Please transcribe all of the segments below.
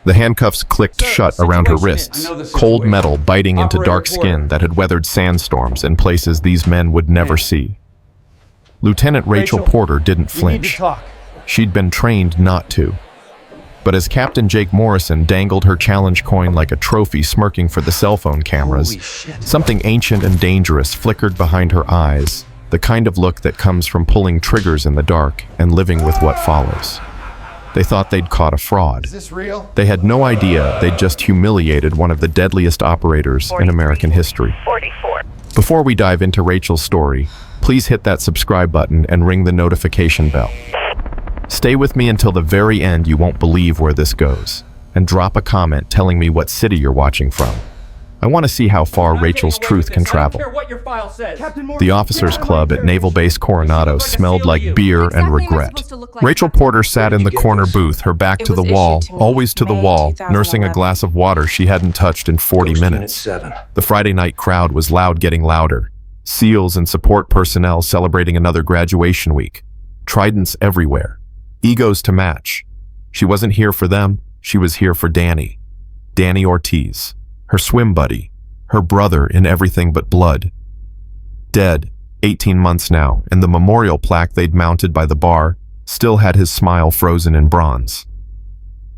The handcuffs clicked shut around her wrists, cold metal biting into dark skin that had weathered sandstorms in places these men would never see. Lieutenant Rachel Porter didn't flinch. She'd been trained not to. But as Captain Jake Morrison dangled her challenge coin like a trophy smirking for the cell phone cameras, something ancient and dangerous flickered behind her eyes, the kind of look that comes from pulling triggers in the dark and living with what follows. They thought they'd caught a fraud. Is this real? They had no idea they'd just humiliated one of the deadliest operators in American history. 44. Before we dive into Rachel's story, please hit that subscribe button and ring the notification bell. Stay with me until the very end. You won't believe where this goes. And drop a comment telling me what city you're watching from. I want to see how far Rachel's truth can travel. The Officers Club at Naval Base Coronado smelled like beer and regret. Rachel Porter sat in the corner booth, her back to the wall, always to the wall, nursing a glass of water she hadn't touched in 40 minutes. The Friday night crowd was loud, getting louder. SEALs and support personnel celebrating another graduation week. Tridents everywhere. Egos to match. She wasn't here for them, she was here for Danny. Danny Ortiz. Her swim buddy, her brother in everything but blood. Dead, 18 months now, and the memorial plaque they'd mounted by the bar still had his smile frozen in bronze.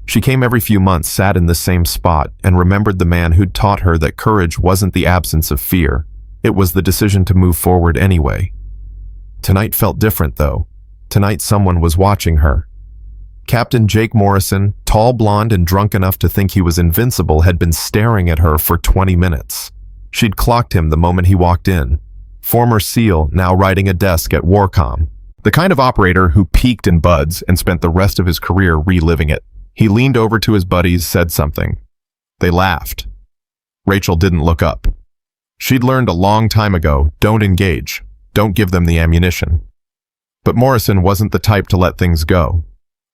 She came every few months, sat in the same spot, and remembered the man who'd taught her that courage wasn't the absence of fear, it was the decision to move forward anyway. Tonight felt different, though. Tonight someone was watching her. Captain Jake Morrison, tall, blonde, and drunk enough to think he was invincible, had been staring at her for 20 minutes. She'd clocked him the moment he walked in. Former SEAL, now riding a desk at Warcom. The kind of operator who peaked in buds and spent the rest of his career reliving it. He leaned over to his buddies, said something. They laughed. Rachel didn't look up. She'd learned a long time ago, don't engage. Don't give them the ammunition. But Morrison wasn't the type to let things go.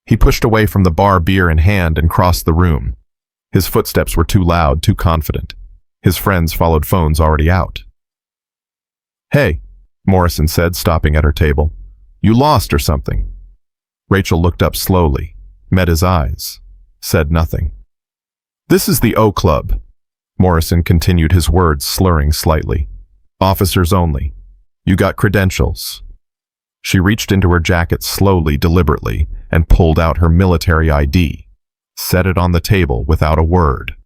He pushed away from the bar, beer in hand, and crossed the room. His footsteps were too loud, too confident. His friends followed, phones already out. "Hey," Morrison said, stopping at her table. "You lost or something?" Rachel looked up slowly, met his eyes, said nothing. "This is the O Club," Morrison continued, his words slurring slightly. "Officers only. You got credentials." She reached into her jacket slowly, deliberately, and pulled out her military ID. Set it on the table without a word.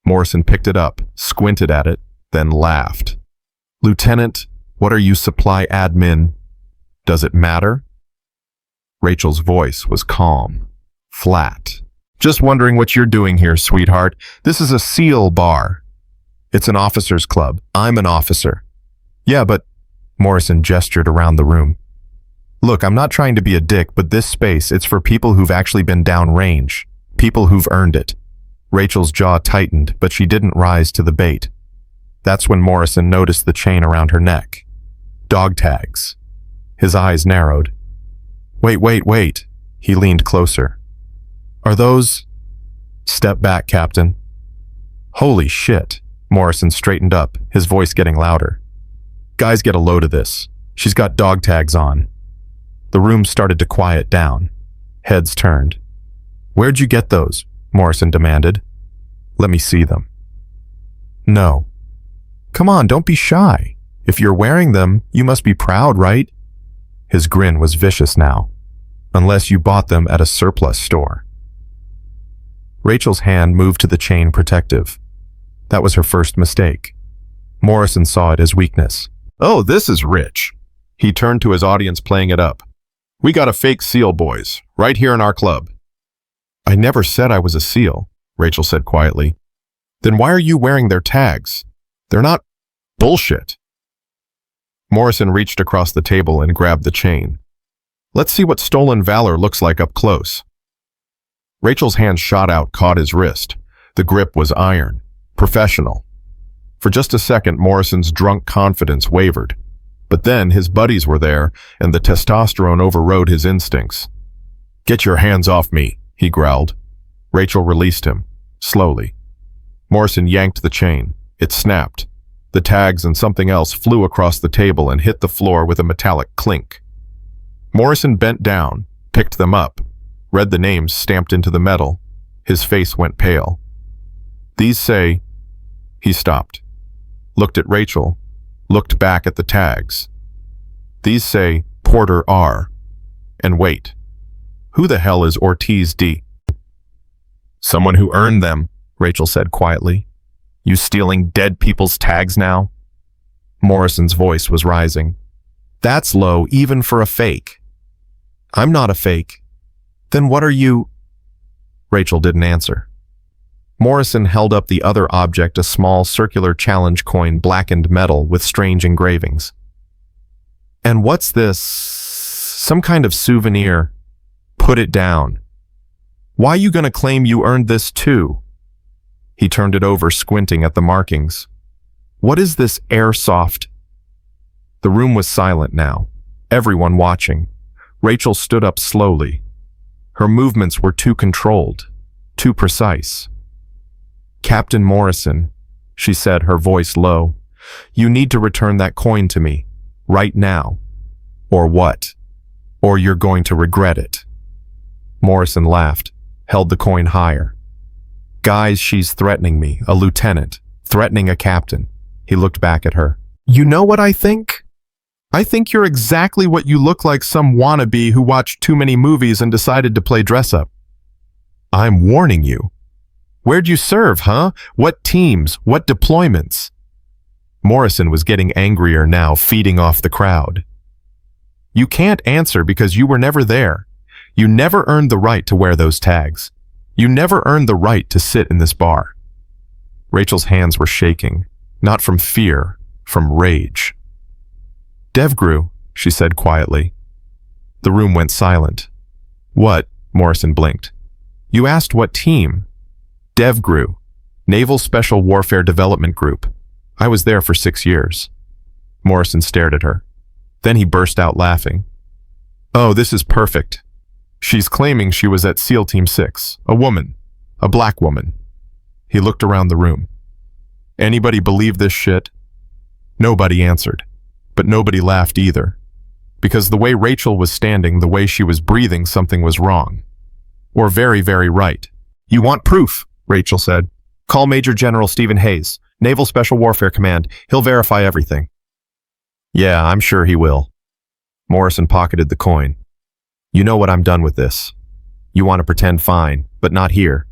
Morrison picked it up, squinted at it, then laughed. "Lieutenant, what are you, supply admin? Does it matter?" Rachel's voice was calm, flat. "Just wondering what you're doing here, sweetheart. This is a SEAL bar. It's an officers club. I'm an officer." "Yeah, but..." Morrison gestured around the room. "Look, I'm not trying to be a dick, but this space, it's for people who've actually been downrange. People who've earned it." Rachel's jaw tightened, but she didn't rise to the bait. That's when Morrison noticed the chain around her neck. Dog tags. His eyes narrowed. Wait. He leaned closer. "Are those..." "Step back, Captain." "Holy shit." Morrison straightened up, his voice getting louder. "Guys, get a load of this. She's got dog tags on." The room started to quiet down. Heads turned. "Where'd you get those?" Morrison demanded. "Let me see them." "No." "Come on, don't be shy. If you're wearing them, you must be proud, right?" His grin was vicious now. "Unless you bought them at a surplus store." Rachel's hand moved to the chain protective. That was her first mistake. Morrison saw it as weakness. "Oh, this is rich." He turned to his audience, playing it up. "We got a fake SEAL, boys, right here in our club." "I never said I was a SEAL," Rachel said quietly. "Then why are you wearing their tags? They're not..." "Bullshit." Morrison reached across the table and grabbed the chain. "Let's see what stolen valor looks like up close." Rachel's hand shot out, caught his wrist. The grip was iron, professional. For just a second, Morrison's drunk confidence wavered. But then his buddies were there, and the testosterone overrode his instincts. "Get your hands off me," he growled. Rachel released him, slowly. Morrison yanked the chain. It snapped. The tags and something else flew across the table and hit the floor with a metallic clink. Morrison bent down, picked them up, read the names stamped into the metal. His face went pale. These say, he stopped, looked at Rachel, looked back at the tags. These say Porter R. And wait, who the hell is Ortiz D? Someone who earned them, Rachel said quietly. You stealing dead people's tags now? Morrison's voice was rising. That's low even for a fake. I'm not a fake. Then what are you? Rachel didn't answer. Morrison held up the other object, a small circular challenge coin, blackened metal with strange engravings. And what's this? Some kind of souvenir. Put it down. Why you gonna claim you earned this too? He turned it over, squinting at the markings. What is this airsoft? The room was silent now, everyone watching. Rachel stood up slowly. Her movements were too controlled, too precise. Captain Morrison, she said, her voice low, you need to return that coin to me, right now. Or what? Or you're going to regret it. Morrison laughed, held the coin higher. Guys, she's threatening me, a lieutenant, threatening a captain. He looked back at her. You know what I think? I think you're exactly what you look like, some wannabe who watched too many movies and decided to play dress-up. I'm warning you. Where'd you serve, huh? What teams? What deployments? Morrison was getting angrier now, feeding off the crowd. You can't answer because you were never there. You never earned the right to wear those tags. You never earned the right to sit in this bar. Rachel's hands were shaking, not from fear, from rage. Devgrew, she said quietly. The room went silent. What? Morrison blinked. You asked what team? Devgrew, Naval Special Warfare Development Group. I was there for 6 years. Morrison stared at her. Then he burst out laughing. Oh, this is perfect. She's claiming she was at SEAL Team 6, a woman, a black woman. He looked around the room. Anybody believe this shit? Nobody answered, but nobody laughed either. Because the way Rachel was standing, the way she was breathing, something was wrong. Or very, very right. You want proof, Rachel said. Call Major General Stephen Hayes, Naval Special Warfare Command. He'll verify everything. Yeah, I'm sure he will. Morrison pocketed the coin. You know what, I'm done with this. You want to pretend fine, but not here.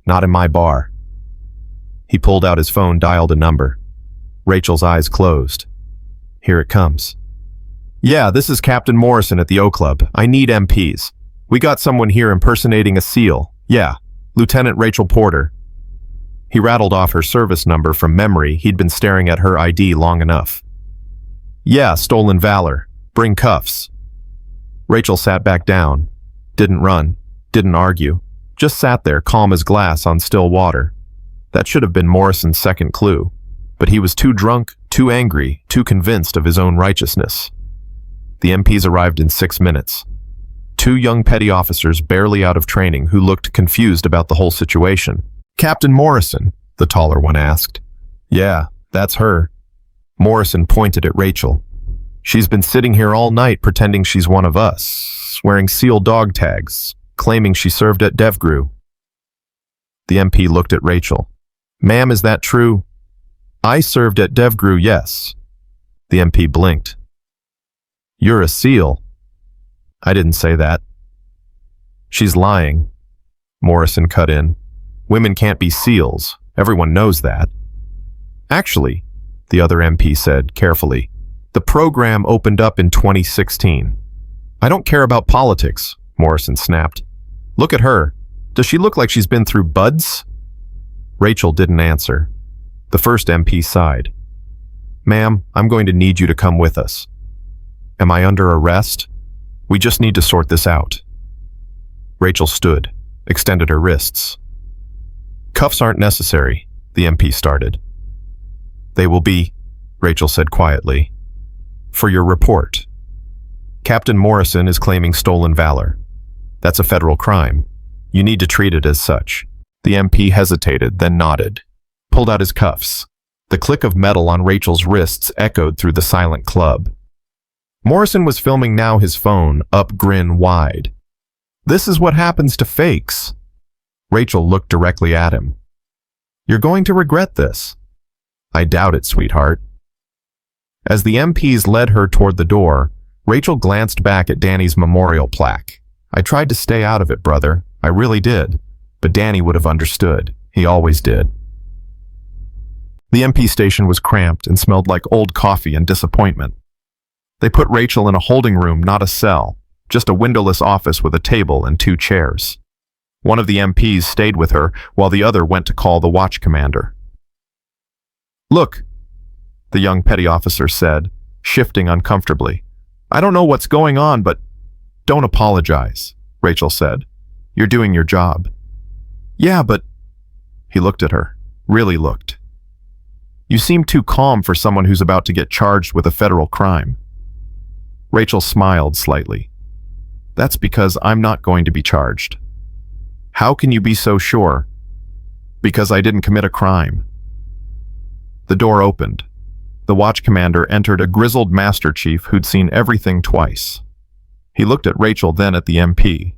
Not in my bar. He pulled out his phone, dialed a number. Rachel's eyes closed. Here it comes. Yeah, this is Captain Morrison at the O Club. I need MPs. We got someone here impersonating a SEAL. Yeah, Lieutenant Rachel Porter. He rattled off her service number from memory. He'd been staring at her ID long enough. Yeah, stolen valor. Bring cuffs. Rachel sat back down. Didn't run. Didn't argue. Just sat there, calm as glass on still water. That should have been Morrison's second clue. But he was too drunk, too angry, too convinced of his own righteousness. The MPs arrived in 6 minutes. 2 young petty officers barely out of training who looked confused about the whole situation. Captain Morrison, the taller one asked. Yeah, that's her. Morrison pointed at Rachel. She's been sitting here all night pretending she's one of us, wearing SEAL dog tags, claiming she served at Devgrew. The MP looked at Rachel. Ma'am, is that true? I served at Devgrew, yes. The MP blinked. You're a SEAL. I didn't say that. She's lying. Morrison cut in. Women can't be SEALs. Everyone knows that. Actually, the other MP said carefully, the program opened up in 2016. I don't care about politics, Morrison snapped. Look at her. Does she look like she's been through buds? Rachel didn't answer. The first MP sighed. Ma'am, I'm going to need you to come with us. Am I under arrest? We just need to sort this out. Rachel stood, extended her wrists. Cuffs aren't necessary, the MP started. They will be, Rachel said quietly. For your report. Captain Morrison is claiming stolen valor. That's a federal crime. You need to treat it as such. The MP hesitated, then nodded. Pulled out his cuffs. The click of metal on Rachel's wrists echoed through the silent club. Morrison was filming now, his phone up, grin wide. This is what happens to fakes. Rachel looked directly at him. You're going to regret this. I doubt it, sweetheart. As the MPs led her toward the door, Rachel glanced back at Danny's memorial plaque. I tried to stay out of it, brother. I really did. But Danny would have understood. He always did. The MP station was cramped and smelled like old coffee and disappointment. They put Rachel in a holding room, not a cell, just a windowless office with a table and 2 chairs. One of the MPs stayed with her while the other went to call the watch commander. Look, the young petty officer said, shifting uncomfortably. I don't know what's going on, but don't apologize, Rachel said. You're doing your job. Yeah, but... He looked at her, really looked. You seem too calm for someone who's about to get charged with a federal crime. Rachel smiled slightly. That's because I'm not going to be charged. How can you be so sure? Because I didn't commit a crime. The door opened. The watch commander entered a grizzled master chief who'd seen everything twice. He looked at Rachel, then at the MP.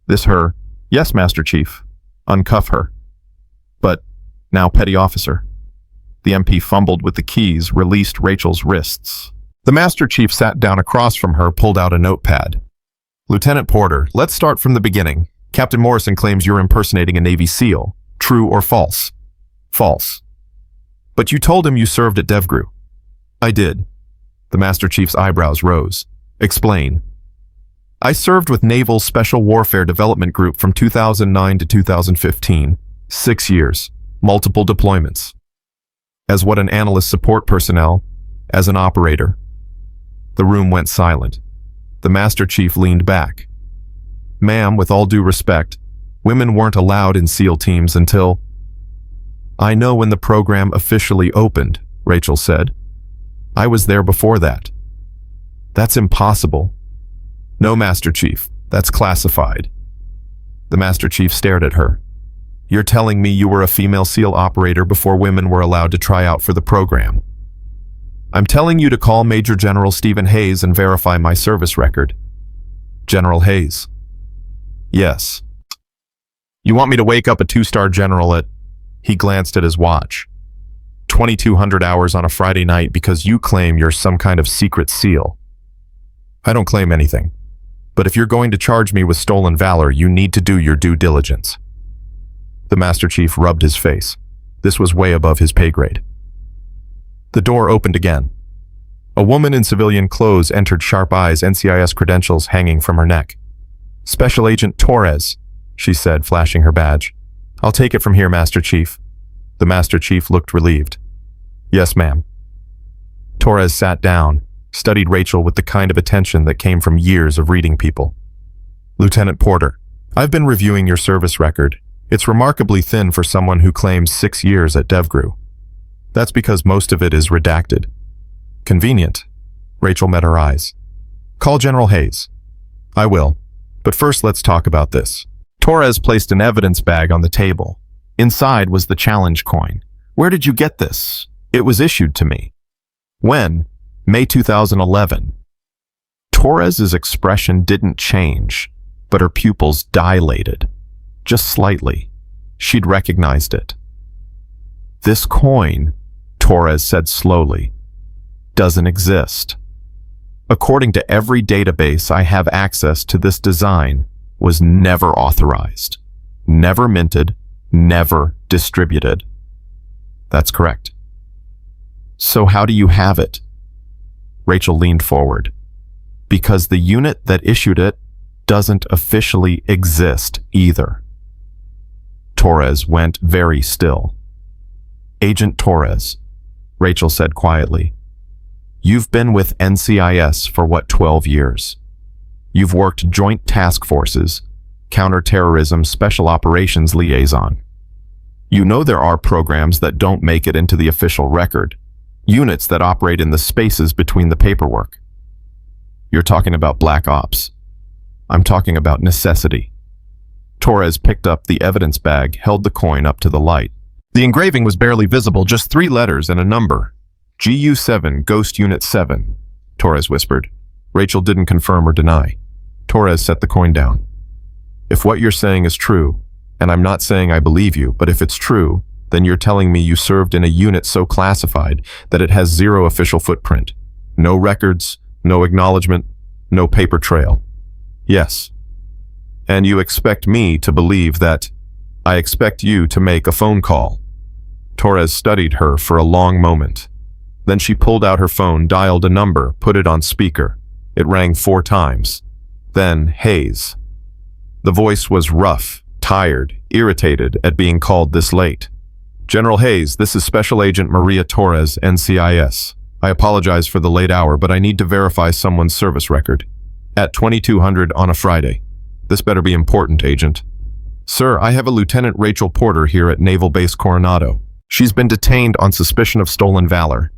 This her? Yes, Master Chief. Uncuff her. But now, petty officer. The MP fumbled with the keys, released Rachel's wrists. The Master Chief sat down across from her, pulled out a notepad. Lieutenant Porter, let's start from the beginning. Captain Morrison claims you're impersonating a Navy SEAL. True or false? False. But you told him you served at DevGru. I did. The Master Chief's eyebrows rose. Explain. I served with Naval Special Warfare Development Group from 2009 to 2015. 6 years. Multiple deployments. As what an analyst support personnel, as an operator. The room went silent. The Master Chief leaned back. Ma'am, with all due respect, women weren't allowed in SEAL teams until... I know when the program officially opened, Rachel said. I was there before that. That's impossible. No, Master Chief, that's classified. The Master Chief stared at her. You're telling me you were a female SEAL operator before women were allowed to try out for the program. I'm telling you to call Major General Stephen Hayes and verify my service record. General Hayes. Yes. You want me to wake up a 2-star general at... He glanced at his watch. 2,200 hours on a Friday night because you claim you're some kind of secret SEAL. I don't claim anything. But if you're going to charge me with stolen valor, you need to do your due diligence. The Master Chief rubbed his face. This was way above his pay grade. The door opened again. A woman in civilian clothes entered, sharp eyes, NCIS credentials hanging from her neck. Special Agent Torres, she said, flashing her badge. I'll take it from here, Master Chief. The Master Chief looked relieved. Yes, ma'am. Torres sat down, studied Rachel with the kind of attention that came from years of reading people. Lieutenant Porter, I've been reviewing your service record. It's remarkably thin for someone who claims 6 years at DevGru. That's because most of it is redacted. Convenient. Rachel met her eyes. Call General Hayes. I will. But first, let's talk about this. Torres placed an evidence bag on the table. Inside was the challenge coin. Where did you get this? It was issued to me. When? May 2011. Torres's expression didn't change, but her pupils dilated. Just slightly. She'd recognized it. This coin, Torres said slowly, doesn't exist. According to every database I have access to, this design was never authorized, never minted, never distributed. That's correct. So how do you have it? Rachel leaned forward. Because the unit that issued it doesn't officially exist either. Torres went very still. Agent Torres, Rachel said quietly, you've been with NCIS for what, 12 years? You've worked Joint Task Forces, Counterterrorism Special Operations Liaison. You know there are programs that don't make it into the official record, units that operate in the spaces between the paperwork. You're talking about black ops. I'm talking about necessity. Torres picked up the evidence bag, held the coin up to the light. The engraving was barely visible, just 3 letters and a number. GU7, Ghost Unit 7, Torres whispered. Rachel didn't confirm or deny. Torres set the coin down. If what you're saying is true, And I'm not saying I believe you, but if it's true, then you're telling me you served in a unit so classified that it has zero official footprint. No records, no acknowledgement, no paper trail. Yes. And you expect me to believe that I expect you to make a phone call. Torres studied her for a long moment. Then she pulled out her phone, dialed a number, put it on speaker. It rang 4 times. Then Hayes. The voice was rough, tired, irritated at being called this late. General Hayes, this is Special Agent Maria Torres, NCIS. I apologize for the late hour, but I need to verify someone's service record. At 2200 on a Friday. This better be important, Agent. Sir, I have a Lieutenant Rachel Porter here at Naval Base Coronado. She's been detained on suspicion of stolen valor.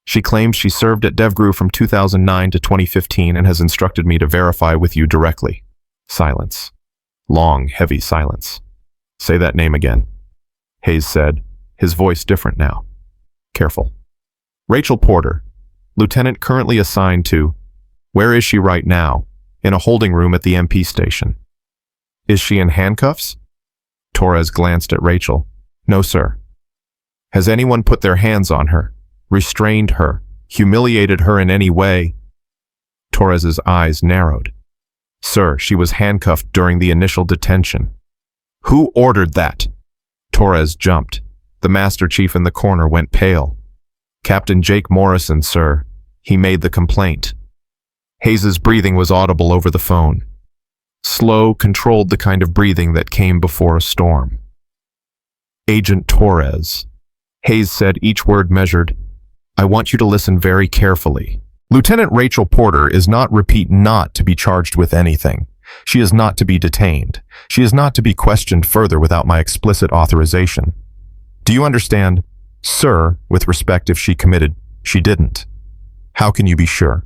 She claims she served at DevGru from 2009 to 2015 and has instructed me to verify with you directly. Silence. Long, heavy silence. Say that name again. Hayes said, his voice different now. Careful. Rachel Porter, lieutenant currently assigned to... Where is she right now? In a holding room at the MP station. Is she in handcuffs? Torres glanced at Rachel. No, sir. Has anyone put their hands on her, restrained her, humiliated her in any way? Torres's eyes narrowed. Sir, she was handcuffed during the initial detention. Who ordered that? Torres jumped. The Master Chief in the corner went pale. Captain Jake Morrison, sir. He made the complaint. Hayes's breathing was audible over the phone. Slow, controlled, the kind of breathing that came before a storm. Agent Torres. Hayes said, each word measured. I want you to listen very carefully. Lieutenant Rachel Porter is not to be charged with anything. She is not to be detained. She is not to be questioned further without my explicit authorization. Do you understand? Sir, with respect, if she committed, she didn't. How can you be sure?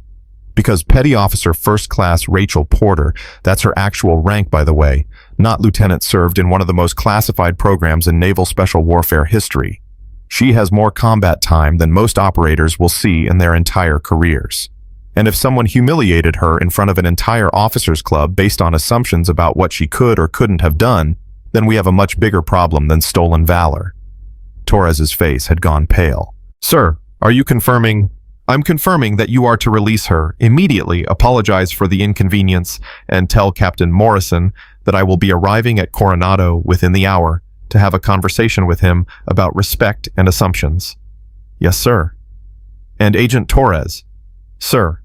Because Petty Officer First Class Rachel Porter, that's her actual rank, by the way, not lieutenant, served in one of the most classified programs in naval special warfare history. She has more combat time than most operators will see in their entire careers. And if someone humiliated her in front of an entire officers club based on assumptions about what she could or couldn't have done, then we have a much bigger problem than stolen valor. Torres's face had gone pale. Sir, are you confirming? I'm confirming that you are to release her immediately, apologize for the inconvenience, and tell Captain Morrison that I will be arriving at Coronado within the hour to have a conversation with him about respect and assumptions. Yes, sir. And Agent Torres. Sir,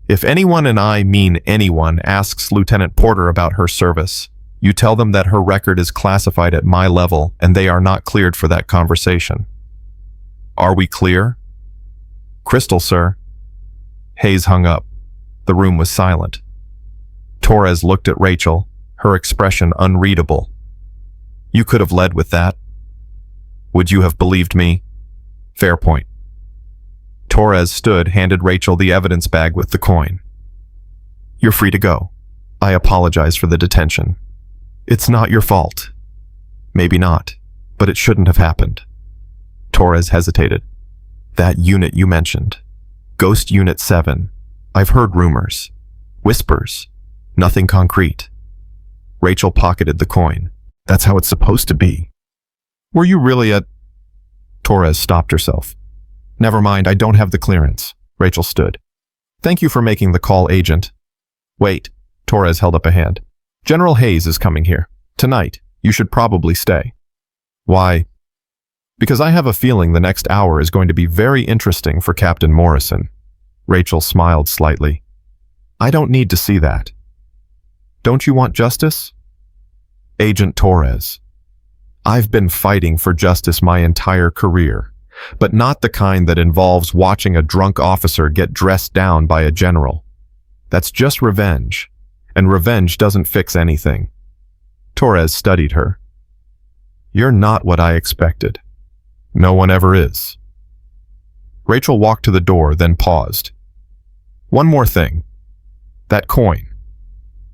if anyone, and I mean anyone, asks Lieutenant Porter about her service, you tell them that her record is classified at my level and they are not cleared for that conversation. Are we clear? Crystal, sir. Hayes hung up. The room was silent. Torres looked at Rachel, her expression unreadable. You could have led with that. Would you have believed me? Fair point. Torres stood, handed Rachel the evidence bag with the coin. You're free to go. I apologize for the detention. It's not your fault. Maybe not, but it shouldn't have happened. Torres hesitated. That unit you mentioned. Ghost Unit 7. I've heard rumors. Whispers. Nothing concrete. Rachel pocketed the coin. That's how it's supposed to be. Were you really at... Torres stopped herself. Never mind, I don't have the clearance. Rachel stood. Thank you for making the call, Agent. Wait. Torres held up a hand. General Hayes is coming here. Tonight. You should probably stay. Why? Because I have a feeling the next hour is going to be very interesting for Captain Morrison. Rachel smiled slightly. I don't need to see that. Don't you want justice? Agent Torres. I've been fighting for justice my entire career, but not the kind that involves watching a drunk officer get dressed down by a general. That's just revenge, and revenge doesn't fix anything. Torres studied her. You're not what I expected. No one ever is. Rachel walked to the door, then paused. One more thing. That coin.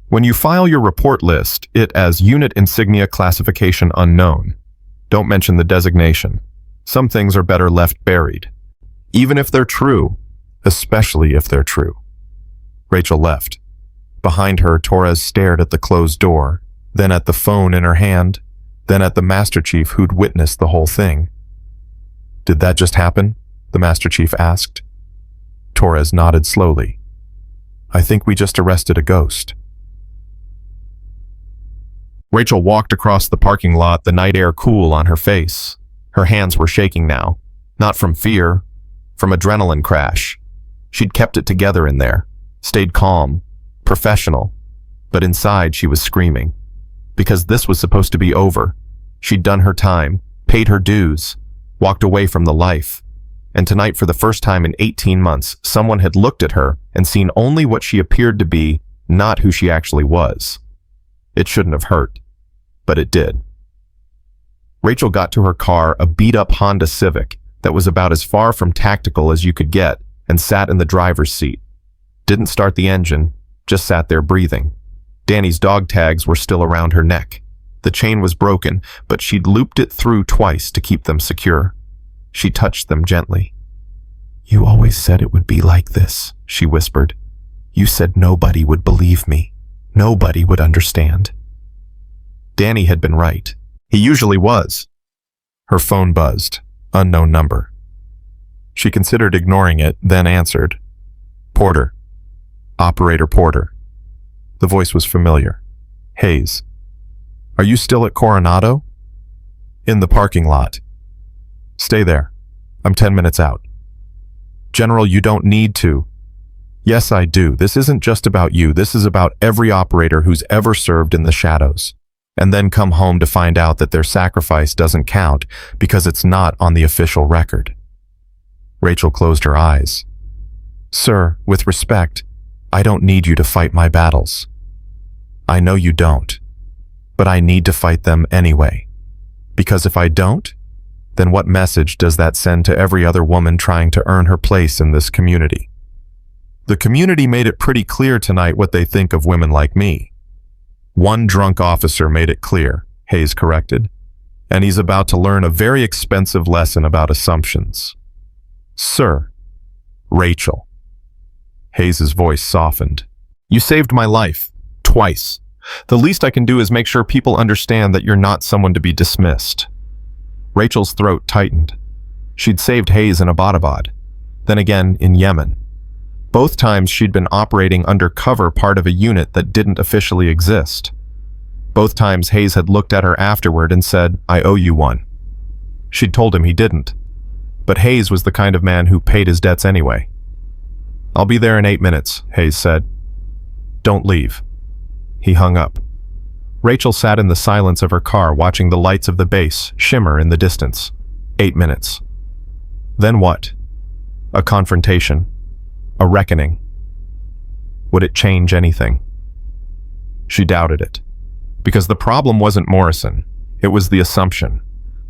When you file your report, list it as Unit Insignia Classification Unknown. Don't mention the designation. Some things are better left buried. Even if they're true. Especially if they're true. Rachel left. Behind her, Torres stared at the closed door, then at the phone in her hand, then at the Master Chief who'd witnessed the whole thing. "Did that just happen?" the Master Chief asked. Torres nodded slowly. "I think we just arrested a ghost." Rachel walked across the parking lot, the night air cool on her face. Her hands were shaking now, not from fear, from adrenaline crash. She'd kept it together in there, stayed calm, professional, but inside she was screaming. Because this was supposed to be over. She'd done her time, paid her dues, walked away from the life. And tonight, for the first time in 18 months, someone had looked at her and seen only what she appeared to be, not who she actually was. It shouldn't have hurt, but it did. Rachel got to her car, a beat-up Honda Civic that was about as far from tactical as you could get, and sat in the driver's seat. Didn't start the engine, just sat there breathing. Danny's dog tags were still around her neck. The chain was broken, but she'd looped it through twice to keep them secure. She touched them gently. "You always said it would be like this," she whispered. "You said nobody would believe me. Nobody would understand." Danny had been right. He usually was. Her phone buzzed. Unknown number. She considered ignoring it, then answered. "Porter. Operator Porter." The voice was familiar. "Hayes. Are you still at Coronado?" "In the parking lot." "Stay there. I'm 10 minutes out." "General, you don't need to." "Yes, I do. This isn't just about you. This is about every operator who's ever served in the shadows, and then come home to find out that their sacrifice doesn't count because it's not on the official record." Rachel closed her eyes. "Sir, with respect, I don't need you to fight my battles. I know you don't, but I need to fight them anyway. Because if I don't, then what message does that send to every other woman trying to earn her place in this community? The community made it pretty clear tonight what they think of women like me." "One drunk officer made it clear," Hayes corrected, "and he's about to learn a very expensive lesson about assumptions." "Sir." "Rachel." Hayes's voice softened. "You saved my life. Twice. The least I can do is make sure people understand that you're not someone to be dismissed." Rachel's throat tightened. She'd saved Hayes in Abbottabad, then again in Yemen. Both times she'd been operating undercover, part of a unit that didn't officially exist. Both times Hayes had looked at her afterward and said, "I owe you one." She'd told him he didn't. But Hayes was the kind of man who paid his debts anyway. "I'll be there in 8 minutes, Hayes said. "Don't leave." He hung up. Rachel sat in the silence of her car, watching the lights of the base shimmer in the distance. 8 minutes. Then what? A confrontation. A reckoning. Would it change anything? She doubted it. Because the problem wasn't Morrison. It was the assumption.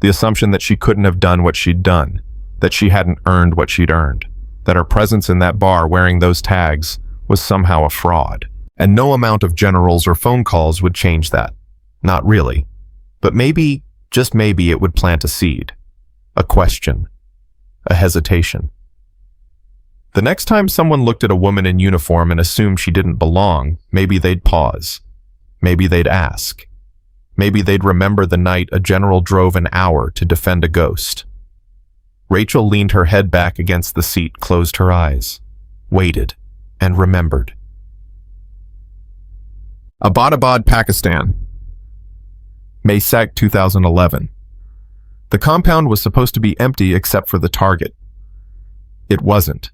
The assumption that she couldn't have done what she'd done. That she hadn't earned what she'd earned. That her presence in that bar wearing those tags was somehow a fraud. And no amount of generals or phone calls would change that. Not really. But maybe, just maybe, it would plant a seed. A question. A hesitation. The next time someone looked at a woman in uniform and assumed she didn't belong, maybe they'd pause. Maybe they'd ask. Maybe they'd remember the night a general drove an hour to defend a ghost. Rachel leaned her head back against the seat, closed her eyes, waited, and remembered. Abbottabad, Pakistan. May 2nd, 2011. The compound was supposed to be empty except for the target. It wasn't.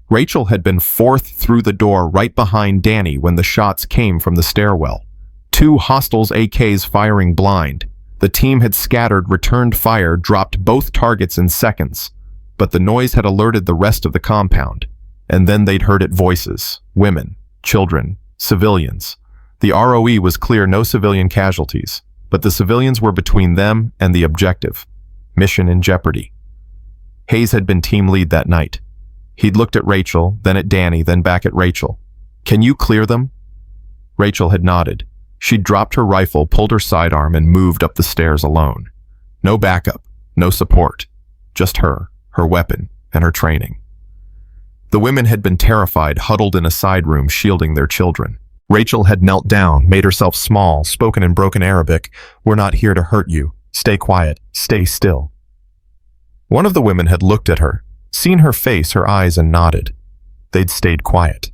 Rachel had been fourth through the door right behind Danny when the shots came from the stairwell. 2 hostiles AKs firing blind. The team had scattered, returned fire, dropped both targets in seconds. But the noise had alerted the rest of the compound. And then they'd heard it: voices, women, children, civilians. The ROE was clear, no civilian casualties, but the civilians were between them and the objective. Mission in jeopardy. Hayes had been team lead that night. He'd looked at Rachel, then at Danny, then back at Rachel. "Can you clear them?" Rachel had nodded. She'd dropped her rifle, pulled her sidearm, and moved up the stairs alone. No backup, no support. Just her weapon, and her training. The women had been terrified, huddled in a side room, shielding their children. Rachel had knelt down, made herself small, spoken in broken Arabic. "We're not here to hurt you. Stay quiet. Stay still." One of the women had looked at her, seen her face, her eyes, and nodded. They'd stayed quiet.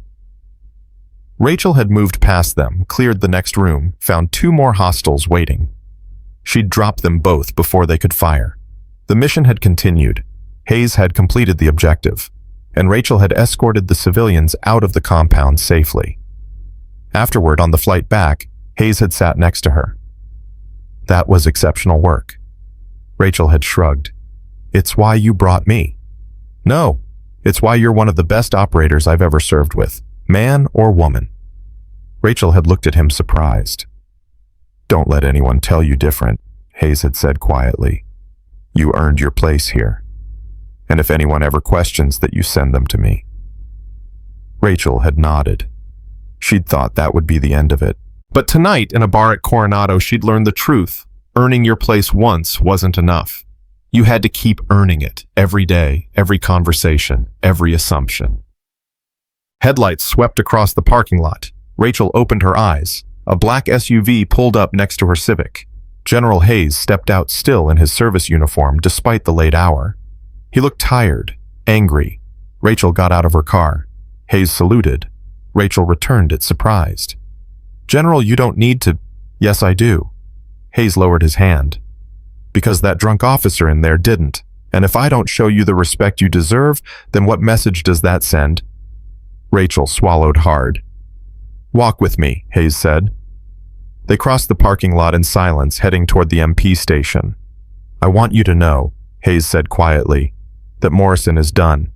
Rachel had moved past them, cleared the next room, found 2 more hostiles waiting. She'd dropped them both before they could fire. The mission had continued. Hayes had completed the objective, and Rachel had escorted the civilians out of the compound safely. Afterward, on the flight back, Hayes had sat next to her. "That was exceptional work." Rachel had shrugged. "It's why you brought me." "No, it's why you're one of the best operators I've ever served with, man or woman." Rachel had looked at him surprised. "Don't let anyone tell you different," Hayes had said quietly. "You earned your place here. And if anyone ever questions that, you send them to me." Rachel had nodded. She'd thought that would be the end of it. But tonight, in a bar at Coronado, she'd learned the truth. Earning your place once wasn't enough. You had to keep earning it, every day, every conversation, every assumption. Headlights swept across the parking lot. Rachel opened her eyes. A black SUV pulled up next to her Civic. General Hayes stepped out, still in his service uniform despite the late hour. He looked tired, angry. Rachel got out of her car. Hayes saluted. Rachel returned it, surprised. "General, you don't need to—" "Yes, I do." Hayes lowered his hand. "Because that drunk officer in there didn't. And if I don't show you the respect you deserve, then what message does that send?" Rachel swallowed hard. "Walk with me," Hayes said. They crossed the parking lot in silence, heading toward the MP station. "I want you to know," Hayes said quietly, "that Morrison is done.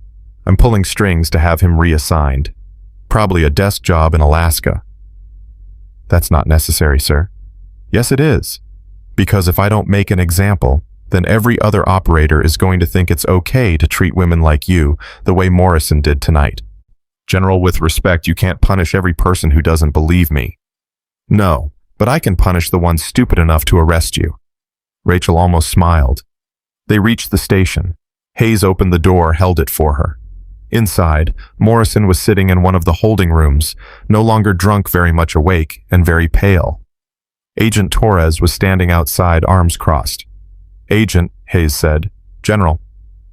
I'm pulling strings to have him reassigned. Probably a desk job in Alaska." "That's not necessary, sir." "Yes, it is. Because if I don't make an example, then every other operator is going to think it's okay to treat women like you the way Morrison did tonight. General, with respect, you can't punish every person who doesn't believe me." "No, but I can punish the ones stupid enough to arrest you." Rachel almost smiled. They reached the station. Hayes opened the door, held it for her. Inside, Morrison was sitting in one of the holding rooms, no longer drunk, very much awake, and very pale. Agent Torres was standing outside, arms crossed. "Agent," Hayes said. "General."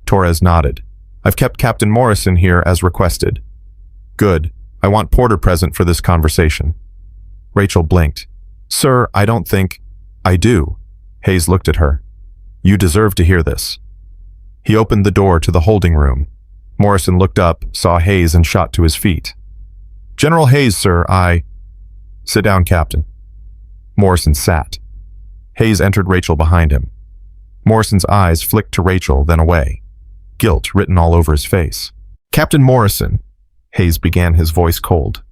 Torres nodded. "I've kept Captain Morrison here as requested." "Good. I want Porter present for this conversation." Rachel blinked. "Sir, I don't think—" "I do." Hayes looked at her. "You deserve to hear this." He opened the door to the holding room. Morrison looked up, saw Hayes, and shot to his feet. "General Hayes, sir, I—" "Sit down, Captain." Morrison sat. Hayes entered Rachel behind him. Morrison's eyes flicked to Rachel, then away. Guilt written all over his face. "Captain Morrison," Hayes began, his voice cold.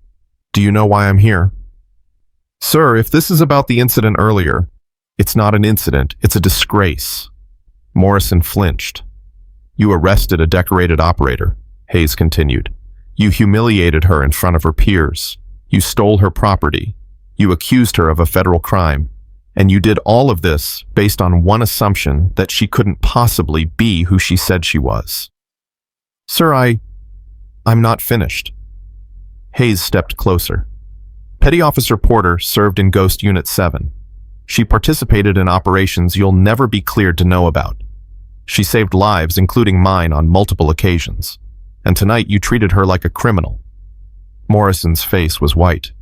"Do you know why I'm here?" "Sir, if this is about the incident earlier—" "It's not an incident, it's a disgrace." Morrison flinched. "You arrested a decorated operator," Hayes continued. "You humiliated her in front of her peers. You stole her property. You accused her of a federal crime. And you did all of this based on one assumption, that she couldn't possibly be who she said she was." "Sir, I'm not finished." Hayes stepped closer. "Petty Officer Porter served in Ghost Unit 7. She participated in operations you'll never be cleared to know about. She saved lives, including mine, on multiple occasions. And tonight you treated her like a criminal." Morrison's face was white.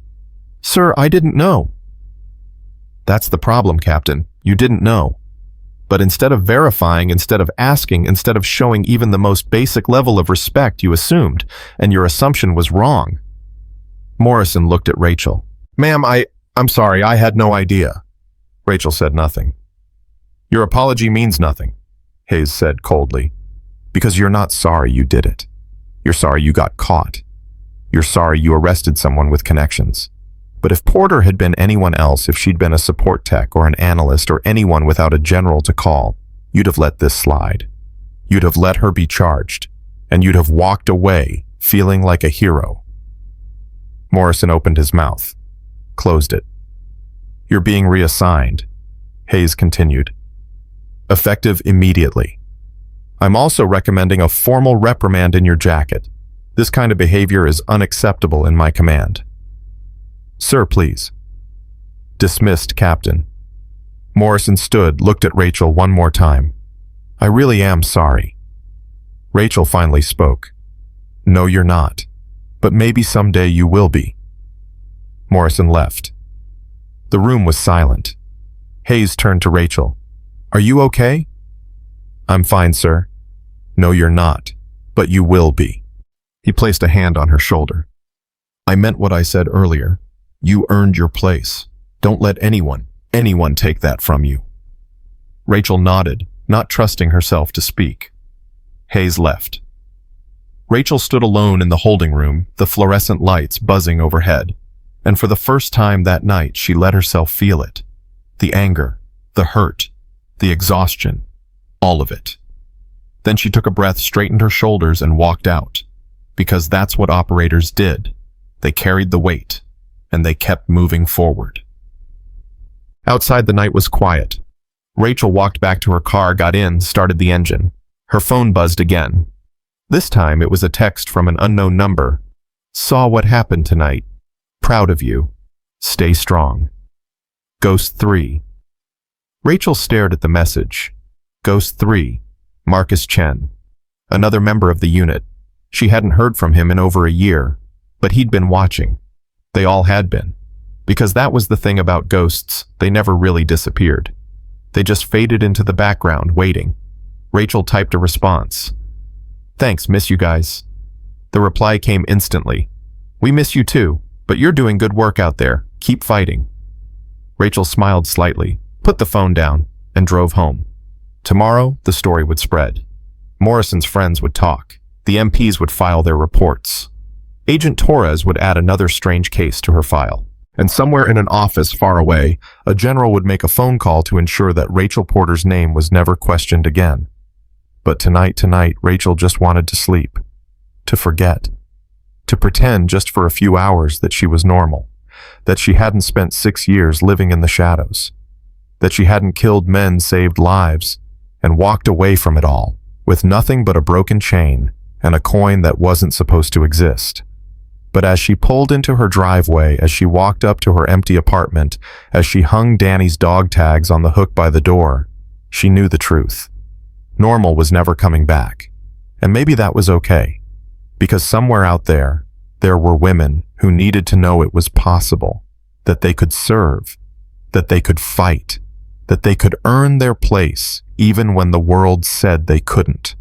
"Sir, I didn't know." "That's the problem, Captain. You didn't know. But instead of verifying, instead of asking, instead of showing even the most basic level of respect, you assumed, and your assumption was wrong." Morrison looked at Rachel. "Ma'am, I'm sorry, I had no idea." Rachel said nothing. "Your apology means nothing," Hayes said coldly. "Because you're not sorry you did it. You're sorry you got caught. You're sorry you arrested someone with connections. But if Porter had been anyone else, if she'd been a support tech or an analyst or anyone without a general to call, you'd have let this slide. You'd have let her be charged, and you'd have walked away feeling like a hero." Morrison opened his mouth, closed it. "You're being reassigned," Hayes continued. "Effective immediately. I'm also recommending a formal reprimand in your jacket. This kind of behavior is unacceptable in my command." Sir, please. Dismissed, Captain. Morrison stood, looked at Rachel one more time. I really am sorry. Rachel finally spoke. No, you're not. But maybe someday you will be. Morrison left. The room was silent. Hayes turned to Rachel. Are you okay? I'm fine, sir. No, you're not. But you will be. He placed a hand on her shoulder. I meant what I said earlier. You earned your place. Don't let anyone take that from you. Rachel nodded, not trusting herself to speak. Hayes left. Rachel stood alone in the holding room, the fluorescent lights buzzing overhead, and for the first time that night she let herself feel it. The anger, the hurt, the exhaustion, all of it. Then she took a breath, straightened her shoulders, and walked out, because that's what operators did. They carried the weight, and they kept moving forward. Outside, the night was quiet. Rachel walked back to her car, got in, started the engine. Her phone buzzed again. This time it was a text from an unknown number. Saw what happened tonight. Proud of you. Stay strong. Ghost 3. Rachel stared at the message. Ghost 3. Marcus Chen. Another member of the unit. She hadn't heard from him in over a year, but he'd been watching. They all had been. Because that was the thing about ghosts, they never really disappeared. They just faded into the background, waiting. Rachel typed a response. Thanks, miss you guys. The reply came instantly. We miss you too, but you're doing good work out there. Keep fighting. Rachel smiled slightly, put the phone down, and drove home. Tomorrow, the story would spread. Morrison's friends would talk. The MPs would file their reports. Agent Torres would add another strange case to her file. And somewhere in an office far away, a general would make a phone call to ensure that Rachel Porter's name was never questioned again. But tonight, Rachel just wanted to sleep. To forget. To pretend just for a few hours that she was normal. That she hadn't spent 6 years living in the shadows. That she hadn't killed men, saved lives, and walked away from it all, with nothing but a broken chain and a coin that wasn't supposed to exist. But as she pulled into her driveway, as she walked up to her empty apartment, as she hung Danny's dog tags on the hook by the door, she knew the truth. Normal was never coming back. And maybe that was okay. Because somewhere out there, there were women who needed to know it was possible, that they could serve, that they could fight, that they could earn their place even when the world said they couldn't.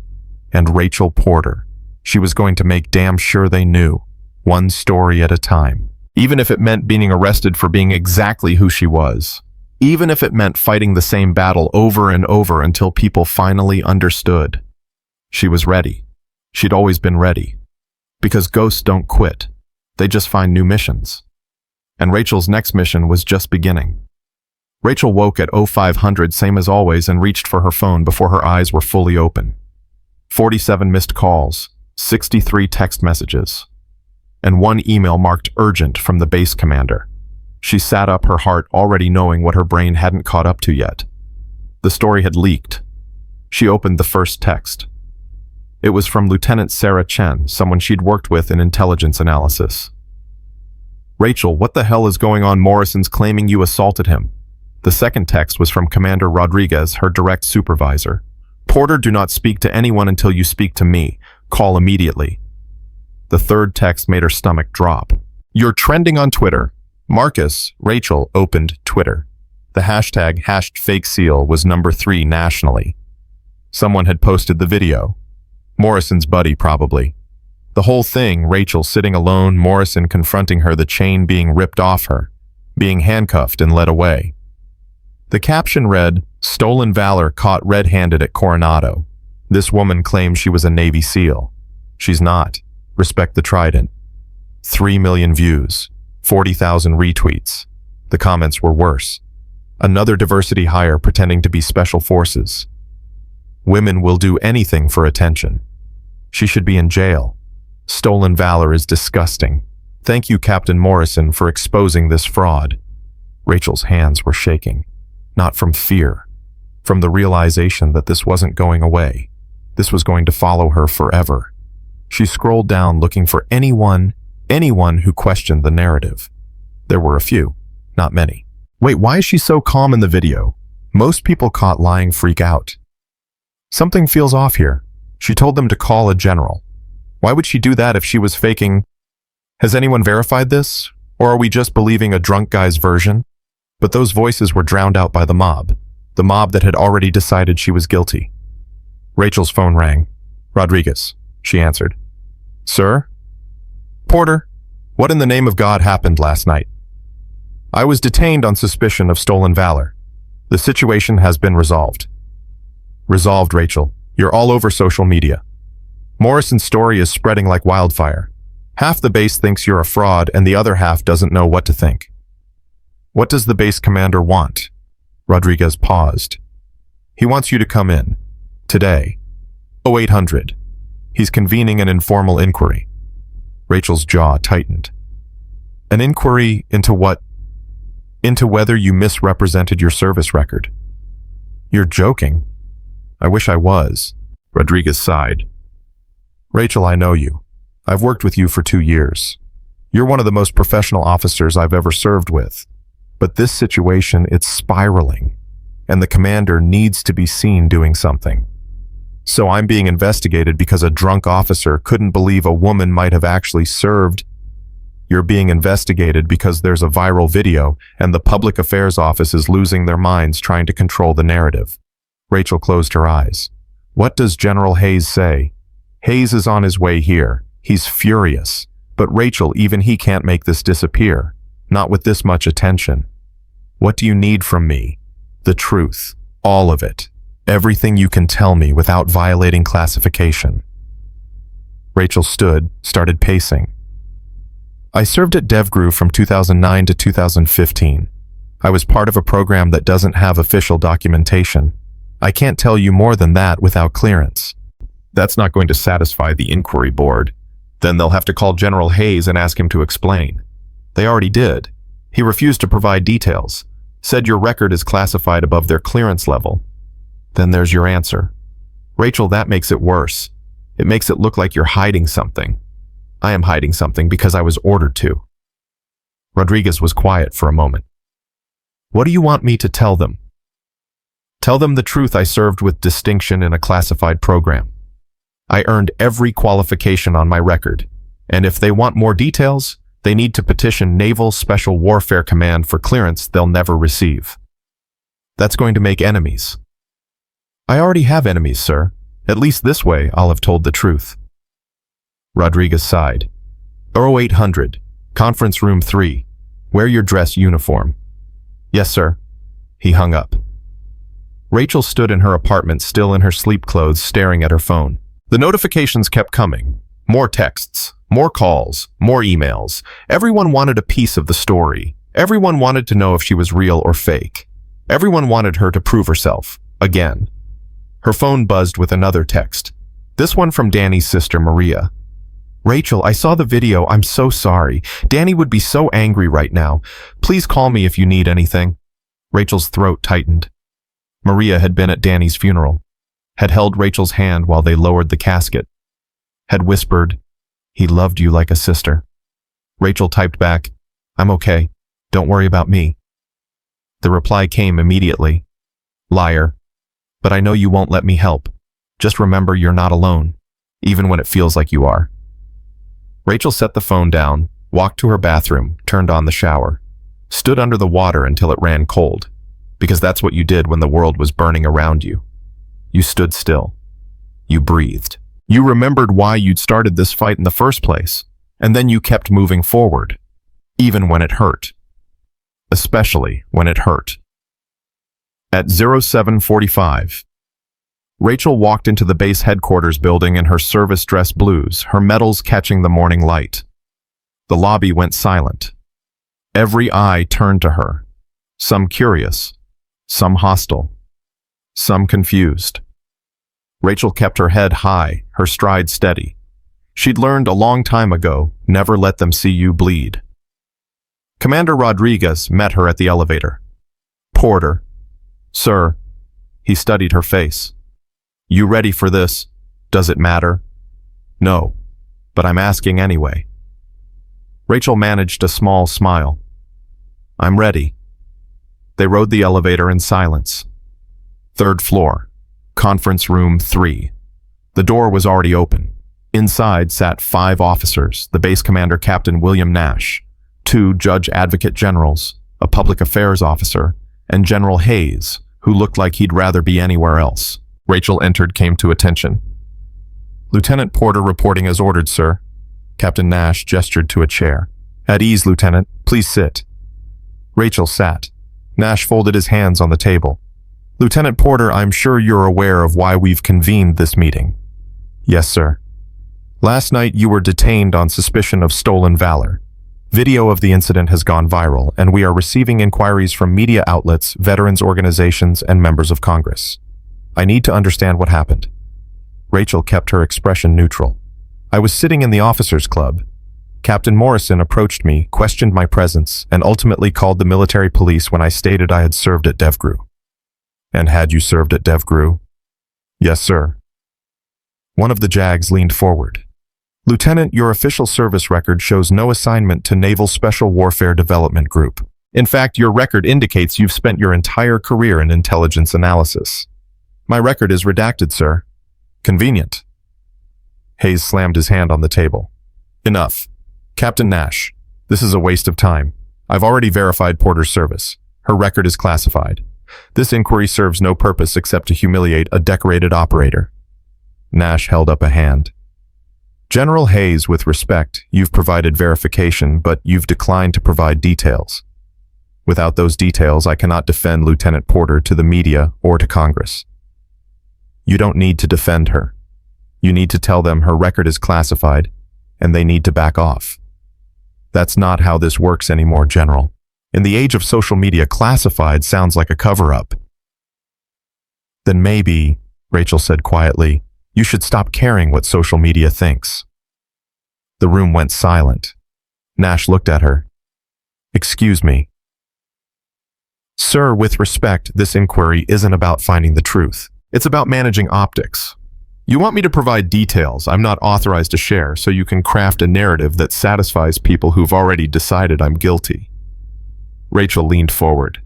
And Rachel Porter, she was going to make damn sure they knew. One story at a time. Even if it meant being arrested for being exactly who she was. Even if it meant fighting the same battle over and over until people finally understood. She was ready. She'd always been ready. Because ghosts don't quit. They just find new missions. And Rachel's next mission was just beginning. Rachel woke at 0500 same as always and reached for her phone before her eyes were fully open. 47 missed calls, 63 text messages, and 1 email marked urgent from the base commander. She sat up, her heart already knowing what her brain hadn't caught up to yet. The story had leaked. She opened the first text. It was from Lieutenant Sarah Chen, someone she'd worked with in intelligence analysis. Rachel, what the hell is going on? Morrison's claiming you assaulted him. The second text was from Commander Rodriguez, her direct supervisor. Porter, do not speak to anyone until you speak to me. Call immediately. The third text made her stomach drop. You're trending on Twitter. Marcus, Rachel opened Twitter. The hashtag #FakeSeal was number 3 nationally. Someone had posted the video. Morrison's buddy, probably. The whole thing, Rachel sitting alone, Morrison confronting her, the chain being ripped off her, being handcuffed and led away. The caption read, "Stolen valor caught red-handed at Coronado. This woman claims she was a Navy SEAL. She's not. Respect the trident." 3 million views, 40,000 retweets. The comments were worse. Another diversity hire pretending to be special forces. Women will do anything for attention. She should be in jail. Stolen valor is disgusting. Thank you, Captain Morrison, for exposing this fraud. Rachel's hands were shaking. Not from fear. From the realization that this wasn't going away. This was going to follow her forever. She scrolled down looking for anyone who questioned the narrative. There were a few, not many. Wait, why is she so calm in the video? Most people caught lying freak out. Something feels off here. She told them to call a general. Why would she do that if she was faking? Has anyone verified this? Or are we just believing a drunk guy's version? But those voices were drowned out by the mob that had already decided she was guilty. Rachel's phone rang. Rodriguez, she answered. Sir? Porter, what in the name of God happened last night? I was detained on suspicion of stolen valor. The situation has been resolved. Resolved, Rachel. You're all over social media. Morrison's story is spreading like wildfire. Half the base thinks you're a fraud and the other half doesn't know what to think. What does the base commander want? Rodriguez paused. He wants you to come in. Today. 0800. He's convening an informal inquiry. Rachel's jaw tightened. An inquiry into what? Into whether you misrepresented your service record. You're joking. I wish I was. Rodriguez sighed. Rachel, I know you. I've worked with you for 2 years. You're one of the most professional officers I've ever served with. But this situation, it's spiraling, and the commander needs to be seen doing something. So I'm being investigated because a drunk officer couldn't believe a woman might have actually served. You're being investigated because there's a viral video and the public affairs office is losing their minds trying to control the narrative. Rachel closed her eyes. What does General Hayes say? Hayes is on his way here. He's furious. But Rachel, even he can't make this disappear. Not with this much attention. What do you need from me? The truth. All of it. Everything you can tell me without violating classification. Rachel stood, started pacing. I served at DevGru from 2009 to 2015. I was part of a program that doesn't have official documentation. I can't tell you more than that without clearance. That's not going to satisfy the inquiry board. Then they'll have to call General Hayes and ask him to explain. They already did. He refused to provide details, said your record is classified above their clearance level. Then there's your answer. Rachel, that makes it worse. It makes it look like you're hiding something. I am hiding something because I was ordered to. Rodriguez was quiet for a moment. What do you want me to tell them? Tell them the truth. I served with distinction in a classified program. I earned every qualification on my record, and if they want more details, they need to petition Naval Special Warfare Command for clearance they'll never receive. That's going to make enemies. I already have enemies, sir. At least this way I'll have told the truth. Rodriguez sighed. 0800, Conference Room 3. Wear your dress uniform. Yes, sir. He hung up. Rachel stood in her apartment, still in her sleep clothes, staring at her phone. The notifications kept coming. More texts, more calls, more emails. Everyone wanted a piece of the story. Everyone wanted to know if she was real or fake. Everyone wanted her to prove herself, again. Her phone buzzed with another text. This one from Danny's sister, Maria. Rachel, I saw the video. I'm so sorry. Danny would be so angry right now. Please call me if you need anything. Rachel's throat tightened. Maria had been at Danny's funeral, had held Rachel's hand while they lowered the casket, had whispered, "He loved you like a sister." Rachel typed back, "I'm okay. Don't worry about me." The reply came immediately. Liar. But I know you won't let me help. Just remember you're not alone, even when it feels like you are. Rachel set the phone down, walked to her bathroom, turned on the shower, stood under the water until it ran cold, because that's what you did when the world was burning around you. You stood still. You breathed. You remembered why you'd started this fight in the first place, and then you kept moving forward, even when it hurt. Especially when it hurt. At 0745, Rachel walked into the base headquarters building in her service dress blues, her medals catching the morning light. The lobby went silent. Every eye turned to her, some curious, some hostile, some confused. Rachel kept her head high, her stride steady. She'd learned a long time ago, never let them see you bleed. Commander Rodriguez met her at the elevator. Porter. Sir. He studied her face. You ready for this? Does it matter? No, but I'm asking anyway. Rachel managed a small smile. I'm ready. They rode the elevator in silence. Third floor, conference room 3. The door was already open. Inside sat 5 officers, the base commander Captain William Nash, 2 judge advocate generals, a public affairs officer, and General Hayes, who looked like he'd rather be anywhere else. Rachel entered, came to attention. Lieutenant Porter reporting as ordered, sir. Captain Nash gestured to a chair. At ease, Lieutenant. Please sit. Rachel sat. Nash folded his hands on the table. Lieutenant Porter, I'm sure you're aware of why we've convened this meeting. Yes, sir. Last night you were detained on suspicion of stolen valor. Video of the incident has gone viral, and we are receiving inquiries from media outlets, veterans organizations, and members of Congress. I need to understand what happened. Rachel kept her expression neutral. I was sitting in the officers' club. Captain Morrison approached me, questioned my presence, and ultimately called the military police when I stated I had served at DevGru. And had you served at DevGru? Yes, sir. One of the JAGs leaned forward. Lieutenant, your official service record shows no assignment to Naval Special Warfare Development Group. In fact, your record indicates you've spent your entire career in intelligence analysis. My record is redacted, sir. Convenient. Hayes slammed his hand on the table. Enough. Captain Nash, this is a waste of time. I've already verified Porter's service. Her record is classified. This inquiry serves no purpose except to humiliate a decorated operator. Nash held up a hand. General Hayes, with respect, you've provided verification, but you've declined to provide details. Without those details, I cannot defend Lieutenant Porter to the media or to Congress. You don't need to defend her. You need to tell them her record is classified, and they need to back off. That's not how this works anymore, General. In the age of social media, classified sounds like a cover-up. Then maybe, Rachel said quietly, you should stop caring what social media thinks. The room went silent. Nash looked at her. Excuse me. Sir, with respect, this inquiry isn't about finding the truth. It's about managing optics. You want me to provide details I'm not authorized to share so you can craft a narrative that satisfies people who've already decided I'm guilty. Rachel leaned forward.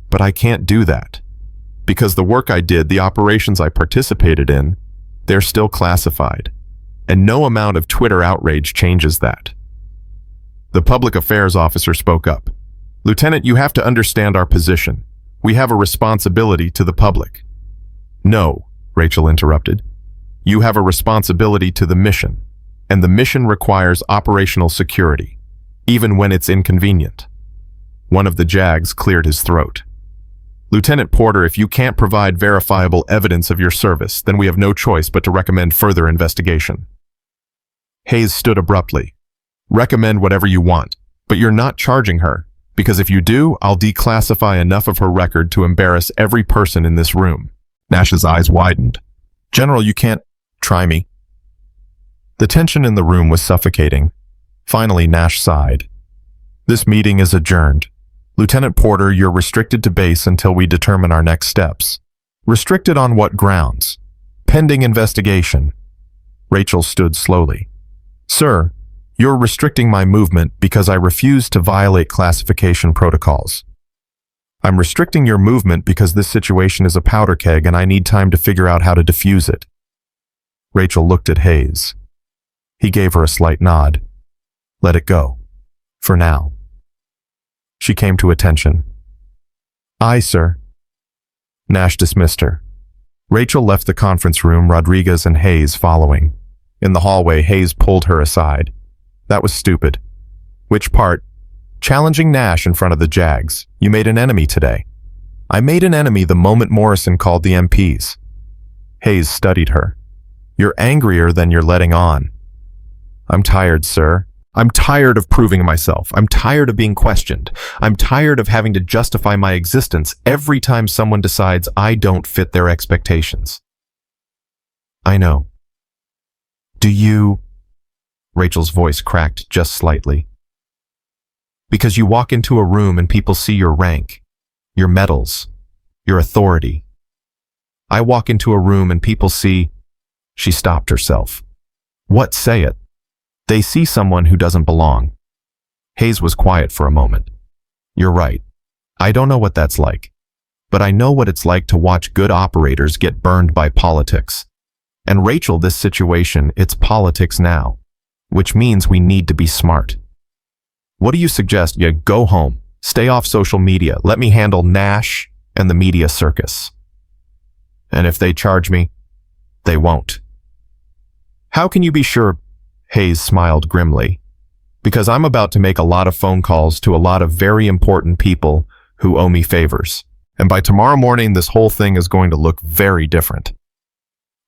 But I can't do that. Because the work I did, the operations I participated in, they're still classified. And no amount of Twitter outrage changes that. The public affairs officer spoke up. Lieutenant, you have to understand our position. We have a responsibility to the public. No, Rachel interrupted. You have a responsibility to the mission, and the mission requires operational security, even when it's inconvenient. One of the JAGs cleared his throat. Lieutenant Porter, if you can't provide verifiable evidence of your service, then we have no choice but to recommend further investigation. Hayes stood abruptly. Recommend whatever you want, but you're not charging her, because if you do, I'll declassify enough of her record to embarrass every person in this room. Nash's eyes widened. General, you can't try me. The tension in the room was suffocating. Finally, Nash sighed. This meeting is adjourned. Lieutenant Porter, you're restricted to base until we determine our next steps. Restricted on what grounds? Pending investigation. Rachel stood slowly. Sir, you're restricting my movement because I refuse to violate classification protocols. I'm restricting your movement because this situation is a powder keg and I need time to figure out how to defuse it. Rachel looked at Hayes. He gave her a slight nod. Let it go. For now. She came to attention. Aye, sir. Nash dismissed her. Rachel left the conference room, Rodriguez and Hayes following. In the hallway, Hayes pulled her aside. That was stupid. Which part? Challenging Nash in front of the JAGs. You made an enemy today. I made an enemy the moment Morrison called the MPs. Hayes studied her. You're angrier than you're letting on. I'm tired, sir. I'm tired of proving myself. I'm tired of being questioned. I'm tired of having to justify my existence every time someone decides I don't fit their expectations. I know. Do you... Rachel's voice cracked just slightly. Because you walk into a room and people see your rank, your medals, your authority. I walk into a room and people see... She stopped herself. What, say it? They see someone who doesn't belong. Hayes was quiet for a moment. You're right. I don't know what that's like. But I know what it's like to watch good operators get burned by politics. And Rachel, this situation, it's politics now. Which means we need to be smart. What do you suggest? You go home. Stay off social media. Let me handle Nash and the media circus. And if they charge me, they won't. How can you be sure? Hayes smiled grimly. Because I'm about to make a lot of phone calls to a lot of very important people who owe me favors. And by tomorrow morning, this whole thing is going to look very different.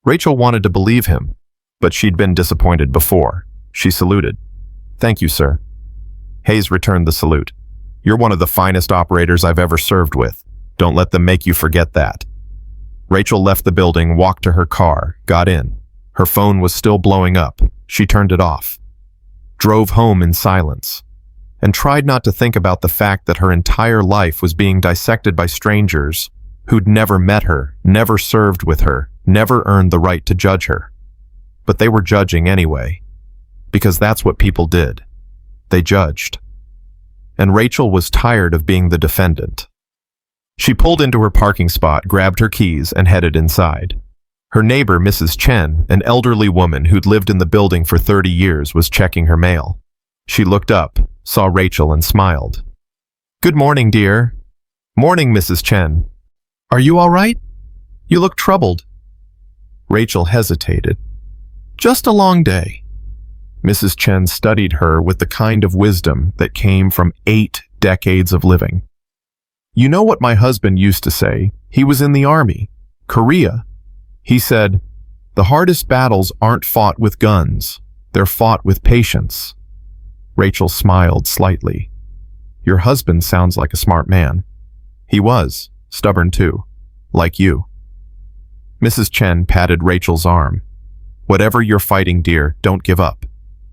Rachel wanted to believe him, but she'd been disappointed before. She saluted. Thank you, sir. Hayes returned the salute. You're one of the finest operators I've ever served with. Don't let them make you forget that. Rachel left the building, walked to her car, got in. Her phone was still blowing up. She turned it off. Drove home in silence, and tried not to think about the fact that her entire life was being dissected by strangers who'd never met her, never served with her, never earned the right to judge her. But they were judging anyway, because that's what people did. They judged. And Rachel was tired of being the defendant. She pulled into her parking spot, grabbed her keys, and headed inside. Her neighbor, Mrs. Chen, an elderly woman who'd lived in the building for 30 years, was checking her mail. She looked up, saw Rachel, and smiled. Good morning, dear. Morning, Mrs. Chen. Are you all right? You look troubled. Rachel hesitated. Just a long day. Mrs. Chen studied her with the kind of wisdom that came from 8 decades of living. You know what my husband used to say? He was in the army, Korea. He said, the hardest battles aren't fought with guns. They're fought with patience. Rachel smiled slightly. Your husband sounds like a smart man. He was, stubborn too, like you. Mrs. Chen patted Rachel's arm. Whatever you're fighting, dear, don't give up.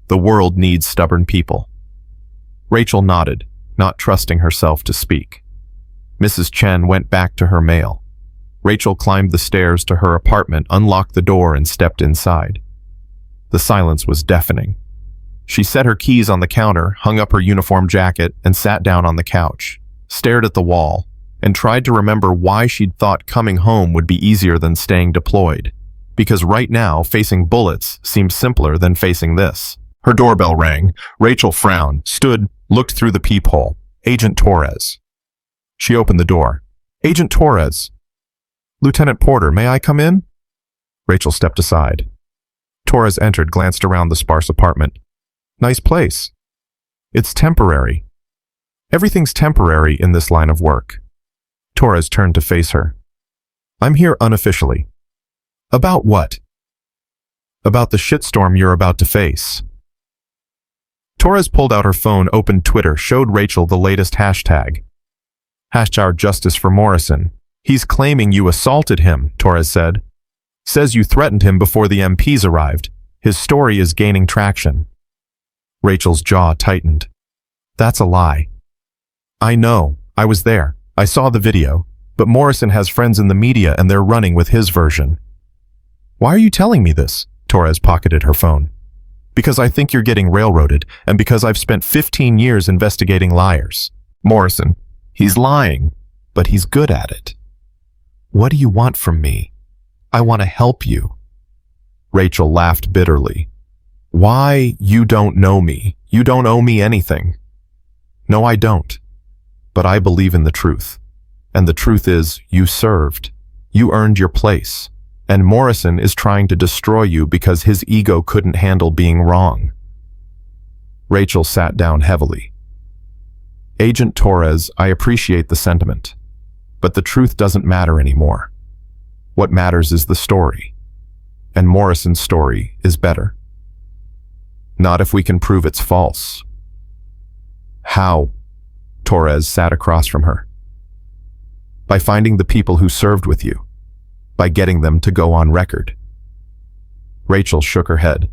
The world needs stubborn people. Rachel nodded, not trusting herself to speak. Mrs. Chen went back to her mail. Rachel climbed the stairs to her apartment, unlocked the door, and stepped inside. The silence was deafening. She set her keys on the counter, hung up her uniform jacket, and sat down on the couch, stared at the wall, and tried to remember why she'd thought coming home would be easier than staying deployed. Because right now, facing bullets seemed simpler than facing this. Her doorbell rang. Rachel frowned, stood, looked through the peephole. Agent Torres. She opened the door. Agent Torres. Lieutenant Porter, may I come in? Rachel stepped aside. Torres entered, glanced around the sparse apartment. Nice place. It's temporary. Everything's temporary in this line of work. Torres turned to face her. I'm here unofficially. About what? About the shitstorm you're about to face. Torres pulled out her phone, opened Twitter, showed Rachel the latest hashtag. Hashtag justice for Morrison. He's claiming you assaulted him, Torres said. Says you threatened him before the MPs arrived. His story is gaining traction. Rachel's jaw tightened. That's a lie. I know. I was there. I saw the video. But Morrison has friends in the media and they're running with his version. Why are you telling me this? Torres pocketed her phone. Because I think you're getting railroaded, and because I've spent 15 years investigating liars. Morrison, he's lying, but he's good at it. What do you want from me? I want to help you. Rachel laughed bitterly. Why? You don't know me. You don't owe me anything. No, I don't. But I believe in the truth. And the truth is, you served. You earned your place. And Morrison is trying to destroy you because his ego couldn't handle being wrong. Rachel sat down heavily. Agent Torres, I appreciate the sentiment. But the truth doesn't matter anymore. What matters is the story. And Morrison's story is better. Not if we can prove it's false. How? Torres sat across from her. By finding the people who served with you. By getting them to go on record. Rachel shook her head.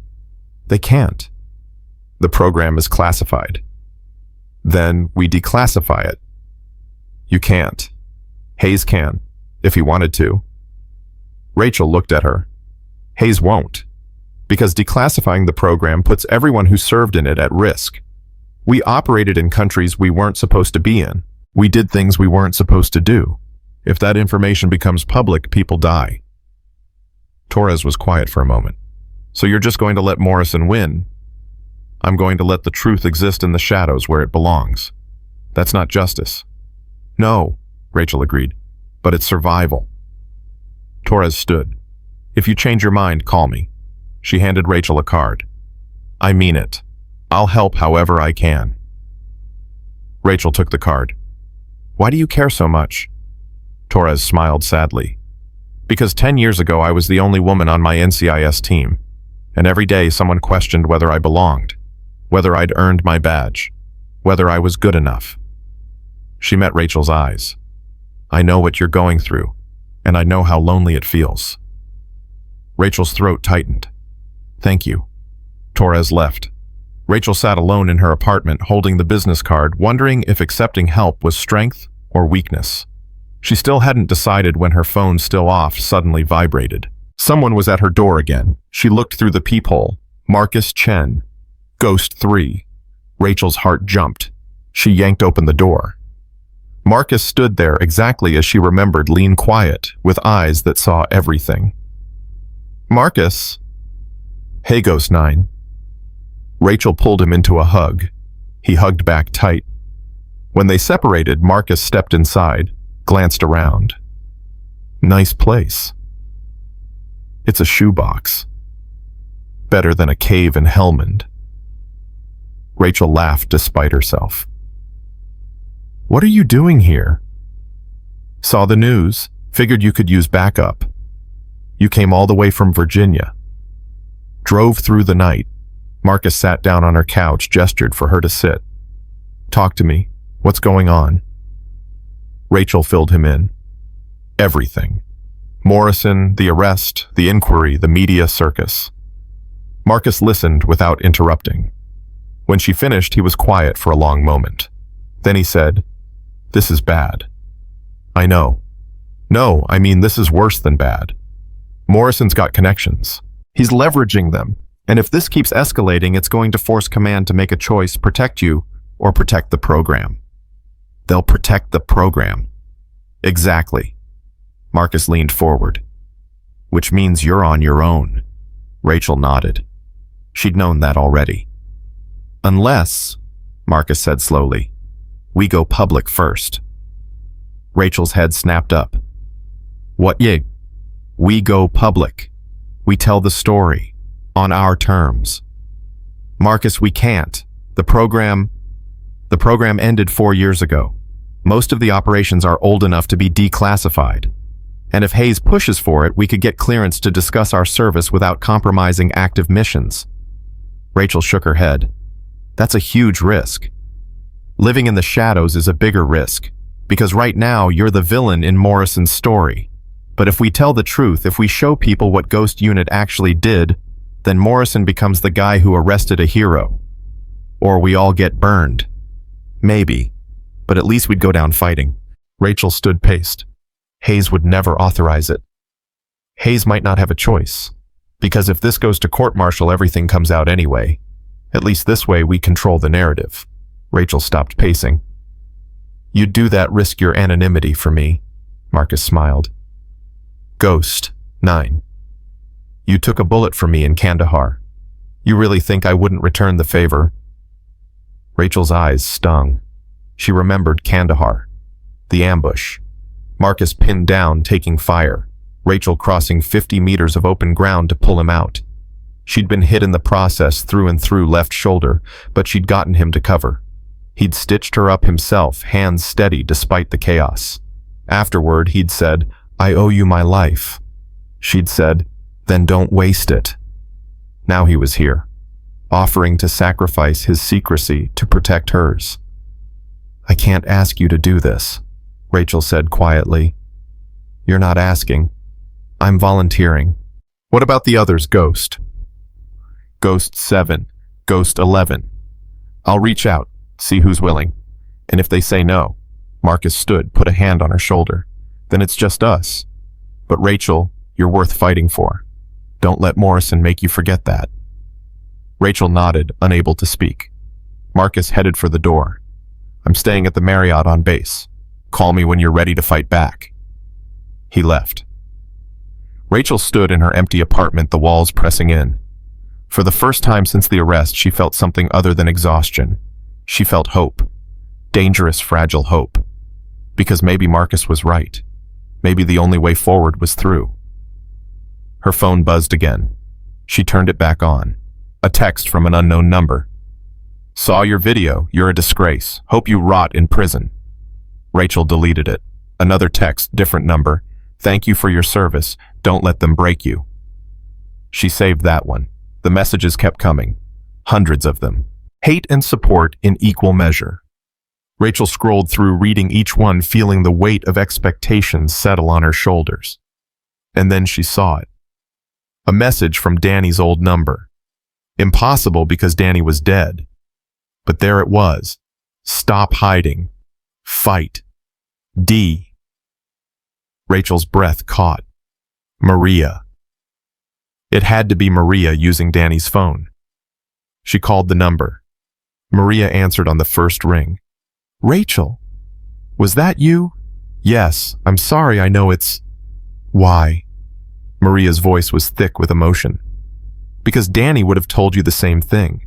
They can't. The program is classified. Then we declassify it. You can't. Hayes can, if he wanted to. Rachel looked at her. Hayes won't. Because declassifying the program puts everyone who served in it at risk. We operated in countries we weren't supposed to be in. We did things we weren't supposed to do. If that information becomes public, people die. Torres was quiet for a moment. So you're just going to let Morrison win? I'm going to let the truth exist in the shadows where it belongs. That's not justice. No, Rachel agreed, but it's survival. Torres stood. If you change your mind, call me. She handed Rachel a card. I mean it. I'll help however I can. Rachel took the card. Why do you care so much? Torres smiled sadly. Because 10 years ago I was the only woman on my NCIS team, and every day someone questioned whether I belonged, whether I'd earned my badge, whether I was good enough. She met Rachel's eyes. I know what you're going through, and I know how lonely it feels. Rachel's throat tightened. Thank you. Torres left. Rachel sat alone in her apartment holding the business card, wondering if accepting help was strength or weakness. She still hadn't decided when her phone, still off, suddenly vibrated. Someone was at her door again. She looked through the peephole. Marcus Chen. Ghost 3. Rachel's heart jumped. She yanked open the door. Marcus stood there exactly as she remembered, lean quiet, with eyes that saw everything. Marcus. Hey, Ghost 9. Rachel pulled him into a hug. He hugged back tight. When they separated, Marcus stepped inside, glanced around. Nice place. It's a shoebox. Better than a cave in Helmand. Rachel laughed despite herself. What are you doing here? Saw the news, figured you could use backup. You came all the way from Virginia. Drove through the night. Marcus sat down on her couch, gestured for her to sit. Talk to me. What's going on? Rachel filled him in. Everything. Morrison, the arrest, the inquiry, the media circus. Marcus listened without interrupting. When she finished, he was quiet for a long moment. Then he said, This is bad. I know. No, I mean this is worse than bad. Morrison's got connections. He's leveraging them. And if this keeps escalating, it's going to force command to make a choice, protect you or protect the program. They'll protect the program. Exactly. Marcus leaned forward. Which means you're on your own. Rachel nodded. She'd known that already. Unless, Marcus said slowly, we go public first. Rachel's head snapped up. What? Yeah. We go public. We tell the story. On our terms. Marcus, we can't. The program ended 4 years ago. Most of the operations are old enough to be declassified. And if Hayes pushes for it, we could get clearance to discuss our service without compromising active missions. Rachel shook her head. That's a huge risk. Living in the shadows is a bigger risk, because right now you're the villain in Morrison's story. But if we tell the truth, if we show people what Ghost Unit actually did, then Morrison becomes the guy who arrested a hero. Or we all get burned. Maybe. But at least we'd go down fighting. Rachel stood paced. Hayes would never authorize it. Hayes might not have a choice. Because if this goes to court-martial, everything comes out anyway. At least this way we control the narrative. Rachel stopped pacing. You'd do that, risk your anonymity for me. Marcus smiled. Ghost 9. You took a bullet for me in Kandahar. You really think I wouldn't return the favor? Rachel's eyes stung. She remembered Kandahar. The ambush. Marcus pinned down, taking fire. Rachel crossing 50 meters of open ground to pull him out. She'd been hit in the process through and through left shoulder, but she'd gotten him to cover. He'd stitched her up himself, hands steady despite the chaos. Afterward, he'd said, I owe you my life. She'd said, then don't waste it. Now he was here, offering to sacrifice his secrecy to protect hers. I can't ask you to do this, Rachel said quietly. You're not asking. I'm volunteering. What about the others, Ghost? Ghost 7, Ghost 11. I'll reach out, see who's willing. And if they say no, Marcus stood, put a hand on her shoulder. Then it's just us. But Rachel, you're worth fighting for. Don't let Morrison make you forget that. Rachel nodded, unable to speak. Marcus headed for the door. I'm staying at the Marriott on base. Call me when you're ready to fight back. He left. Rachel stood in her empty apartment, the walls pressing in. For the first time since the arrest, she felt something other than exhaustion. She felt hope. Dangerous, fragile hope. Because maybe Marcus was right. Maybe the only way forward was through. Her phone buzzed again. She turned it back on. A text from an unknown number. Saw your video. You're a disgrace. Hope you rot in prison. Rachel deleted it. Another text, different number. Thank you for your service. Don't let them break you. She saved that one. The messages kept coming. Hundreds of them. Hate and support in equal measure. Rachel scrolled through, reading each one, feeling the weight of expectations settle on her shoulders. And then she saw it. A message from Danny's old number. Impossible because Danny was dead. But there it was. Stop hiding. Fight. D. Rachel's breath caught. Maria. It had to be Maria using Danny's phone. She called the number. Maria answered on the first ring. Rachel, was that you? Yes, I'm sorry, I know it's... Why? Maria's voice was thick with emotion. Because Danny would have told you the same thing.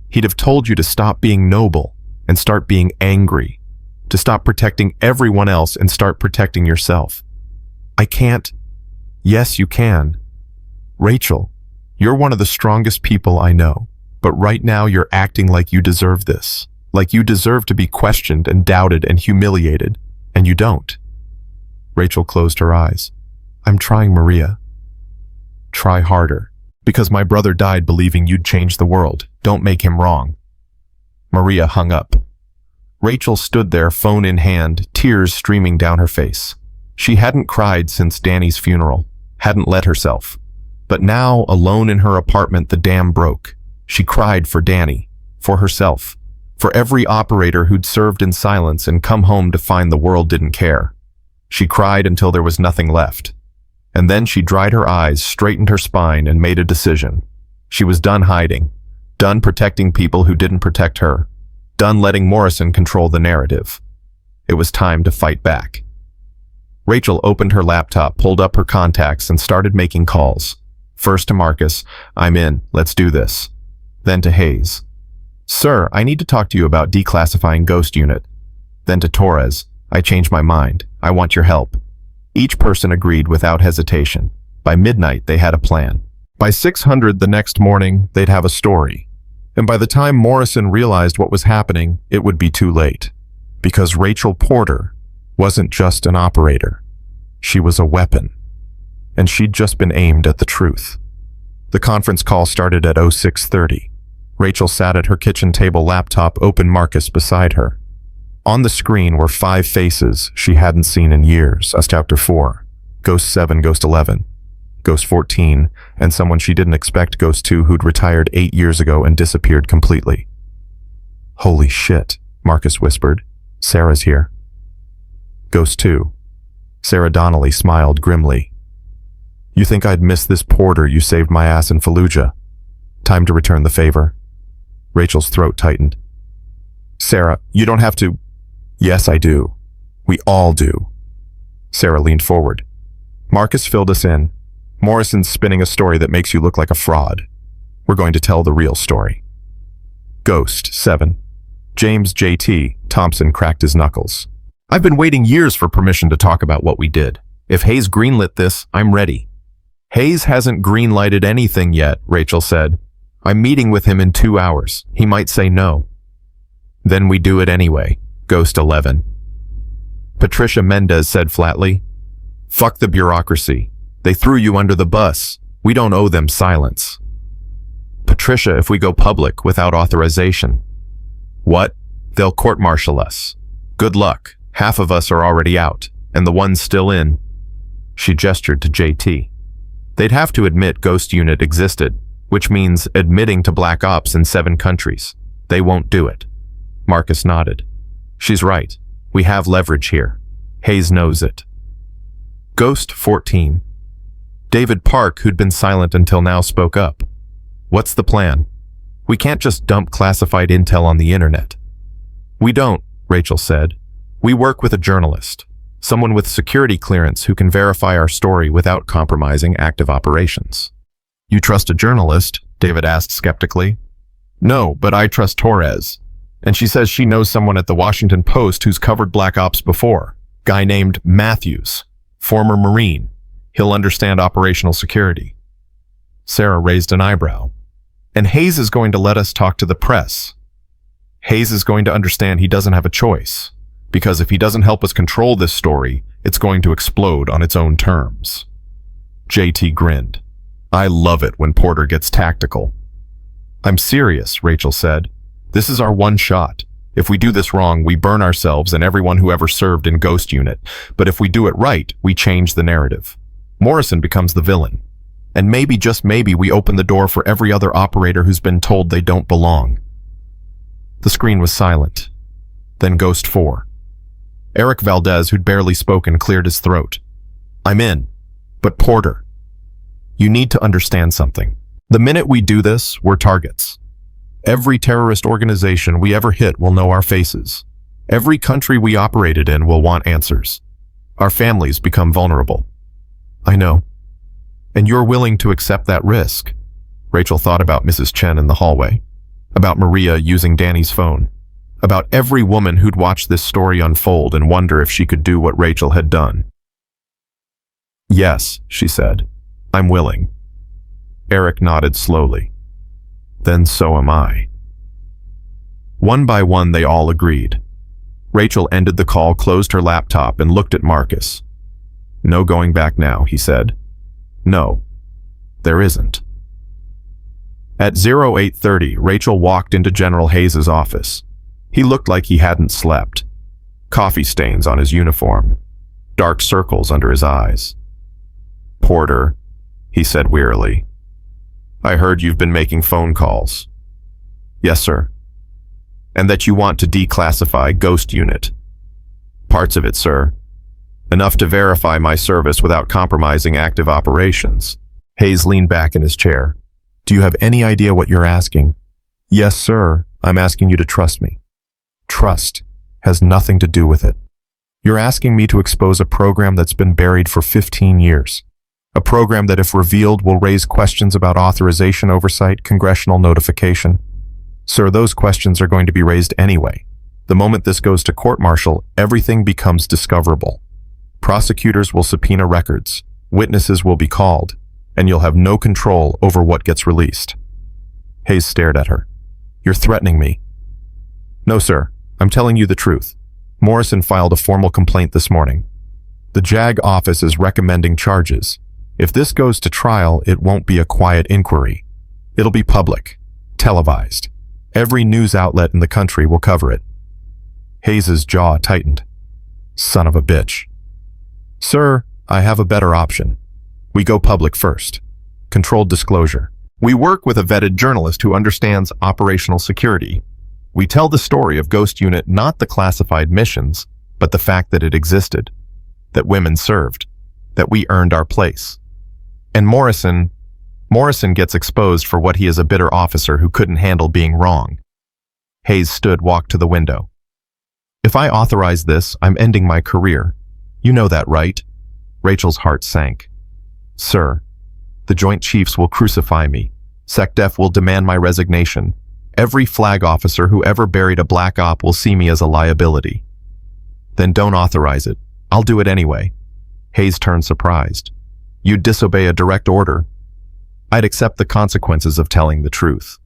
He'd have told you to stop being noble and start being angry, to stop protecting everyone else and start protecting yourself. I can't. Yes, you can. Rachel, you're one of the strongest people I know, but right now you're acting like you deserve this, like you deserve to be questioned and doubted and humiliated, and you don't. Rachel closed her eyes. I'm trying, Maria. Try harder. Because my brother died believing you'd change the world. Don't make him wrong. Maria hung up. Rachel stood there, phone in hand, tears streaming down her face. She hadn't cried since Danny's funeral, hadn't let herself. But now, alone in her apartment, the dam broke. She cried for Danny, for herself, for every operator who'd served in silence and come home to find the world didn't care. She cried until there was nothing left. And then she dried her eyes, straightened her spine, and made a decision. She was done hiding, done protecting people who didn't protect her, done letting Morrison control the narrative. It was time to fight back. Rachel opened her laptop, pulled up her contacts, and started making calls. First to Marcus, I'm in, let's do this. Then to Hayes. Sir, I need to talk to you about declassifying Ghost Unit. Then to Torres, I changed my mind, I want your help. Each person agreed without hesitation. By midnight, they had a plan. By 600 the next morning, they'd have a story. And by the time Morrison realized what was happening, it would be too late. Because Rachel Porter wasn't just an operator. She was a weapon. And she'd just been aimed at the truth. The conference call started at 06:30. Rachel sat at her kitchen table laptop, open Marcus beside her. On the screen were 5 faces she hadn't seen in years. Chapter 4, Ghost 7, Ghost 11, Ghost 14, and someone she didn't expect, Ghost 2, who'd retired 8 years ago and disappeared completely. Holy shit, Marcus whispered. Sarah's here. Ghost 2. Sarah Donnelly smiled grimly. You think I'd miss this Porter you saved my ass in Fallujah? Time to return the favor. Rachel's throat tightened. Sarah, you don't have to... Yes, I do. We all do. Sarah leaned forward. Marcus filled us in. Morrison's spinning a story that makes you look like a fraud. We're going to tell the real story. Ghost 7. James J.T. Thompson cracked his knuckles. I've been waiting years for permission to talk about what we did. If Hayes greenlit this, I'm ready. Hayes hasn't greenlighted anything yet, Rachel said. I'm meeting with him in 2 hours. He might say no. Then we do it anyway. Ghost 11. Patricia Mendez said flatly, Fuck the bureaucracy. They threw you under the bus. We don't owe them silence. Patricia, if we go public without authorization. What? They'll court-martial us. Good luck. Half of us are already out, and the ones still in. She gestured to JT. They'd have to admit Ghost Unit existed, which means admitting to black ops in 7 countries. They won't do it. Marcus nodded. She's right. We have leverage here. Hayes knows it. Ghost 14. David Park, who'd been silent until now, spoke up. What's the plan? We can't just dump classified intel on the internet. We don't, Rachel said. We work with a journalist, someone with security clearance who can verify our story without compromising active operations. You trust a journalist? David asked skeptically. No, but I trust Torres. And she says she knows someone at the Washington Post who's covered Black Ops before. Guy named Matthews, former Marine. He'll understand operational security. Sarah raised an eyebrow. And Hayes is going to let us talk to the press. Hayes is going to understand he doesn't have a choice, because if he doesn't help us control this story, it's going to explode on its own terms. JT grinned. I love it when Porter gets tactical. I'm serious, Rachel said. This is our one shot. If we do this wrong, we burn ourselves and everyone who ever served in Ghost Unit. But if we do it right, we change the narrative. Morrison becomes the villain. And maybe, just maybe, we open the door for every other operator who's been told they don't belong. The screen was silent. Then Ghost 4. Eric Valdez, who'd barely spoken, cleared his throat. I'm in. But Porter, you need to understand something. The minute we do this, we're targets. Every terrorist organization we ever hit will know our faces. Every country we operated in will want answers. Our families become vulnerable. I know. And you're willing to accept that risk. Rachel thought about Mrs. Chen in the hallway, about Maria using Danny's phone, about every woman who'd watched this story unfold and wonder if she could do what Rachel had done. Yes, she said. I'm willing. Eric nodded slowly. Then so am I. One by one, they all agreed. Rachel ended the call, closed her laptop, and looked at Marcus. No going back now, he said. No, there isn't. At 08:30, Rachel walked into General Hayes' office. He looked like he hadn't slept. Coffee stains on his uniform. Dark circles under his eyes. Porter, he said wearily. I heard you've been making phone calls. Yes, sir. And that you want to declassify Ghost Unit. Parts of it, sir. Enough to verify my service without compromising active operations. Hayes leaned back in his chair. Do you have any idea what you're asking? Yes, sir. I'm asking you to trust me. Trust has nothing to do with it. You're asking me to expose a program that's been buried for 15 years. A program that, if revealed, will raise questions about authorization oversight, congressional notification. Sir, those questions are going to be raised anyway. The moment this goes to court-martial, everything becomes discoverable. Prosecutors will subpoena records, witnesses will be called, and you'll have no control over what gets released. Hayes stared at her. You're threatening me. No, sir. I'm telling you the truth. Morrison filed a formal complaint this morning. The JAG office is recommending charges. If this goes to trial, it won't be a quiet inquiry. It'll be public, televised. Every news outlet in the country will cover it. Hayes' jaw tightened. Son of a bitch. Sir, I have a better option. We go public first. Controlled disclosure. We work with a vetted journalist who understands operational security. We tell the story of Ghost Unit, not the classified missions, but the fact that it existed, that women served, that we earned our place. And Morrison gets exposed for what he is, a bitter officer who couldn't handle being wrong. Hayes walked to the window. If I authorize this, I'm ending my career. You know that, right? Rachel's heart sank. Sir, the Joint Chiefs will crucify me. SecDef will demand my resignation. Every flag officer who ever buried a black op will see me as a liability. Then don't authorize it. I'll do it anyway. Hayes turned surprised. You'd disobey a direct order. I'd accept the consequences of telling the truth.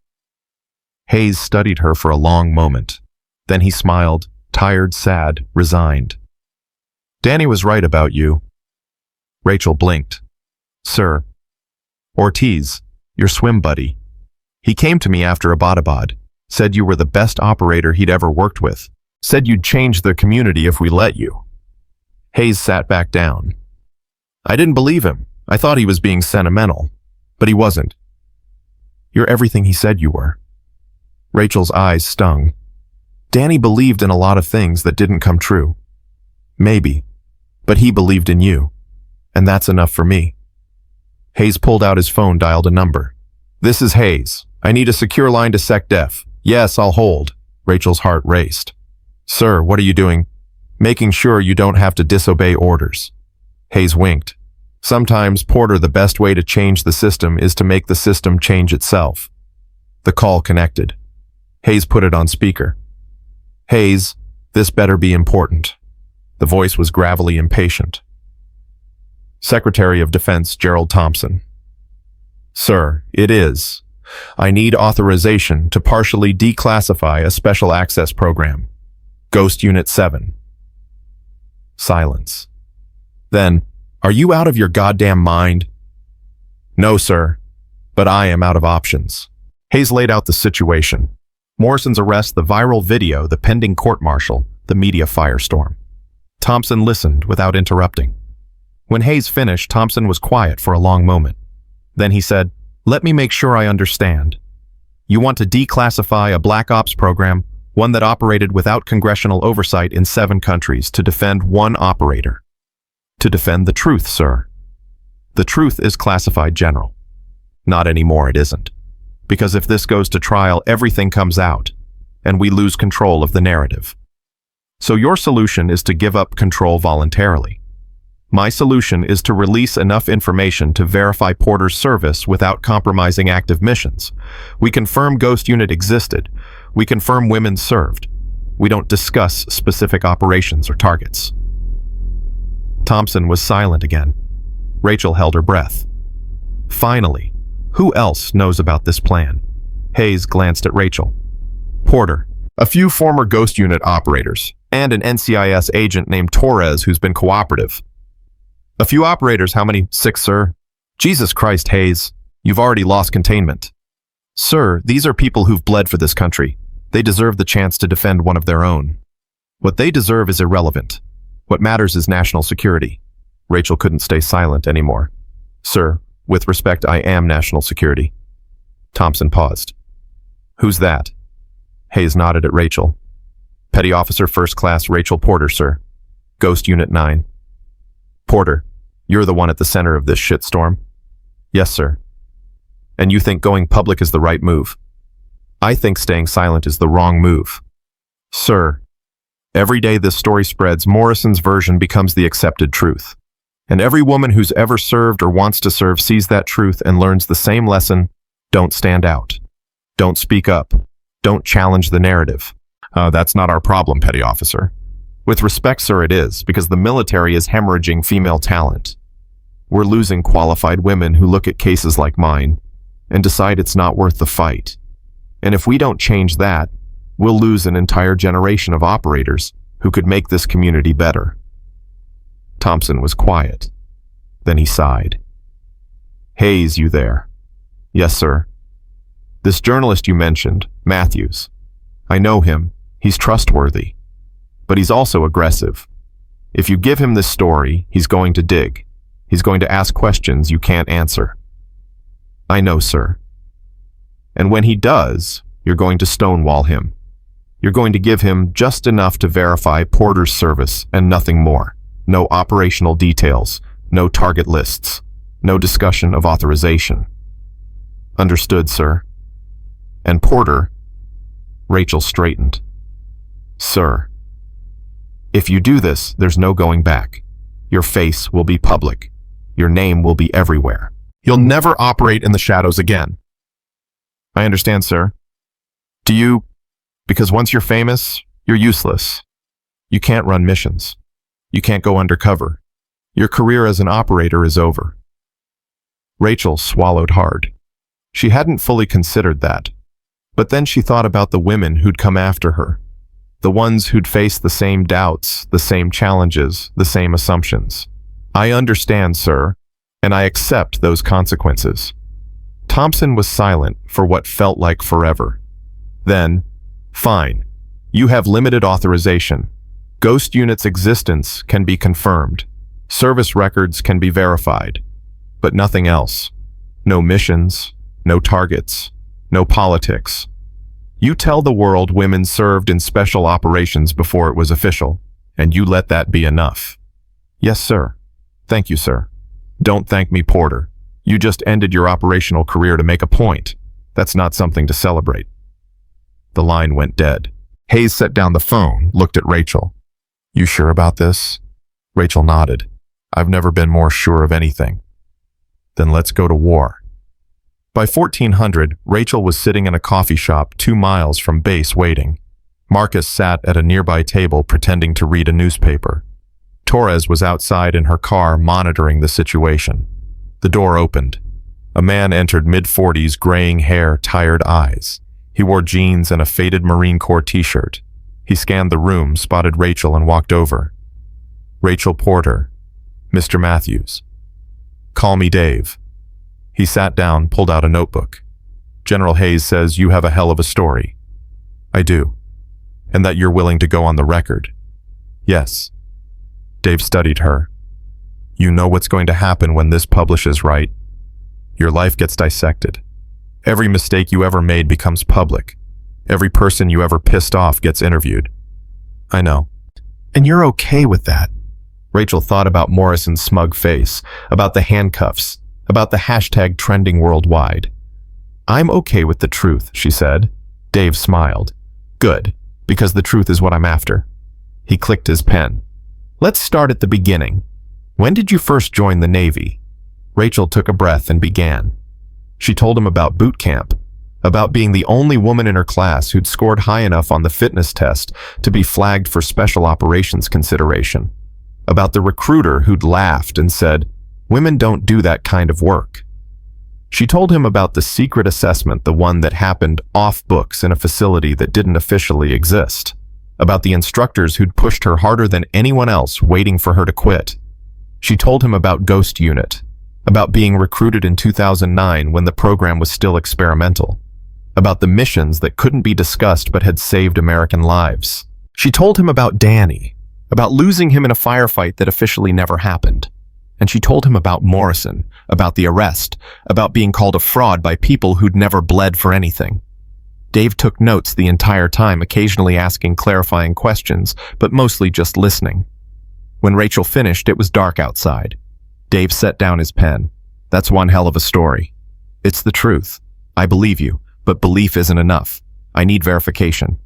Hayes studied her for a long moment. Then he smiled, tired, sad, resigned. Danny was right about you. Rachel blinked. Sir. Ortiz, your swim buddy. He came to me after Abbottabad, said you were the best operator he'd ever worked with, said you'd change the community if we let you. Hayes sat back down. I didn't believe him. I thought he was being sentimental, but he wasn't. You're everything he said you were. Rachel's eyes stung. Danny believed in a lot of things that didn't come true. Maybe, but he believed in you, and that's enough for me. Hayes pulled out his phone, dialed a number. This is Hayes. I need a secure line to SecDef. Yes, I'll hold. Rachel's heart raced. Sir, what are you doing? Making sure you don't have to disobey orders. Hayes winked. Sometimes, Porter, the best way to change the system is to make the system change itself. The call connected. Hayes put it on speaker. Hayes, this better be important. The voice was gravelly impatient. Secretary of Defense Gerald Thompson. Sir, it is. I need authorization to partially declassify a special access program. Ghost Unit 7. Silence. Then, are you out of your goddamn mind? No, sir, but I am out of options. Hayes laid out the situation. Morrison's arrest, the viral video, the pending court-martial, the media firestorm. Thompson listened without interrupting. When Hayes finished, Thompson was quiet for a long moment. Then he said, "Let me make sure I understand. You want to declassify a black ops program, one that operated without congressional oversight in 7 countries, to defend one operator. To defend the truth, sir. The truth is classified general. Not anymore, it isn't. Because if this goes to trial, everything comes out, and we lose control of the narrative. So your solution is to give up control voluntarily. My solution is to release enough information to verify Porter's service without compromising active missions. We confirm Ghost Unit existed. We confirm women served. We don't discuss specific operations or targets." Thompson was silent again. Rachel held her breath. Finally, who else knows about this plan? Hayes glanced at Rachel. Porter, a few former Ghost Unit operators, and an NCIS agent named Torres who's been cooperative. A few operators, how many? 6, sir? Jesus Christ, Hayes, you've already lost containment. Sir, these are people who've bled for this country. They deserve the chance to defend one of their own. What they deserve is irrelevant. What matters is national security. Rachel couldn't stay silent anymore. Sir, with respect, I am national security. Thompson paused. Who's that? Hayes nodded at Rachel. Petty Officer First Class Rachel Porter, sir. Ghost Unit 9. Porter, you're the one at the center of this shitstorm? Yes, sir. And you think going public is the right move? I think staying silent is the wrong move. Sir, every day this story spreads, Morrison's version becomes the accepted truth. And every woman who's ever served or wants to serve sees that truth and learns the same lesson: don't stand out. Don't speak up. Don't challenge the narrative. That's not our problem, Petty Officer. With respect, sir, it is, because the military is hemorrhaging female talent. We're losing qualified women who look at cases like mine and decide it's not worth the fight. And if we don't change that, we'll lose an entire generation of operators who could make this community better. Thompson was quiet. Then he sighed. Hayes, you there? Yes, sir. This journalist you mentioned, Matthews. I know him. He's trustworthy. But he's also aggressive. If you give him this story, he's going to dig. He's going to ask questions you can't answer. I know, sir. And when he does, you're going to stonewall him. You're going to give him just enough to verify Porter's service and nothing more. No operational details, no target lists, no discussion of authorization. Understood, sir. And Porter, Rachel straightened. Sir, if you do this, there's no going back. Your face will be public. Your name will be everywhere. You'll never operate in the shadows again. I understand, sir. Do you? Because once you're famous, you're useless. You can't run missions. You can't go undercover. Your career as an operator is over. Rachel swallowed hard. She hadn't fully considered that. But then she thought about the women who'd come after her. The ones who'd face the same doubts, the same challenges, the same assumptions. I understand, sir, and I accept those consequences. Thompson was silent for what felt like forever. Then, fine. You have limited authorization. Ghost Unit's existence can be confirmed. Service records can be verified. But nothing else. No missions, no targets, no politics. You tell the world women served in special operations before it was official, and you let that be enough. Yes, sir. Thank you, sir. Don't thank me, Porter. You just ended your operational career to make a point. That's not something to celebrate. The line went dead. Hayes set down the phone, looked at Rachel. "You sure about this?" Rachel nodded. "I've never been more sure of anything." "Then let's go to war." By 1400, Rachel was sitting in a coffee shop 2 miles from base waiting. Marcus sat at a nearby table pretending to read a newspaper. Torres was outside in her car monitoring the situation. The door opened. A man entered, mid-40s, graying hair, tired eyes. He wore jeans and a faded Marine Corps t-shirt. He scanned the room, spotted Rachel, and walked over. "Rachel Porter, Mr. Matthews." "Call me Dave." He sat down, pulled out a notebook. "General Hayes says you have a hell of a story." "I do." "And that you're willing to go on the record." "Yes." Dave studied her. "You know what's going to happen when this publishes, right? Your life gets dissected. Every mistake you ever made becomes public. Every person you ever pissed off gets interviewed." "I know." "And you're okay with that?" Rachel thought about Morrison's smug face, about the handcuffs, about the hashtag trending worldwide. "I'm okay with the truth," she said. Dave smiled. "Good, because the truth is what I'm after." He clicked his pen. "Let's start at the beginning. When did you first join the Navy?" Rachel took a breath and began. She told him about boot camp, about being the only woman in her class who'd scored high enough on the fitness test to be flagged for special operations consideration, about the recruiter who'd laughed and said, "Women don't do that kind of work." She told him about the secret assessment, the one that happened off books in a facility that didn't officially exist, about the instructors who'd pushed her harder than anyone else, waiting for her to quit. She told him about Ghost Unit, about being recruited in 2009 when the program was still experimental, about the missions that couldn't be discussed but had saved American lives. She told him about Danny, about losing him in a firefight that officially never happened. And she told him about Morrison, about the arrest, about being called a fraud by people who'd never bled for anything. Dave took notes the entire time, occasionally asking clarifying questions, but mostly just listening. When Rachel finished, it was dark outside. Dave set down his pen. "That's one hell of a story. It's the truth. I believe you, but belief isn't enough. I need verification.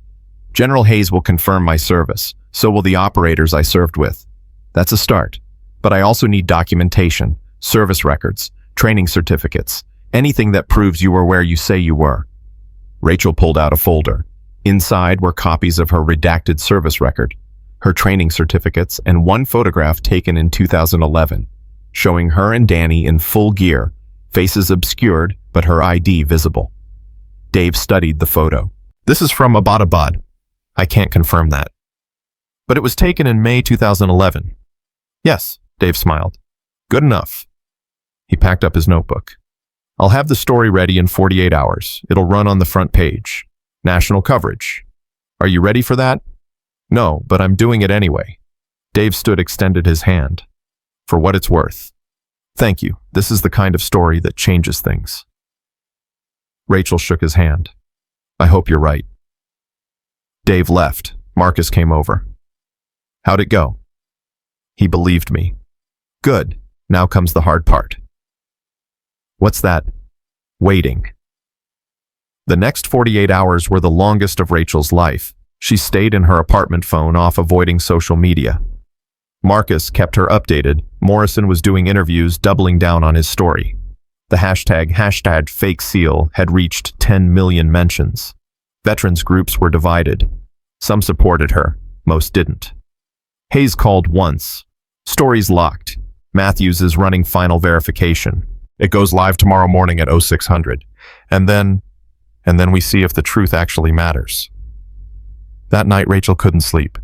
General Hayes will confirm my service. So will the operators I served with. That's a start. But I also need documentation, service records, training certificates, anything that proves you were where you say you were." Rachel pulled out a folder. Inside were copies of her redacted service record, her training certificates, and one photograph taken in 2011, showing her and Danny in full gear, faces obscured, but her ID visible. Dave studied the photo. "This is from Abbottabad. I can't confirm that. But it was taken in May 2011. "Yes," Dave smiled. "Good enough." He packed up his notebook. "I'll have the story ready in 48 hours. It'll run on the front page. National coverage. Are you ready for that?" "No, but I'm doing it anyway." Dave extended his hand. "For what it's worth. Thank you. This is the kind of story that changes things." Rachel shook his hand. "I hope you're right." Dave left. Marcus came over. "How'd it go?" "He believed me." "Good. Now comes the hard part." "What's that?" "Waiting." The next 48 hours were the longest of Rachel's life. She stayed in her apartment phone off, avoiding social media. Marcus kept her updated. Morrison was doing interviews, doubling down on his story. The hashtag fake seal had reached 10 million mentions. Veterans groups were divided. Some supported her, most didn't. Hayes called once. "Story's locked. Matthews is running final verification. It goes live tomorrow morning at 0600. And then we see if the truth actually matters." That night, Rachel couldn't sleep.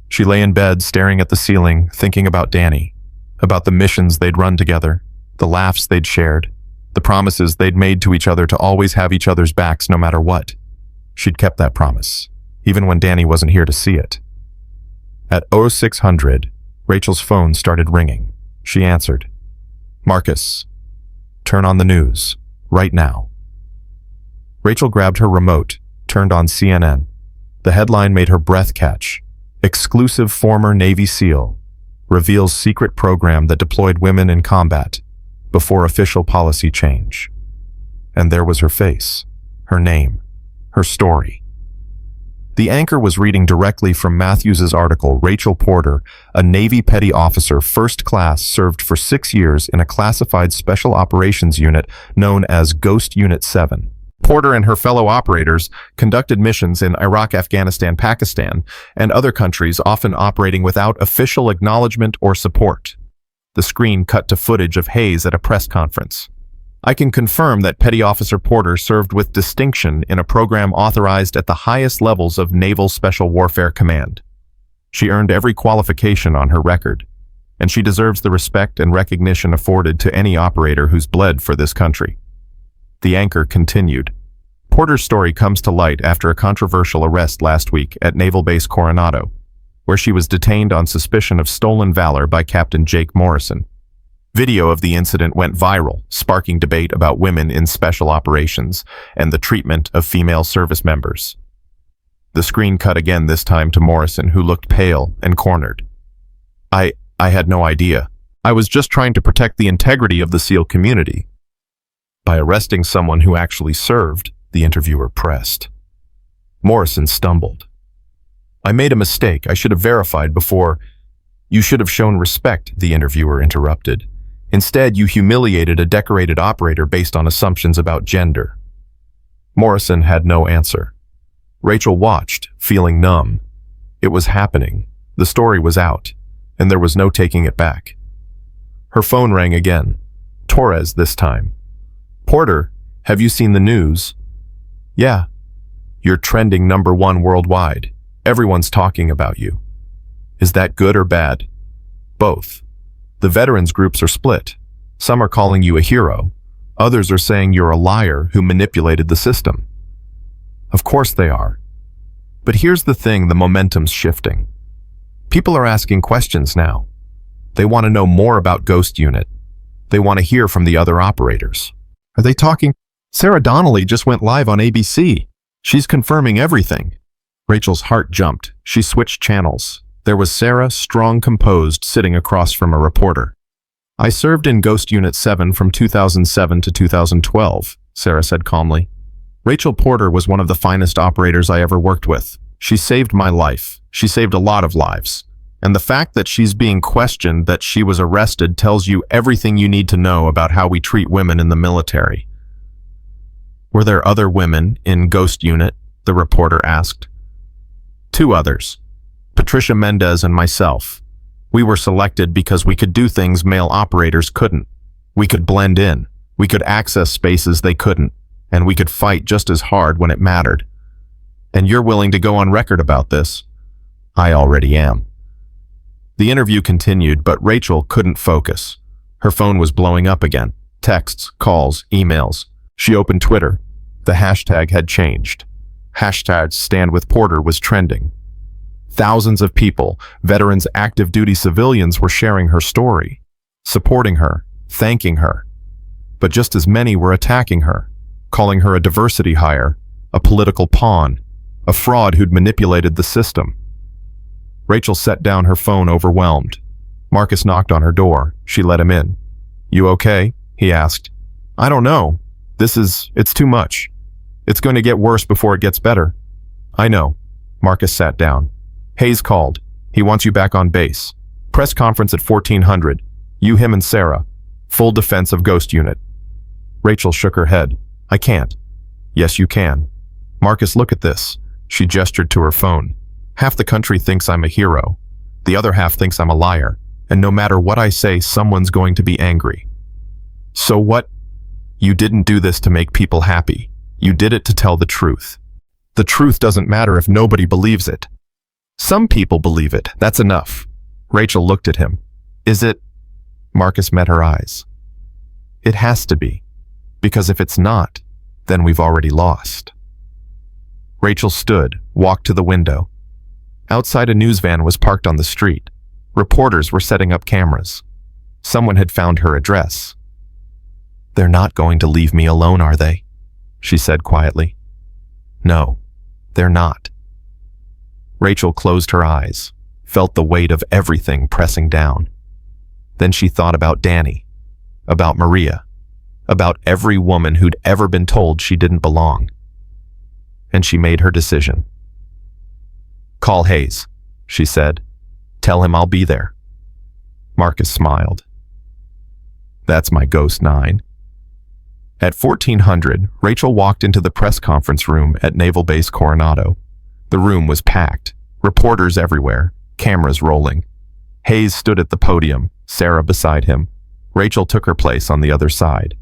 She lay in bed, staring at the ceiling, thinking about Danny, about the missions they'd run together, the laughs they'd shared, the promises they'd made to each other to always have each other's backs no matter what. She'd kept that promise, even when Danny wasn't here to see it. At 0600, Rachel's phone started ringing. She answered. "Marcus, turn on the news, right now." Rachel grabbed her remote, turned on CNN. The headline made her breath catch. "Exclusive former Navy SEAL reveals secret program that deployed women in combat before official policy change." And there was her face, her name, her story. The anchor was reading directly from Matthews's article. Rachel Porter, a Navy petty officer, first class, served for 6 years in a classified special operations unit known as Ghost Unit 7. Porter and her fellow operators conducted missions in Iraq, Afghanistan, Pakistan, and other countries, often operating without official acknowledgement or support. The screen cut to footage of Hayes at a press conference. I can confirm that Petty Officer Porter served with distinction in a program authorized at the highest levels of Naval Special Warfare Command. She earned every qualification on her record, and she deserves the respect and recognition afforded to any operator who's bled for this country. The anchor continued. Porter's story comes to light after a controversial arrest last week at Naval Base Coronado, where she was detained on suspicion of stolen valor by Captain Jake Morrison. Video of the incident went viral, sparking debate about women in special operations and the treatment of female service members. The screen cut again, this time to Morrison, who looked pale and cornered. I had no idea. I was just trying to protect the integrity of the SEAL community. By arresting someone who actually served, the interviewer pressed. Morrison stumbled. I made a mistake. I should have verified before. You should have shown respect, the interviewer interrupted. Instead, you humiliated a decorated operator based on assumptions about gender. Morrison had no answer. Rachel watched, feeling numb. It was happening. The story was out, and there was no taking it back. Her phone rang again. Torres this time. Porter, have you seen the news? Yeah. You're trending #1 worldwide. Everyone's talking about you. Is that good or bad? Both. The veterans groups are split. Some are calling you a hero. Others are saying you're a liar who manipulated the system. Of course they are. But here's the thing, the momentum's shifting. People are asking questions now. They want to know more about Ghost Unit. They want to hear from the other operators. Are they talking? Sarah Donnelly just went live on ABC. She's confirming everything. Rachel's heart jumped. She switched channels. There was Sarah, strong, composed, sitting across from a reporter. I served in Ghost Unit 7 from 2007 to 2012, Sarah said calmly. Rachel Porter was one of the finest operators I ever worked with. She saved my life. She saved a lot of lives. And the fact that she's being questioned, that she was arrested, tells you everything you need to know about how we treat women in the military. Were there other women in Ghost Unit? The reporter asked. 2 others. Patricia Mendez and myself. We were selected because we could do things male operators couldn't. We could blend in. We could access spaces they couldn't. And we could fight just as hard when it mattered. And you're willing to go on record about this? I already am. The interview continued, but Rachel couldn't focus. Her phone was blowing up again. Texts, calls, emails. She opened Twitter. The hashtag had changed. Hashtag Stand With Porter was trending. Thousands of people, veterans, active duty civilians, were sharing her story, supporting her, thanking her. But just as many were attacking her, calling her a diversity hire, a political pawn, a fraud who'd manipulated the system. Rachel set down her phone, overwhelmed. Marcus knocked on her door. She let him in. You okay? He asked. I don't know. It's too much. It's going to get worse before it gets better. I know. Marcus sat down. Hayes called. He wants you back on base. Press conference at 1400. You, him, and Sarah. Full defense of Ghost Unit. Rachel shook her head. I can't. Yes, you can. Marcus, look at this. She gestured to her phone. Half the country thinks I'm a hero. The other half thinks I'm a liar. And no matter what I say, someone's going to be angry. So what? You didn't do this to make people happy. You did it to tell the truth. The truth doesn't matter if nobody believes it. Some people believe it. That's enough. Rachel looked at him. Is it? Marcus met her eyes. It has to be. Because if it's not, then we've already lost. Rachel stood, walked to the window. Outside, a news van was parked on the street. Reporters were setting up cameras. Someone had found her address. They're not going to leave me alone, are they? She said quietly. No, they're not. Rachel closed her eyes, felt the weight of everything pressing down. Then she thought about Danny, about Maria, about every woman who'd ever been told she didn't belong. And she made her decision. Call Hayes, she said. Tell him I'll be there. Marcus smiled. That's my ghost 9. At 1400, Rachel walked into the press conference room at Naval Base Coronado. The room was packed, reporters everywhere, cameras rolling. Hayes stood at the podium, Sarah beside him. Rachel took her place on the other side.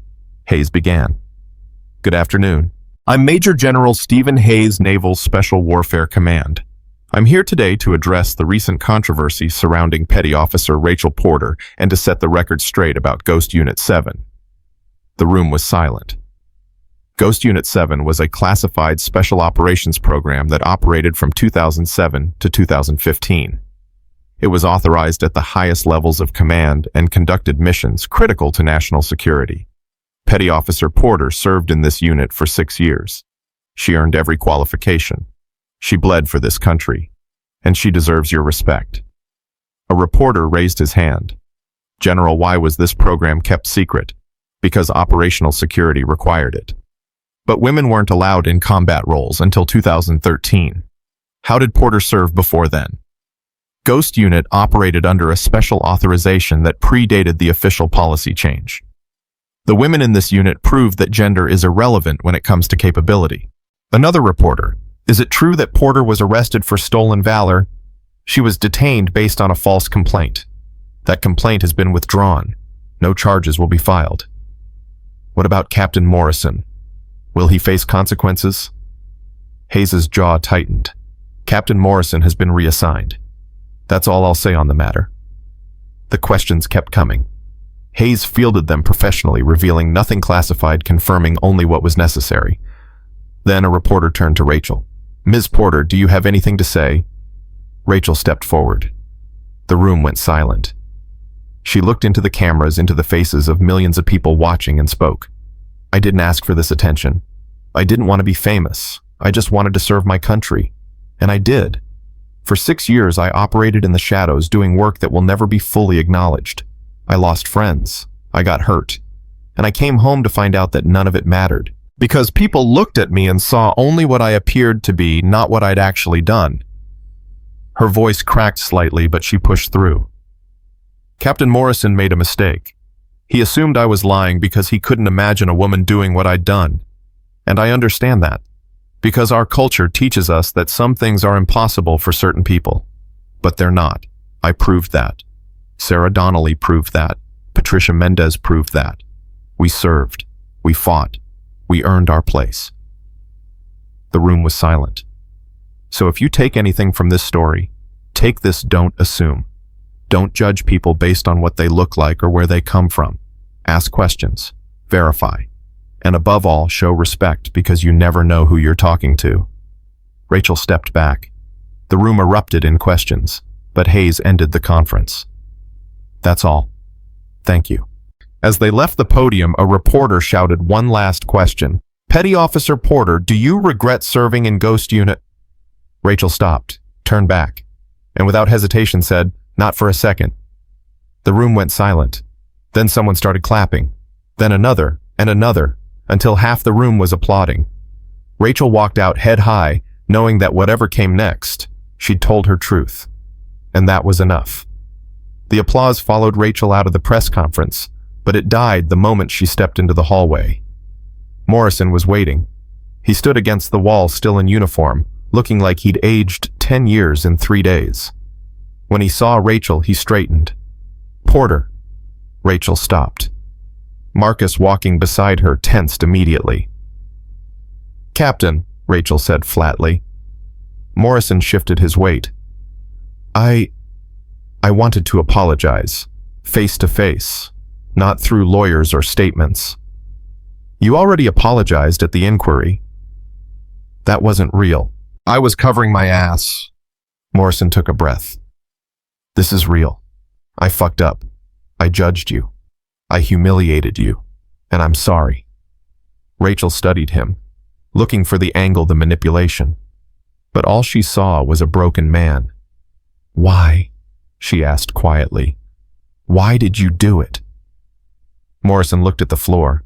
Hayes began. Good afternoon. I'm Major General Stephen Hayes, Naval Special Warfare Command. I'm here today to address the recent controversy surrounding Petty Officer Rachel Porter and to set the record straight about Ghost Unit 7. The room was silent. Ghost Unit 7 was a classified special operations program that operated from 2007 to 2015. It was authorized at the highest levels of command and conducted missions critical to national security. Petty Officer Porter served in this unit for 6 years. She earned every qualification. She bled for this country, and she deserves your respect. A reporter raised his hand. General, why was this program kept secret? Because operational security required it. But women weren't allowed in combat roles until 2013. How did Porter serve before then? Ghost Unit operated under a special authorization that predated the official policy change. The women in this unit proved that gender is irrelevant when it comes to capability. Another reporter. Is it true that Porter was arrested for stolen valor? She was detained based on a false complaint. That complaint has been withdrawn. No charges will be filed. What about Captain Morrison? Will he face consequences? Hayes's jaw tightened. Captain Morrison has been reassigned. That's all I'll say on the matter. The questions kept coming. Hayes fielded them professionally, revealing nothing classified, confirming only what was necessary. Then a reporter turned to Rachel. Ms. Porter, do you have anything to say? Rachel stepped forward. The room went silent. She looked into the cameras, into the faces of millions of people watching, and spoke. I didn't ask for this attention. I didn't want to be famous. I just wanted to serve my country. And I did. For 6 years, I operated in the shadows, doing work that will never be fully acknowledged. I lost friends. I got hurt. And I came home to find out that none of it mattered. Because people looked at me and saw only what I appeared to be, not what I'd actually done. Her voice cracked slightly, but she pushed through. Captain Morrison made a mistake. He assumed I was lying because he couldn't imagine a woman doing what I'd done. And I understand that, because our culture teaches us that some things are impossible for certain people. But they're not. I proved that. Sarah Donnelly proved that. Patricia Mendez proved that. We served. We fought. We earned our place. The room was silent. So if you take anything from this story, take this: don't assume. Don't judge people based on what they look like or where they come from. Ask questions. Verify. And above all, show respect, because you never know who you're talking to. Rachel stepped back. The room erupted in questions, but Hayes ended the conference. That's all. Thank you. As they left the podium, a reporter shouted one last question. Petty Officer Porter, do you regret serving in Ghost Unit? Rachel stopped, turned back, and without hesitation said, not for a second. The room went silent. Then someone started clapping. Then another, and another, until half the room was applauding. Rachel walked out head high, knowing that whatever came next, she'd told her truth. And that was enough. The applause followed Rachel out of the press conference, but it died the moment she stepped into the hallway. Morrison was waiting. He stood against the wall, still in uniform, looking like he'd aged 10 years in 3 days. When he saw Rachel, he straightened. Porter. Rachel stopped. Marcus, walking beside her, tensed immediately. Captain, Rachel said flatly. Morrison shifted his weight. I wanted to apologize, face to face, not through lawyers or statements. You already apologized at the inquiry. That wasn't real. I was covering my ass. Morrison took a breath. This is real. I fucked up. I judged you. I humiliated you. And I'm sorry. Rachel studied him, looking for the angle, the manipulation. But all she saw was a broken man. Why? She asked quietly. Why did you do it? Morrison looked at the floor.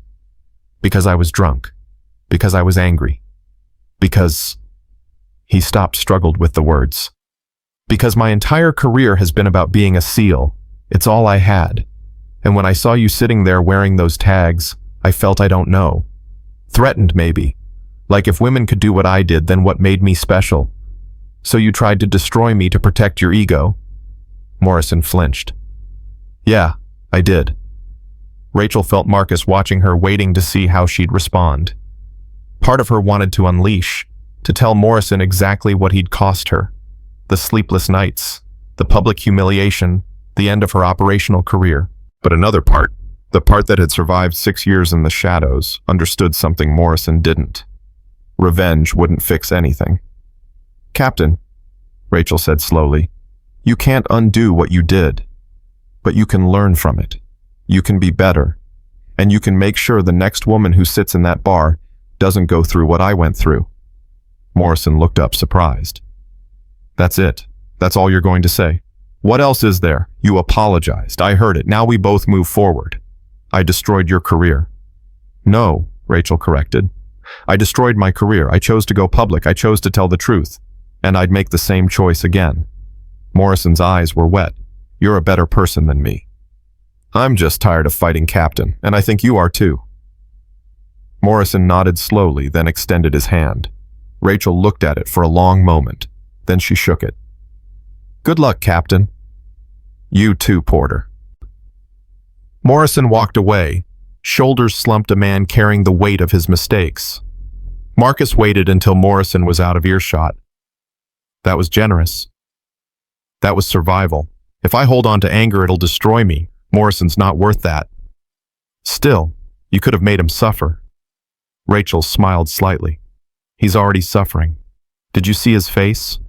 Because I was drunk. Because I was angry. Because... He stopped, struggled with the words. Because my entire career has been about being a SEAL. It's all I had. And when I saw you sitting there wearing those tags, I felt I don't know. Threatened, maybe. Like if women could do what I did, then what made me special? So you tried to destroy me to protect your ego? Morrison flinched. Yeah, I did. Rachel felt Marcus watching her, waiting to see how she'd respond. Part of her wanted to unleash, to tell Morrison exactly what he'd cost her. The sleepless nights, the public humiliation, the end of her operational career. But another part, the part that had survived 6 years in the shadows, understood something Morrison didn't. Revenge wouldn't fix anything. Captain, Rachel said slowly, you can't undo what you did, but you can learn from it. You can be better, and you can make sure the next woman who sits in that bar doesn't go through what I went through. Morrison looked up, surprised. That's it. That's all you're going to say? What else is there? You apologized. I heard it. Now we both move forward. I destroyed your career. No, Rachel corrected. I destroyed my career. I chose to go public. I chose to tell the truth. And I'd make the same choice again. Morrison's eyes were wet. You're a better person than me. I'm just tired of fighting, Captain, and I think you are too. Morrison nodded slowly, then extended his hand. Rachel looked at it for a long moment. Then she shook it. Good luck, Captain. You too, Porter. Morrison walked away, shoulders slumped, a man carrying the weight of his mistakes. Marcus waited until Morrison was out of earshot. That was generous. That was survival. If I hold on to anger, it'll destroy me. Morrison's not worth that. Still, you could have made him suffer. Rachel smiled slightly. He's already suffering. Did you see his face?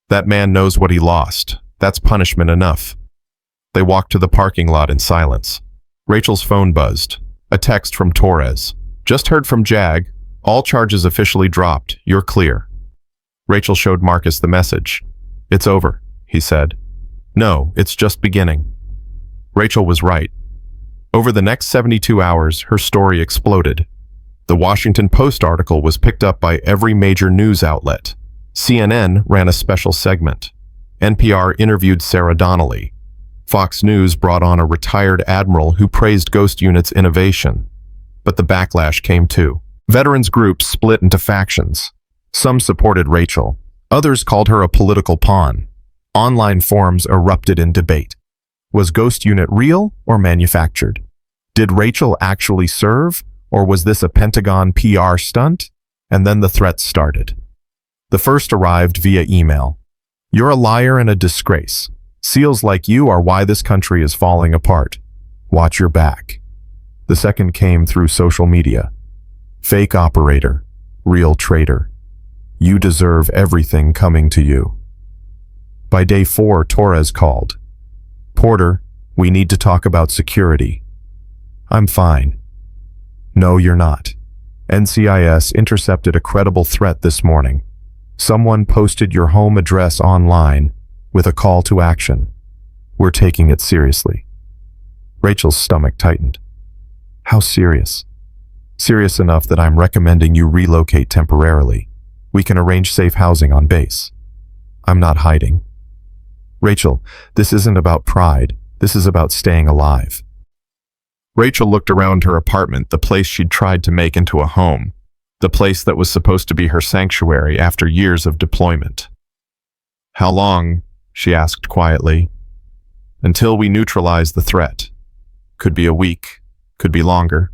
That man knows what he lost. That's punishment enough. They walked to the parking lot in silence. Rachel's phone buzzed. A text from Torres. Just heard from Jag. All charges officially dropped. You're clear. Rachel showed Marcus the message. It's over, he said. No, it's just beginning. Rachel was right. Over the next 72 hours, her story exploded. The Washington Post article was picked up by every major news outlet. CNN ran a special segment. NPR interviewed Sarah Donnelly. Fox News brought on a retired admiral who praised Ghost Unit's innovation. But the backlash came too. Veterans groups split into factions. Some supported Rachel. Others called her a political pawn. Online forums erupted in debate. Was Ghost Unit real or manufactured? Did Rachel actually serve, or was this a Pentagon PR stunt? And then the threats started. The first arrived via email. You're a liar and a disgrace. SEALs like you are why this country is falling apart. Watch your back. The second came through social media. Fake operator, real traitor. You deserve everything coming to you. By day 4, Torres called. Porter, we need to talk about security. I'm fine. No, you're not. NCIS intercepted a credible threat this morning. Someone posted your home address online with a call to action. We're taking it seriously. Rachel's stomach tightened. How serious? Serious enough that I'm recommending you relocate temporarily. We can arrange safe housing on base. I'm not hiding. Rachel, this isn't about pride. This is about staying alive. Rachel looked around her apartment, the place she'd tried to make into a home, the place that was supposed to be her sanctuary after years of deployment. How long? She asked quietly. Until we neutralize the threat. Could be a week, could be longer.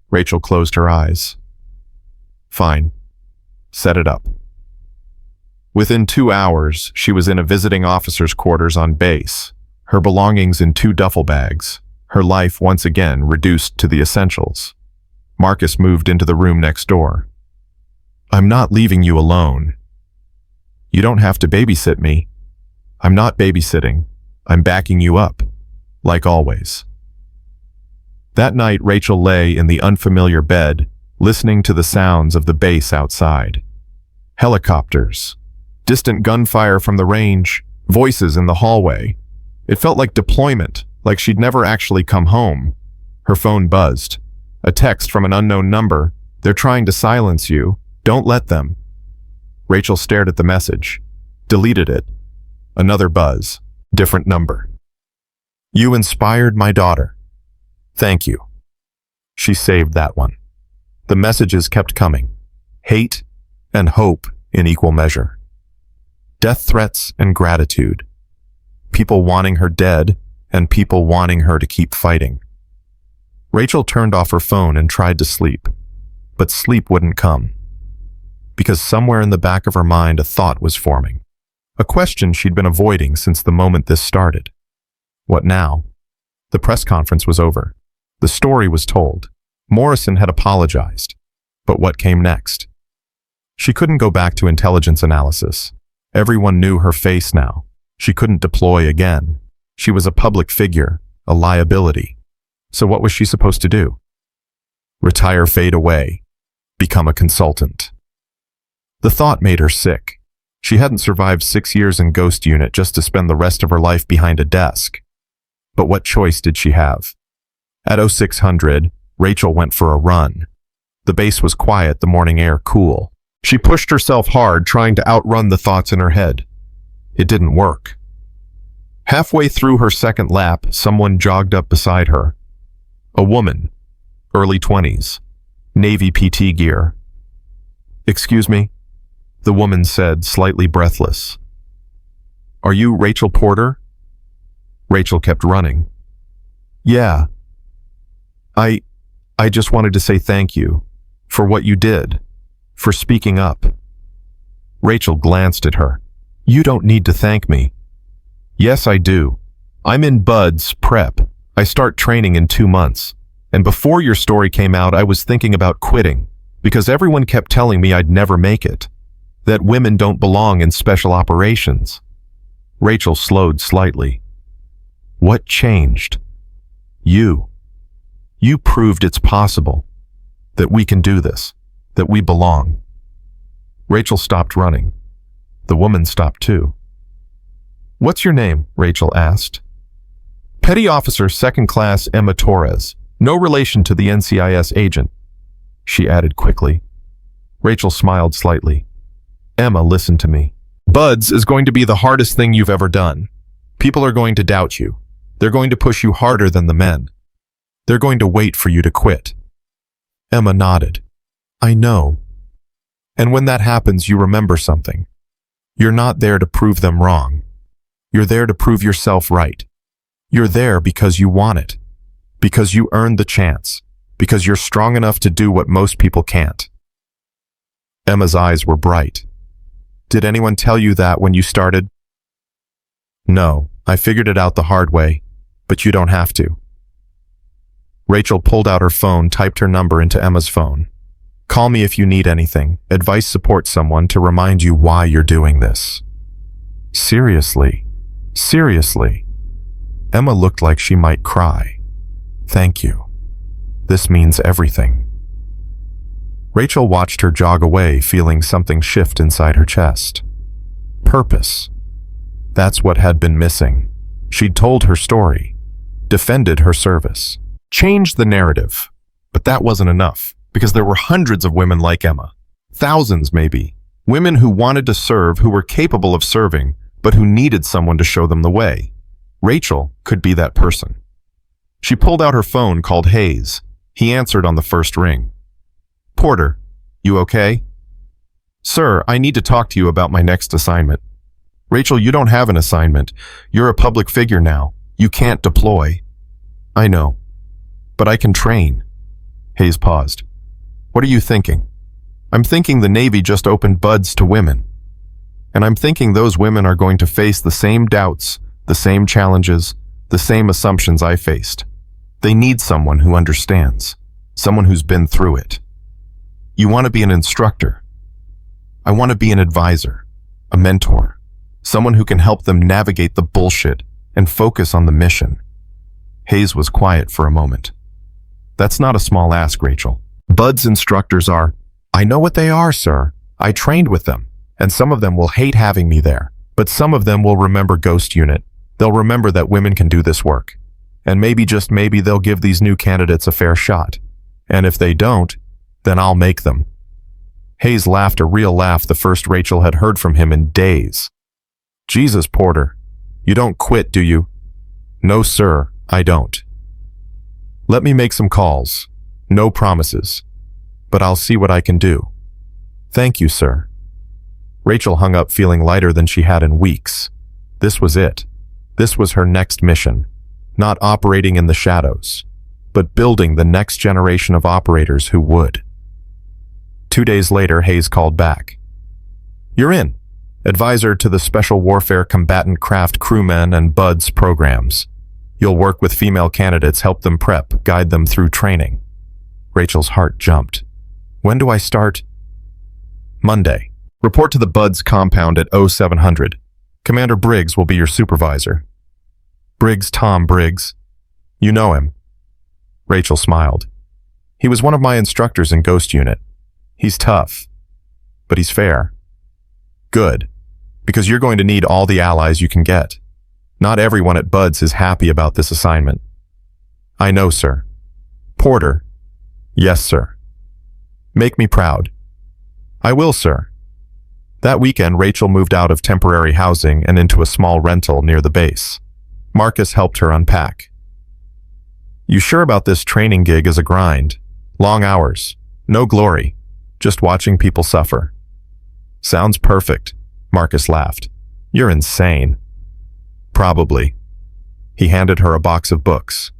Rachel closed her eyes. Fine. Set it up. Within 2 hours, she was in a visiting officer's quarters on base, her belongings in 2 duffel bags, her life once again reduced to the essentials. Marcus moved into the room next door. I'm not leaving you alone. You don't have to babysit me. I'm not babysitting. I'm backing you up, like always. That night, Rachel lay in the unfamiliar bed, listening to the sounds of the base outside. Helicopters, distant gunfire from the range, voices in the hallway. It felt like deployment, like she'd never actually come home. Her phone buzzed. A text from an unknown number. They're trying to silence you. Don't let them. Rachel stared at the message, deleted it, Another buzz. Different number. You inspired my daughter. Thank you. She saved that one. The messages kept coming. Hate and hope in equal measure. Death threats and gratitude. People wanting her dead and people wanting her to keep fighting. Rachel turned off her phone and tried to sleep, but sleep wouldn't come. Because somewhere in the back of her mind a thought was forming. A question she'd been avoiding since the moment this started. What now? The press conference was over. The story was told. Morrison had apologized. But what came next? She couldn't go back to intelligence analysis. Everyone knew her face now. She couldn't deploy again. She was a public figure, a liability. So what was she supposed to do? Retire, fade away, become a consultant. The thought made her sick. She hadn't survived 6 years in Ghost Unit just to spend the rest of her life behind a desk. But what choice did she have? At 0600, Rachel went for a run. The base was quiet, the morning air cool. She pushed herself hard, trying to outrun the thoughts in her head. It didn't work. Halfway through her second lap, someone jogged up beside her. A woman, early 20s, Navy PT gear. Excuse me? The woman said, slightly breathless. Are you Rachel Porter? Rachel kept running. Yeah. I just wanted to say thank you for what you did, for speaking up. Rachel glanced at her. You don't need to thank me. Yes, I do. I'm in BUDS prep. I start training in 2 months. And before your story came out, I was thinking about quitting because everyone kept telling me I'd never make it, that women don't belong in special operations. Rachel slowed slightly. What changed? You. You proved it's possible, that we can do this, that we belong. Rachel stopped running. The woman stopped too. What's your name? Rachel asked. Petty Officer 2nd Class Emma Torres. No relation to the NCIS agent, she added quickly. Rachel smiled slightly. Emma, listen to me. BUDS is going to be the hardest thing you've ever done. People are going to doubt you. They're going to push you harder than the men. They're going to wait for you to quit. Emma nodded. I know. And when that happens, you remember something. You're not there to prove them wrong. You're there to prove yourself right. You're there because you want it. Because you earned the chance. Because you're strong enough to do what most people can't. Emma's eyes were bright. Did anyone tell you that when you started? No, I figured it out the hard way, but you don't have to. Rachel pulled out her phone, typed her number into Emma's phone. Call me if you need anything. Advice, support someone to remind you why you're doing this. Seriously. Seriously. Emma looked like she might cry. Thank you. This means everything. Rachel watched her jog away, feeling something shift inside her chest. Purpose. That's what had been missing. She'd told her story, defended her service, changed the narrative. But that wasn't enough, because there were hundreds of women like Emma. Thousands, maybe. Women who wanted to serve, who were capable of serving, but who needed someone to show them the way. Rachel could be that person. She pulled out her phone, called Hayes. He answered on the first ring. Porter, you okay? Sir, I need to talk to you about my next assignment. Rachel, you don't have an assignment. You're a public figure now. You can't deploy. I know. But I can train. Hayes paused. What are you thinking? I'm thinking the Navy just opened BUDS to women. And I'm thinking those women are going to face the same doubts, the same challenges, the same assumptions I faced. They need someone who understands, someone who's been through it. You want to be an instructor. I want to be an advisor, a mentor, someone who can help them navigate the bullshit and focus on the mission. Hayes was quiet for a moment. That's not a small ask, Rachel. BUDS instructors are, I know what they are, sir. I trained with them, and some of them will hate having me there, but some of them will remember Ghost Unit. They'll remember that women can do this work. And maybe, just maybe, they'll give these new candidates a fair shot. And if they don't, then I'll make them. Hayes laughed a real laugh, the first Rachel had heard from him in days. Jesus, Porter. You don't quit, do you? No, sir, I don't. Let me make some calls. No promises. But I'll see what I can do. Thank you, sir. Rachel hung up feeling lighter than she had in weeks. This was it. This was her next mission. Not operating in the shadows, but building the next generation of operators who would. 2 days later, Hayes called back. You're in. Advisor to the Special Warfare Combatant Craft Crewmen and BUDS programs. You'll work with female candidates, help them prep, guide them through training. Rachel's heart jumped. When do I start? Monday. Report to the BUDS compound at 0700. Commander Briggs will be your supervisor. Briggs, Tom Briggs. You know him. Rachel smiled. He was one of my instructors in Ghost Unit. He's tough, but he's fair. Good, because you're going to need all the allies you can get. Not everyone at BUDS is happy about this assignment. I know, sir. Porter. Yes, sir. Make me proud. I will, sir. That weekend, Rachel moved out of temporary housing and into a small rental near the base. Marcus helped her unpack. You sure about this training gig is a grind? Long hours, no glory, just watching people suffer. Sounds perfect, Marcus laughed. You're insane. Probably. He handed her a box of books.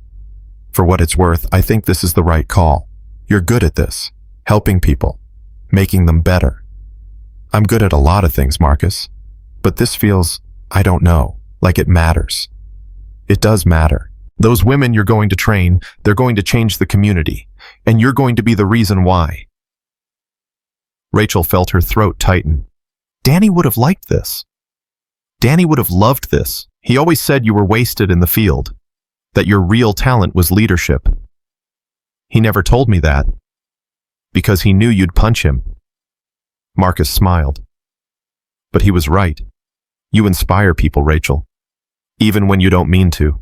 For what it's worth, I think this is the right call. You're good at this, helping people, making them better. I'm good at a lot of things, Marcus, but this feels, I don't know, like it matters. It does matter. Those women you're going to train, they're going to change the community, and you're going to be the reason why. Rachel felt her throat tighten. Danny would have liked this. Danny would have loved this. He always said you were wasted in the field, that your real talent was leadership. He never told me that, because he knew you'd punch him. Marcus smiled. But he was right. You inspire people, Rachel, even when you don't mean to.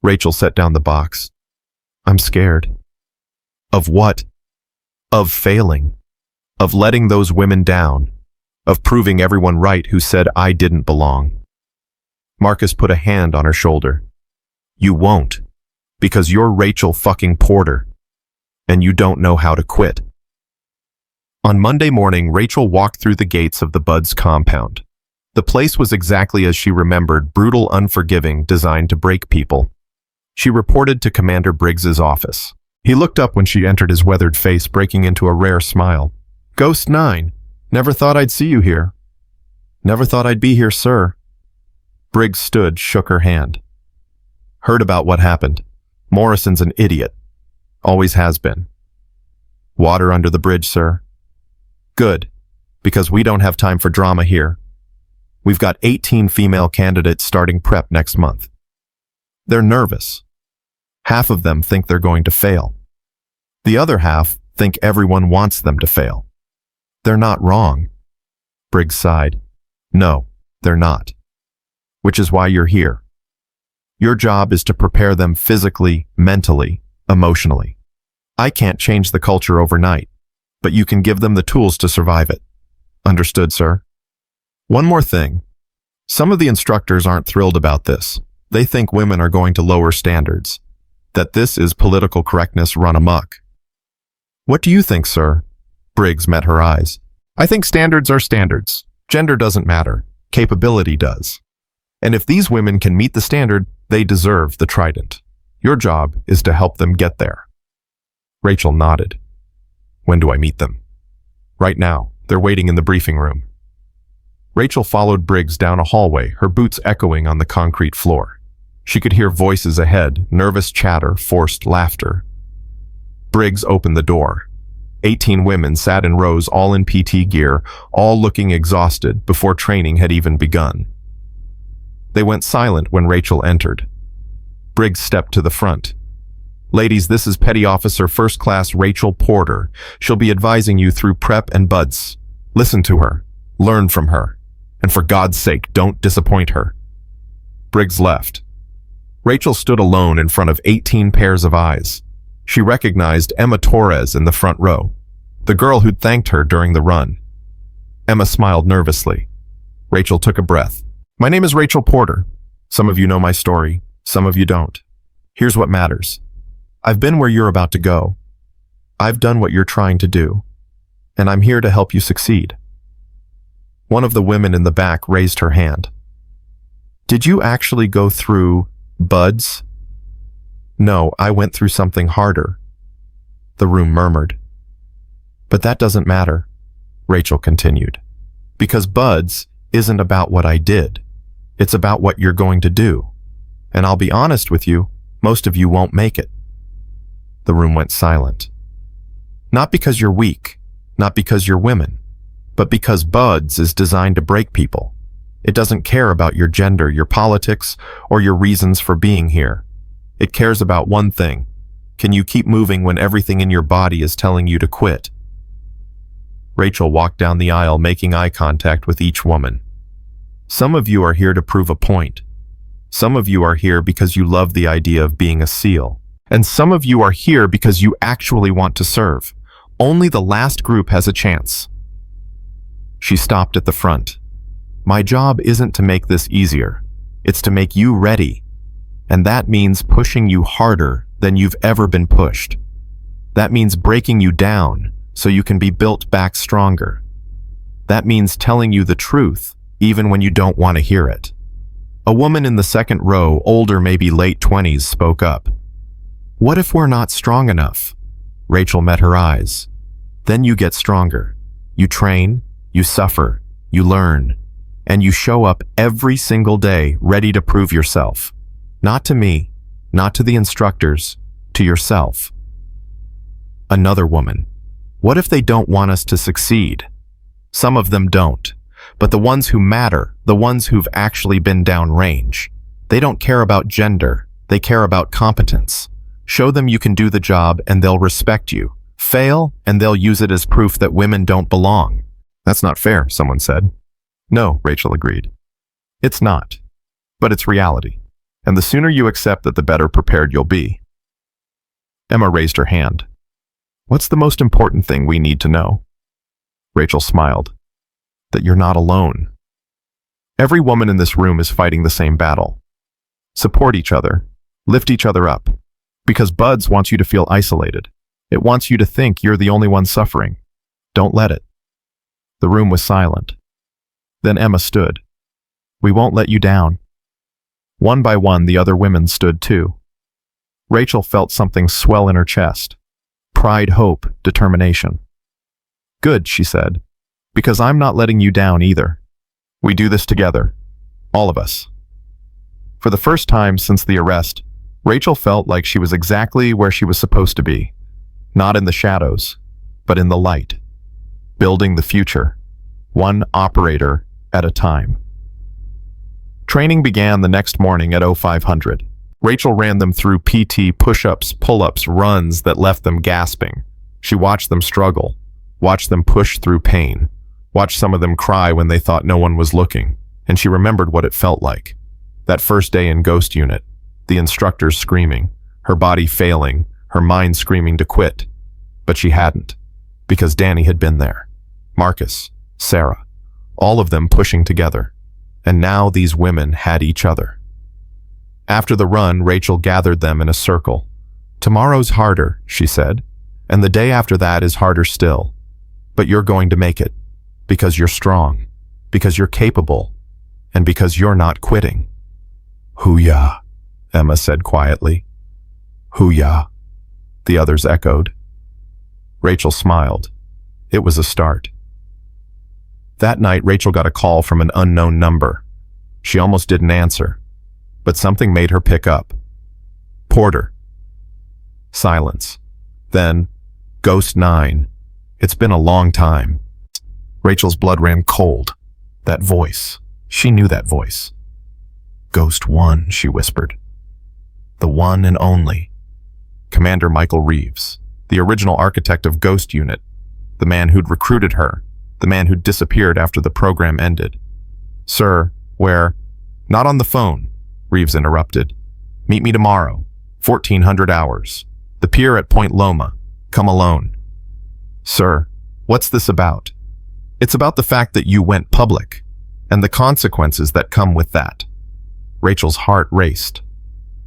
Rachel set down the box. I'm scared. Of what? Of failing. Of letting those women down. Of proving everyone right who said I didn't belong. Marcus put a hand on her shoulder. You won't, because you're Rachel fucking Porter, and you don't know how to quit. On Monday morning, Rachel walked through the gates of the BUDS compound. The place was exactly as she remembered, brutal, unforgiving, designed to break people. She reported to Commander Briggs's office. He looked up when she entered, his weathered face breaking into a rare smile. Ghost 9, never thought I'd see you here. Never thought I'd be here, sir. Briggs stood, shook her hand. Heard about what happened. Morrison's an idiot. Always has been. Water under the bridge, sir. Good, because we don't have time for drama here. We've got 18 female candidates starting prep next month. They're nervous. Half of them think they're going to fail. The other half think everyone wants them to fail. They're not wrong. Briggs sighed. No, they're not. Which is why you're here. Your job is to prepare them physically, mentally, emotionally. I can't change the culture overnight, but you can give them the tools to survive it. Understood, sir? One more thing. Some of the instructors aren't thrilled about this. They think women are going to lower standards, that this is political correctness run amok. What do you think, sir? Briggs met her eyes. I think standards are standards. Gender doesn't matter. Capability does. And if these women can meet the standard, they deserve the trident. Your job is to help them get there. Rachel nodded. When do I meet them? Right now. They're waiting in the briefing room. Rachel followed Briggs down a hallway, her boots echoing on the concrete floor. She could hear voices ahead, nervous chatter, forced laughter. Briggs opened the door. 18 women sat in rows, all in PT gear, all looking exhausted before training had even begun. They went silent when Rachel entered. Briggs stepped to the front. Ladies, this is Petty Officer First Class Rachel Porter. She'll be advising you through prep and BUDS. Listen to her. Learn from her. And for God's sake, don't disappoint her. Briggs left. Rachel stood alone in front of 18 pairs of eyes. She recognized Emma Torres in the front row, the girl who'd thanked her during the run. Emma smiled nervously. Rachel took a breath. My name is Rachel Porter. Some of you know my story, some of you don't. Here's what matters. I've been where you're about to go. I've done what you're trying to do, and I'm here to help you succeed. One of the women in the back raised her hand. Did you actually go through buds? No, I went through something harder. The room murmured. But that doesn't matter, Rachel continued, because buds isn't about what I did. It's about what you're going to do. And I'll be honest with you, most of you won't make it. The room went silent. Not because you're weak, not because you're women, but because buds is designed to break people. It doesn't care about your gender, your politics, or your reasons for being here. It cares about one thing. Can you keep moving when everything in your body is telling you to quit? Rachel walked down the aisle, making eye contact with each woman. Some of you are here to prove a point. Some of you are here because you love the idea of being a SEAL. And some of you are here because you actually want to serve. Only the last group has a chance. She stopped at the front. My job isn't to make this easier. It's to make you ready. And that means pushing you harder than you've ever been pushed. That means breaking you down so you can be built back stronger. That means telling you the truth even when you don't want to hear it. A woman in the second row, older, maybe late 20s, spoke up. What if we're not strong enough? Rachel met her eyes. Then you get stronger. You train, you suffer, you learn, and you show up every single day ready to prove yourself. Not to me, not to the instructors, to yourself. Another woman. What if they don't want us to succeed? Some of them don't. But the ones who matter, the ones who've actually been downrange, they don't care about gender, they care about competence. Show them you can do the job and they'll respect you. Fail and they'll use it as proof that women don't belong. That's not fair, someone said. No, Rachel agreed. It's not. But it's reality. And the sooner you accept that, the better prepared you'll be. Emma raised her hand. What's the most important thing we need to know? Rachel smiled. That you're not alone. Every woman in this room is fighting the same battle. Support each other. Lift each other up. Because buds wants you to feel isolated. It wants you to think you're the only one suffering. Don't let it. The room was silent. Then Emma stood. We won't let you down. One by one, the other women stood too. Rachel felt something swell in her chest. Pride, hope, determination. Good, she said. Because I'm not letting you down either. We do this together. All of us. For the first time since the arrest, Rachel felt like she was exactly where she was supposed to be. Not in the shadows, but in the light. Building the future. One operator at a time. Training began the next morning at 0500. Rachel ran them through PT, push-ups, pull-ups, runs that left them gasping. She watched them struggle, watched them push through pain, watched some of them cry when they thought no one was looking, and she remembered what it felt like. That first day in Ghost Unit, the instructors screaming, her body failing, her mind screaming to quit. But she hadn't, because Danny had been there. Marcus, Sarah, all of them pushing together. And now these women had each other. After the run, Rachel gathered them in a circle. Tomorrow's harder, she said, and the day after that is harder still. But you're going to make it, because you're strong, because you're capable, and because you're not quitting. Hoo-yah, Emma said quietly. Hoo-yah, the others echoed. Rachel smiled. It was a start. That night, Rachel got a call from an unknown number. She almost didn't answer, but something made her pick up. Porter. Silence. Then, Ghost 9. It's been a long time. Rachel's blood ran cold. That voice. She knew that voice. Ghost 1, she whispered. The one and only. Commander Michael Reeves, the original architect of Ghost Unit, the man who'd recruited her, the man who'd disappeared after the program ended. Sir, where? Not on the phone, Reeves interrupted. Meet me tomorrow, 1400 hours. The pier at Point Loma. Come alone. Sir, what's this about? It's about the fact that you went public. and the consequences that come with that. Rachel's heart raced.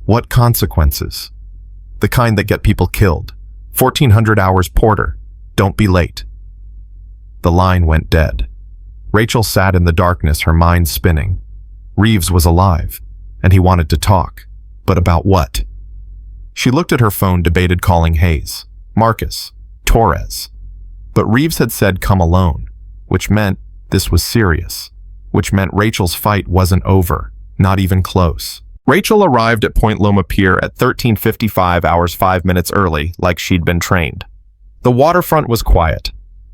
What consequences? The kind that get people killed. 1400 hours Porter. Don't be late. The line went dead. Rachel sat in the darkness, her mind spinning. Reeves was alive, and he wanted to talk. But about what? She looked at her phone, debated calling Hayes, Marcus, Torres. But Reeves had said come alone, which meant this was serious, which meant Rachel's fight wasn't over, not even close. Rachel arrived at Point Loma Pier at 13:55 hours 5 minutes early, like she'd been trained. The waterfront was quiet.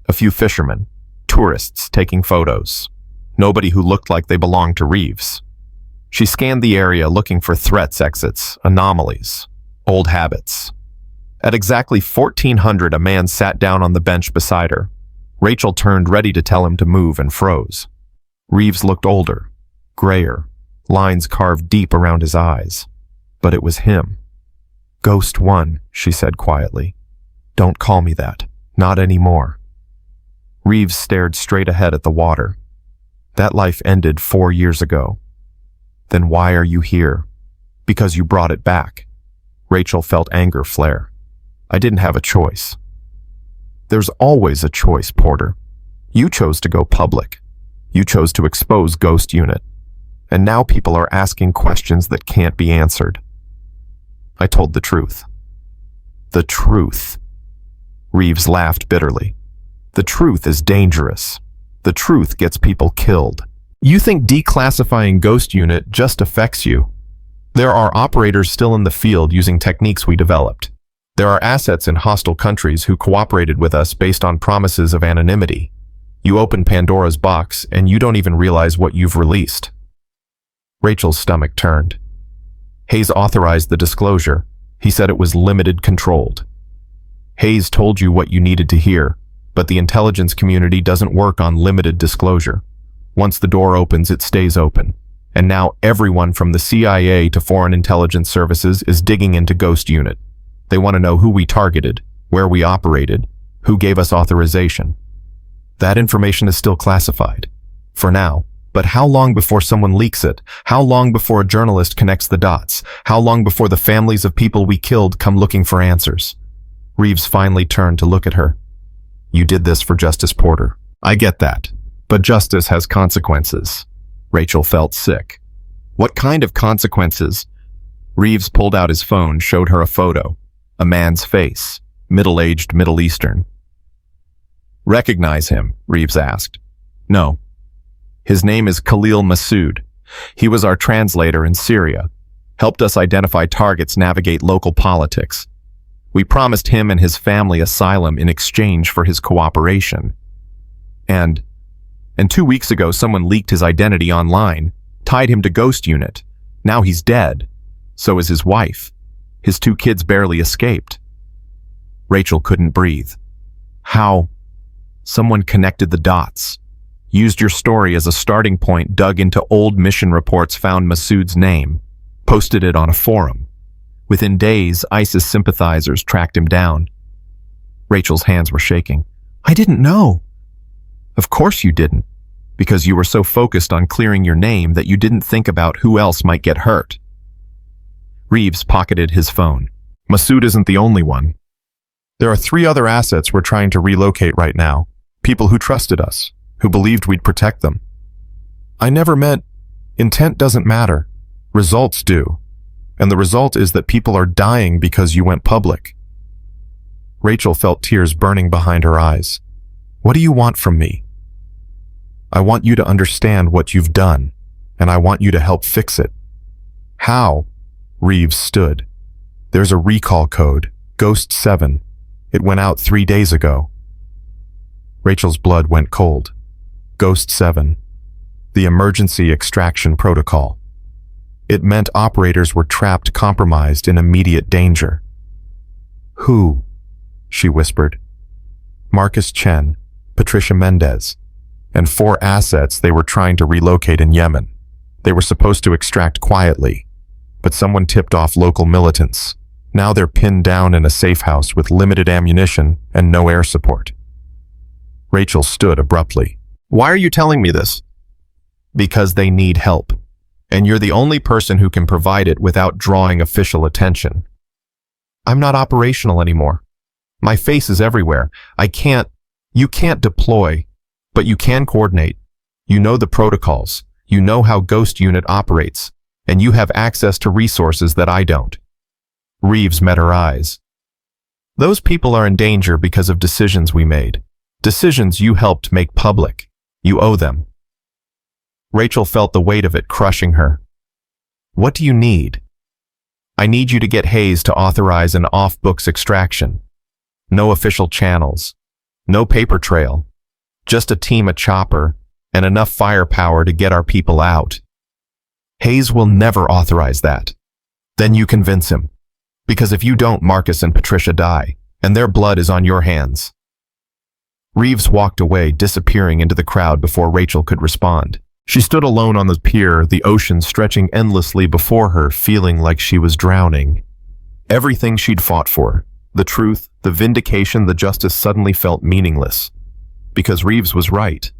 A few fishermen, tourists taking photos. Nobody who looked like they belonged to Reeves. She scanned the area looking for threats, exits, anomalies, old habits. At exactly 1400, a man sat down on the bench beside her. Rachel turned, ready to tell him to move, and froze. Reeves looked older, grayer, lines carved deep around his eyes. But it was him. Ghost One, she said quietly. Don't call me that. Not anymore. Reeves stared straight ahead at the water. That life ended 4 years ago. Then why are you here? Because you brought it back. Rachel felt anger flare. I didn't have a choice. There's always a choice, Porter. You chose to go public. You chose to expose Ghost Unit. And now people are asking questions that can't be answered. I told the truth. The truth. Reeves laughed bitterly. The truth is dangerous. The truth gets people killed. You think declassifying Ghost Unit just affects you. There are operators still in the field using techniques we developed. There are assets in hostile countries who cooperated with us based on promises of anonymity. You open Pandora's box and you don't even realize what you've released. Rachel's stomach turned. Hayes authorized the disclosure. He said it was limited controlled. Hayes told you what you needed to hear, but the intelligence community doesn't work on limited disclosure. Once the door opens, it stays open. And now everyone from the CIA to Foreign Intelligence Services is digging into Ghost Unit. They want to know who we targeted, where we operated, who gave us authorization. That information is still classified. For now. But how long before someone leaks it? How long before a journalist connects the dots? How long before the families of people we killed come looking for answers? Reeves finally turned to look at her. You did this for justice, Porter. I get that. But justice has consequences. Rachel felt sick. What kind of consequences? Reeves pulled out his phone, showed her a photo. A man's face, middle-aged Middle Eastern. Recognize him? Reeves asked. No. His name is Khalil Massoud. He was our translator in Syria, helped us identify targets, navigate local politics. We promised him and his family asylum in exchange for his cooperation. And 2 weeks ago, someone leaked his identity online, tied him to Ghost Unit. Now he's dead. So is his wife. His 2 kids barely escaped. Rachel couldn't breathe. How? Someone connected the dots. Used your story as a starting point, dug into old mission reports, found Massoud's name, posted it on a forum. Within days, ISIS sympathizers tracked him down. Rachel's hands were shaking. I didn't know. Of course you didn't, because you were so focused on clearing your name that you didn't think about who else might get hurt. Reeves pocketed his phone. Massoud isn't the only one. There are 3 other assets we're trying to relocate right now. People who trusted us, who believed we'd protect them. I never meant intent doesn't matter. Results do. And the result is that people are dying because you went public. Rachel felt tears burning behind her eyes. What do you want from me? I want you to understand what you've done, and I want you to help fix it. How? Reeves stood. There's a recall code, Ghost 7. It went out 3 days ago. Rachel's blood went cold. Ghost 7. The emergency extraction protocol. It meant operators were trapped, compromised, in immediate danger. Who? She whispered. Marcus Chen, Patricia Mendez, and 4 assets they were trying to relocate in Yemen. They were supposed to extract quietly, but someone tipped off local militants. Now they're pinned down in a safe house with limited ammunition and no air support. Rachel stood abruptly. Why are you telling me this? Because they need help. And you're the only person who can provide it without drawing official attention. I'm not operational anymore. My face is everywhere. You can't deploy, but you can coordinate. You know the protocols. You know how Ghost Unit operates, and you have access to resources that I don't. Reeves met her eyes. Those people are in danger because of decisions we made. Decisions you helped make public. You owe them. Rachel felt the weight of it crushing her. What do you need? I need you to get Hayes to authorize an off-books extraction. No official channels. No paper trail. Just a team at Chopper and enough firepower to get our people out. Hayes will never authorize that. Then you convince him. Because if you don't, Marcus and Patricia die, and their blood is on your hands. Reeves walked away, disappearing into the crowd before Rachel could respond. She stood alone on the pier, the ocean stretching endlessly before her, feeling like she was drowning. Everything she'd fought for, the truth, the vindication, the justice suddenly felt meaningless. Because Reeves was right.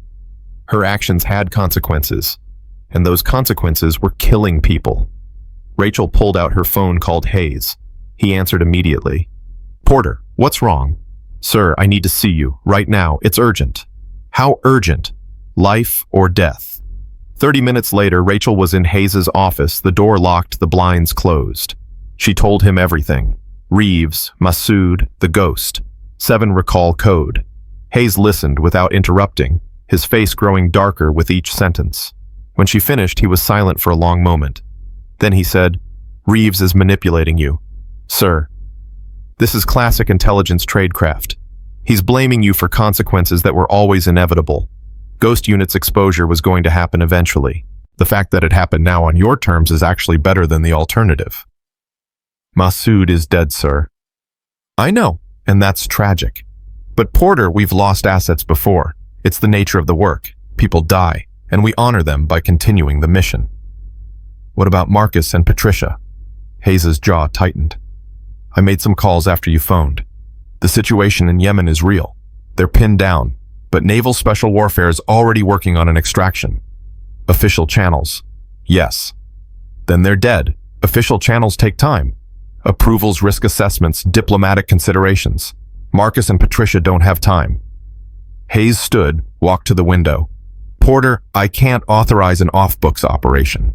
Her actions had consequences, and those consequences were killing people. Rachel pulled out her phone, called Hayes. He answered immediately. Porter, what's wrong? Sir, I need to see you, right now. It's urgent. How urgent? Life or death? 30 minutes later, Rachel was in Hayes's office, the door locked, the blinds closed. She told him everything. Reeves, Masood, the ghost. 7 recall code. Hayes listened without interrupting, his face growing darker with each sentence. When she finished, he was silent for a long moment. Then he said, Reeves is manipulating you. Sir, this is classic intelligence tradecraft. He's blaming you for consequences that were always inevitable. Ghost Unit's exposure was going to happen eventually. The fact that it happened now on your terms is actually better than the alternative. Masood is dead, sir. I know, and that's tragic. But Porter, we've lost assets before. It's the nature of the work. People die, and we honor them by continuing the mission. What about Marcus and Patricia? Hayes' jaw tightened. I made some calls after you phoned. The situation in Yemen is real. They're pinned down, but Naval Special Warfare is already working on an extraction. Official channels. Yes. Then they're dead. Official channels take time. Approvals, risk assessments, diplomatic considerations. Marcus and Patricia don't have time. Hayes stood, walked to the window. Porter, I can't authorize an off-books operation.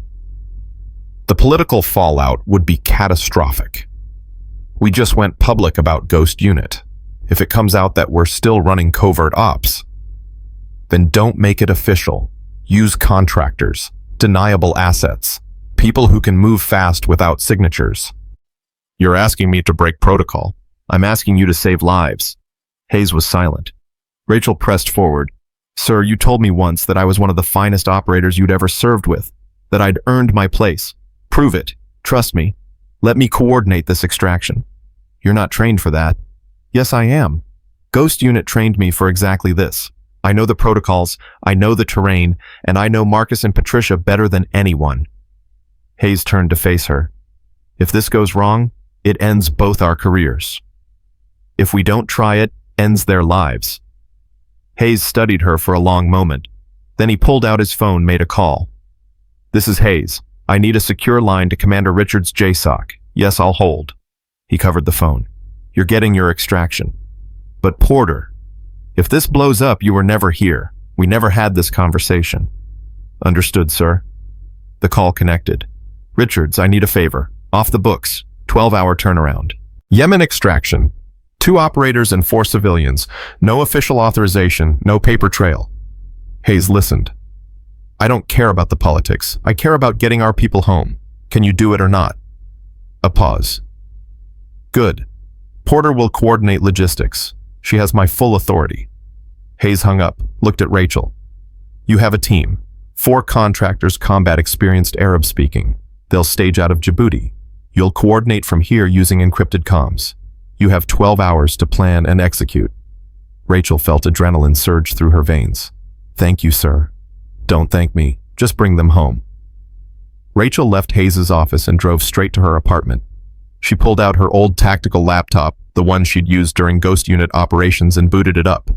The political fallout would be catastrophic. We just went public about Ghost Unit. If it comes out that we're still running covert ops, then don't make it official. Use contractors, deniable assets, people who can move fast without signatures. You're asking me to break protocol. I'm asking you to save lives. Hayes was silent. Rachel pressed forward. Sir, you told me once that I was one of the finest operators you'd ever served with, that I'd earned my place. Prove it. Trust me. Let me coordinate this extraction. You're not trained for that. Yes, I am. Ghost Unit trained me for exactly this. I know the protocols, I know the terrain, and I know Marcus and Patricia better than anyone. Hayes turned to face her. If this goes wrong, it ends both our careers. If we don't try it, ends their lives. Hayes studied her for a long moment. Then he pulled out his phone, made a call. This is Hayes. I need a secure line to Commander Richards' JSOC. Yes, I'll hold. He covered the phone. You're getting your extraction. But Porter, if this blows up, you were never here. We never had this conversation. Understood, sir. The call connected. Richards, I need a favor. Off the books. 12-hour turnaround. Yemen extraction. 2 operators and 4 civilians. No official authorization, no paper trail. Hayes listened. I don't care about the politics. I care about getting our people home. Can you do it or not? A pause. Good. Porter will coordinate logistics. She has my full authority. Hayes hung up, looked at Rachel. You have a team. 4 contractors, combat experienced, Arab speaking. They'll stage out of Djibouti. You'll coordinate from here using encrypted comms. You have 12 hours to plan and execute. Rachel felt adrenaline surge through her veins. Thank you, sir. Don't thank me. Just bring them home. Rachel left Hayes' office and drove straight to her apartment. She pulled out her old tactical laptop, the one she'd used during Ghost Unit operations, and booted it up.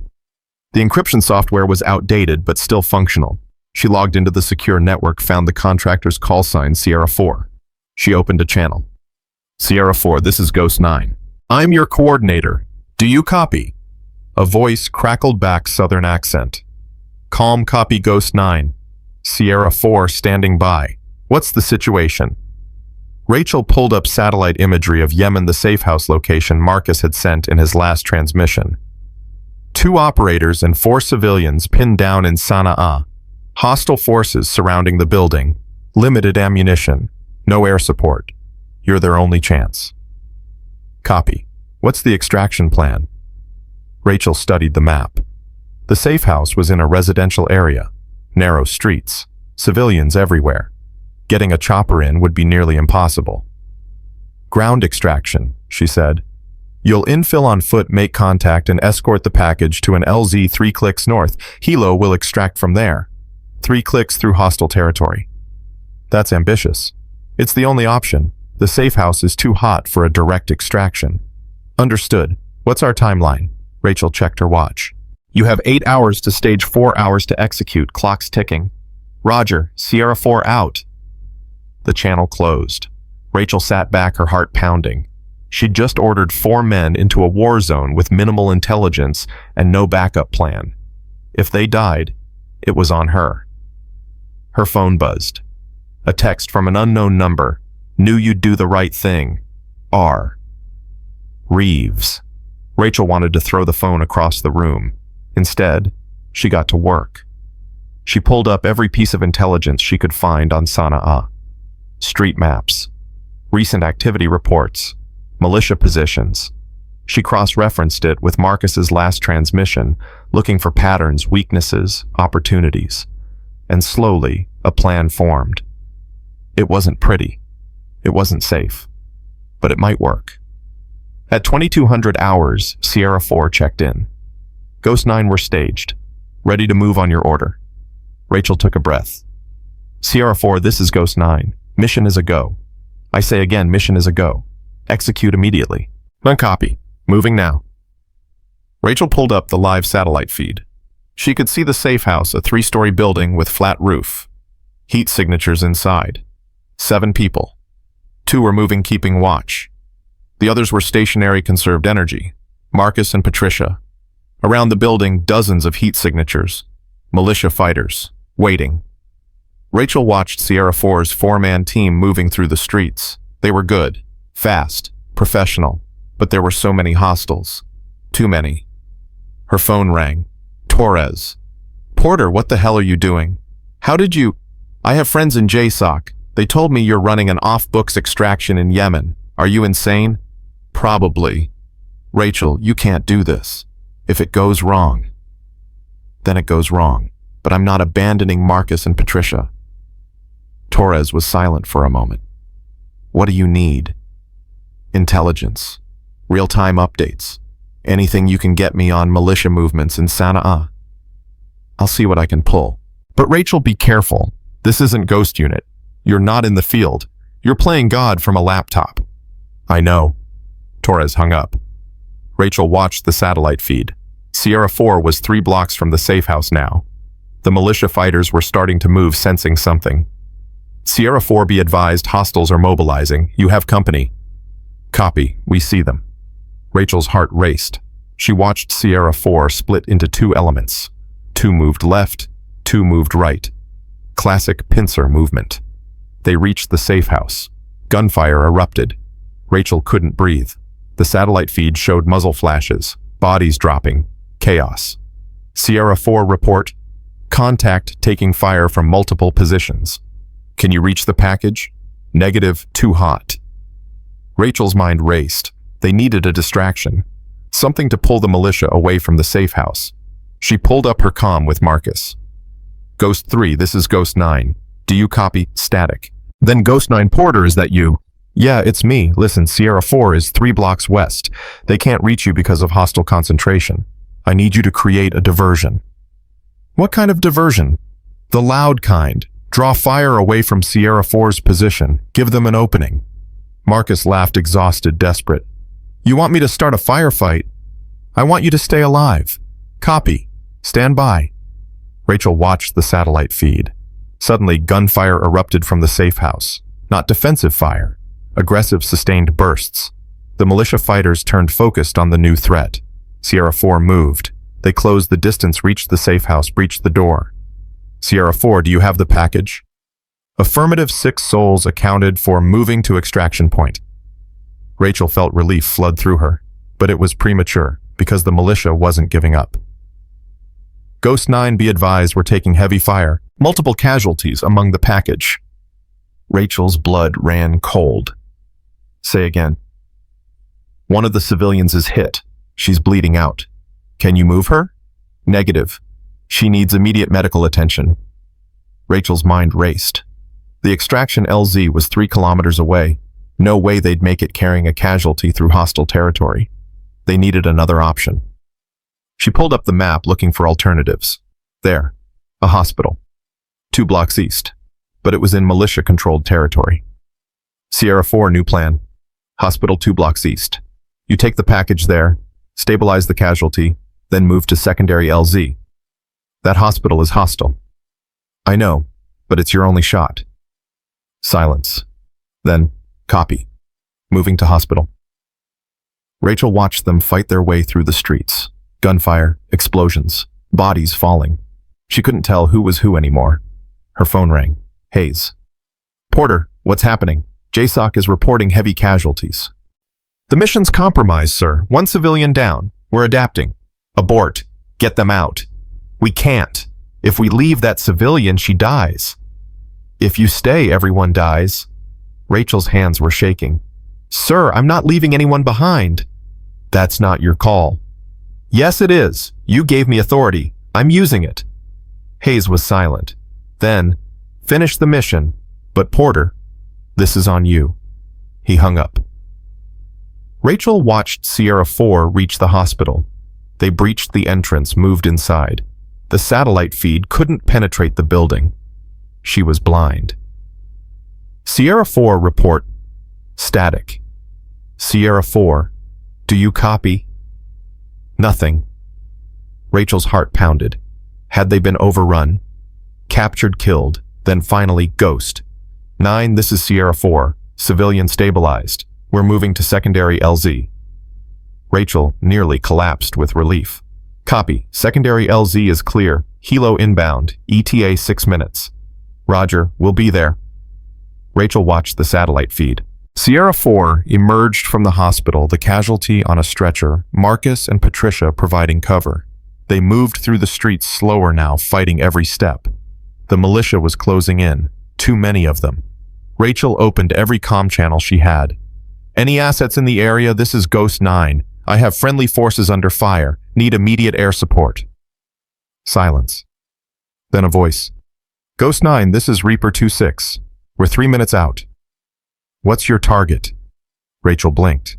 The encryption software was outdated but still functional. She logged into the secure network, found the contractor's call sign, Sierra 4. She opened a channel. Sierra 4, this is Ghost 9. I'm your coordinator. Do you copy? A voice crackled back, southern accent. Calm, copy, Ghost 9. Sierra 4 standing by. What's the situation? Rachel pulled up satellite imagery of Yemen, the safe house location Marcus had sent in his last transmission. 2 operators and 4 civilians pinned down in Sana'a. Hostile forces surrounding the building. Limited ammunition. No air support. You're their only chance. Copy. What's the extraction plan? Rachel studied the map. The safe house was in a residential area. Narrow streets. Civilians everywhere. Getting a chopper in would be nearly impossible. Ground extraction, she said. You'll infill on foot, make contact, and escort the package to an LZ 3 clicks north. Helo will extract from there. 3 clicks through hostile territory. That's ambitious. It's the only option. The safe house is too hot for a direct extraction. Understood. What's our timeline? Rachel checked her watch. You have 8 hours to stage, 4 hours to execute. Clock's ticking. Roger. Sierra 4 out. The channel closed. Rachel sat back, her heart pounding. She'd just ordered 4 men into a war zone with minimal intelligence and no backup plan. If they died, it was on her. Her phone buzzed. A text from an unknown number. Knew you'd do the right thing. R. Reeves. Rachel wanted to throw the phone across the room. Instead, she got to work. She pulled up every piece of intelligence she could find on Sana'a. Street maps, recent activity reports, militia positions. She cross-referenced it with Marcus's last transmission, looking for patterns, weaknesses, opportunities. And slowly, a plan formed. It wasn't pretty. It wasn't safe. But it might work. At 2200 hours, Sierra 4 checked in. Ghost 9 were staged, ready to move on your order. Rachel took a breath. Sierra 4, this is Ghost 9. Mission is a go. I say again, mission is a go. Execute immediately. Uncopy. Moving now. Rachel pulled up the live satellite feed. She could see the safe house, a 3-story building with flat roof. Heat signatures inside. 7 people. 2 were moving, keeping watch. The others were stationary, conserved energy. Marcus and Patricia. Around the building, dozens of heat signatures. Militia fighters. Waiting. Rachel watched Sierra 4's 4-man team moving through the streets. They were good, fast, professional, but there were so many hostiles. Too many. Her phone rang. Torres. Porter, what the hell are you doing? How did you... I have friends in JSOC. They told me you're running an off-books extraction in Yemen. Are you insane? Probably. Rachel, you can't do this. If it goes wrong, then it goes wrong. But I'm not abandoning Marcus and Patricia. Torres was silent for a moment. What do you need? Intelligence. Real-time updates. Anything you can get me on militia movements in Sana'a. I'll see what I can pull. But Rachel, be careful. This isn't Ghost Unit. You're not in the field. You're playing God from a laptop. I know. Torres hung up. Rachel watched the satellite feed. Sierra 4 was 3 blocks from the safe house now. The militia fighters were starting to move, sensing something. Sierra 4, be advised, hostiles are mobilizing. You have company. Copy. We see them. Rachel's heart raced. She watched Sierra 4 split into 2 elements. 2 moved left, 2 moved right. Classic pincer movement. They reached the safe house. Gunfire erupted. Rachel couldn't breathe. The satellite feed showed muzzle flashes, bodies dropping, chaos. Sierra 4 report, contact taking fire from multiple positions. Can you reach the package? Negative, too hot. Rachel's mind raced. They needed a distraction. Something to pull the militia away from the safe house. She pulled up her comm with Marcus. Ghost 3, this is Ghost 9. Do you copy? Static. Then Ghost 9, Porter, is that you? Yeah, it's me. Listen, Sierra 4 is 3 blocks west. They can't reach you because of hostile concentration. I need you to create a diversion. What kind of diversion? The loud kind. Draw fire away from Sierra 4's position. Give them an opening. Marcus laughed, exhausted, desperate. You want me to start a firefight? I want you to stay alive. Copy. Stand by. Rachel watched the satellite feed. Suddenly, gunfire erupted from the safe house. Not defensive fire. Aggressive, sustained bursts. The militia fighters turned focused on the new threat. Sierra 4 moved. They closed the distance, reached the safe house, breached the door. Sierra 4, do you have the package? Affirmative. 6 souls accounted for. Moving to extraction point. Rachel felt relief flood through her, but it was premature because the militia wasn't giving up. Ghost 9, be advised, we're taking heavy fire. Multiple casualties among the package. Rachel's blood ran cold. Say again. One of the civilians is hit. She's bleeding out. Can you move her? Negative. She needs immediate medical attention. Rachel's mind raced. The extraction LZ was 3 kilometers away. No way they'd make it carrying a casualty through hostile territory. They needed another option. She pulled up the map looking for alternatives. There. A hospital. 2 blocks east. But it was in militia-controlled territory. Sierra 4, new plan. Hospital 2 blocks east. You take the package there, stabilize the casualty, then move to secondary LZ. That hospital is hostile. I know, but it's your only shot. Silence. Then, copy. Moving to hospital. Rachel watched them fight their way through the streets. Gunfire, explosions, bodies falling. She couldn't tell who was who anymore. Her phone rang. Hayes. Porter, what's happening? JSOC is reporting heavy casualties. The mission's compromised, sir. 1 civilian down. We're adapting. Abort. Get them out. We can't. If we leave that civilian, she dies. If you stay, everyone dies. Rachel's hands were shaking. Sir, I'm not leaving anyone behind. That's not your call. Yes, it is. You gave me authority. I'm using it. Hayes was silent. Then, finish the mission. But Porter, this is on you. He hung up. Rachel watched Sierra 4 reach the hospital. They breached the entrance, moved inside. The satellite feed couldn't penetrate the building. She was blind. Sierra 4 report. Static. Sierra 4, do you copy? Nothing. Rachel's heart pounded. Had they been overrun? Captured, killed, then finally ghost. 9, this is Sierra 4, civilian stabilized. We're moving to secondary LZ. Rachel nearly collapsed with relief. Copy, secondary LZ is clear. Helo inbound, ETA 6 minutes. Roger, we'll be there. Rachel watched the satellite feed. Sierra 4 emerged from the hospital, the casualty on a stretcher, Marcus and Patricia providing cover. They moved through the streets slower now, fighting every step. The militia was closing in, too many of them. Rachel opened every comm channel she had. Any assets in the area? This is Ghost 9. I have friendly forces under fire. Need immediate air support. Silence. Then a voice. Ghost 9, this is Reaper 26. We're 3 minutes out. What's your target? Rachel blinked.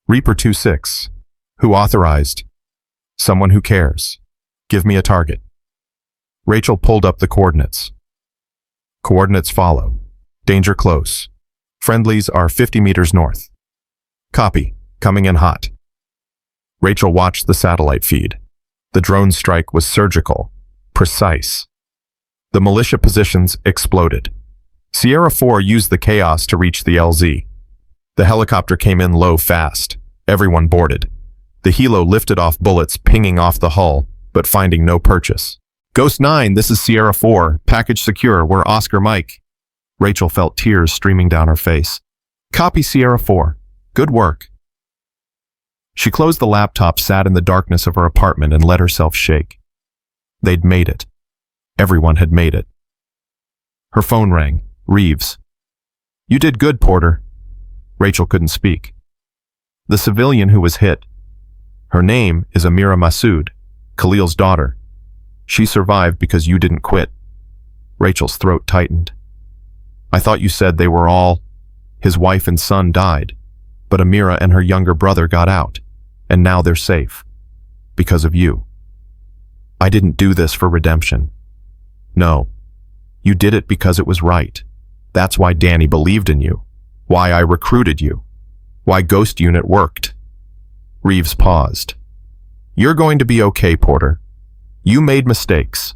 Reaper 26. Who authorized? Someone who cares. Give me a target. Rachel pulled up the coordinates. Coordinates follow. Danger close. Friendlies are 50 meters north. Copy. Coming in hot. Rachel watched the satellite feed. The drone strike was surgical, precise. The militia positions exploded. Sierra 4 used the chaos to reach the LZ. The helicopter came in low fast. Everyone boarded. The helo lifted off bullets pinging off the hull, but finding no purchase. Ghost 9, this is Sierra 4. Package secure. We're Oscar Mike. Rachel felt tears streaming down her face. Copy, Sierra 4. Good work. She closed the laptop, sat in the darkness of her apartment, and let herself shake. They'd made it. Everyone had made it. Her phone rang. Reeves. You did good, Porter. Rachel couldn't speak. The civilian who was hit. Her name is Amira Massoud, Khalil's daughter. She survived because you didn't quit. Rachel's throat tightened. I thought you said they were all... His wife and son died, but Amira and her younger brother got out, and now they're safe. Because of you. I didn't do this for redemption. No. You did it because it was right. That's why Danny believed in you. Why I recruited you. Why Ghost Unit worked. Reeves paused. You're going to be okay, Porter. You made mistakes.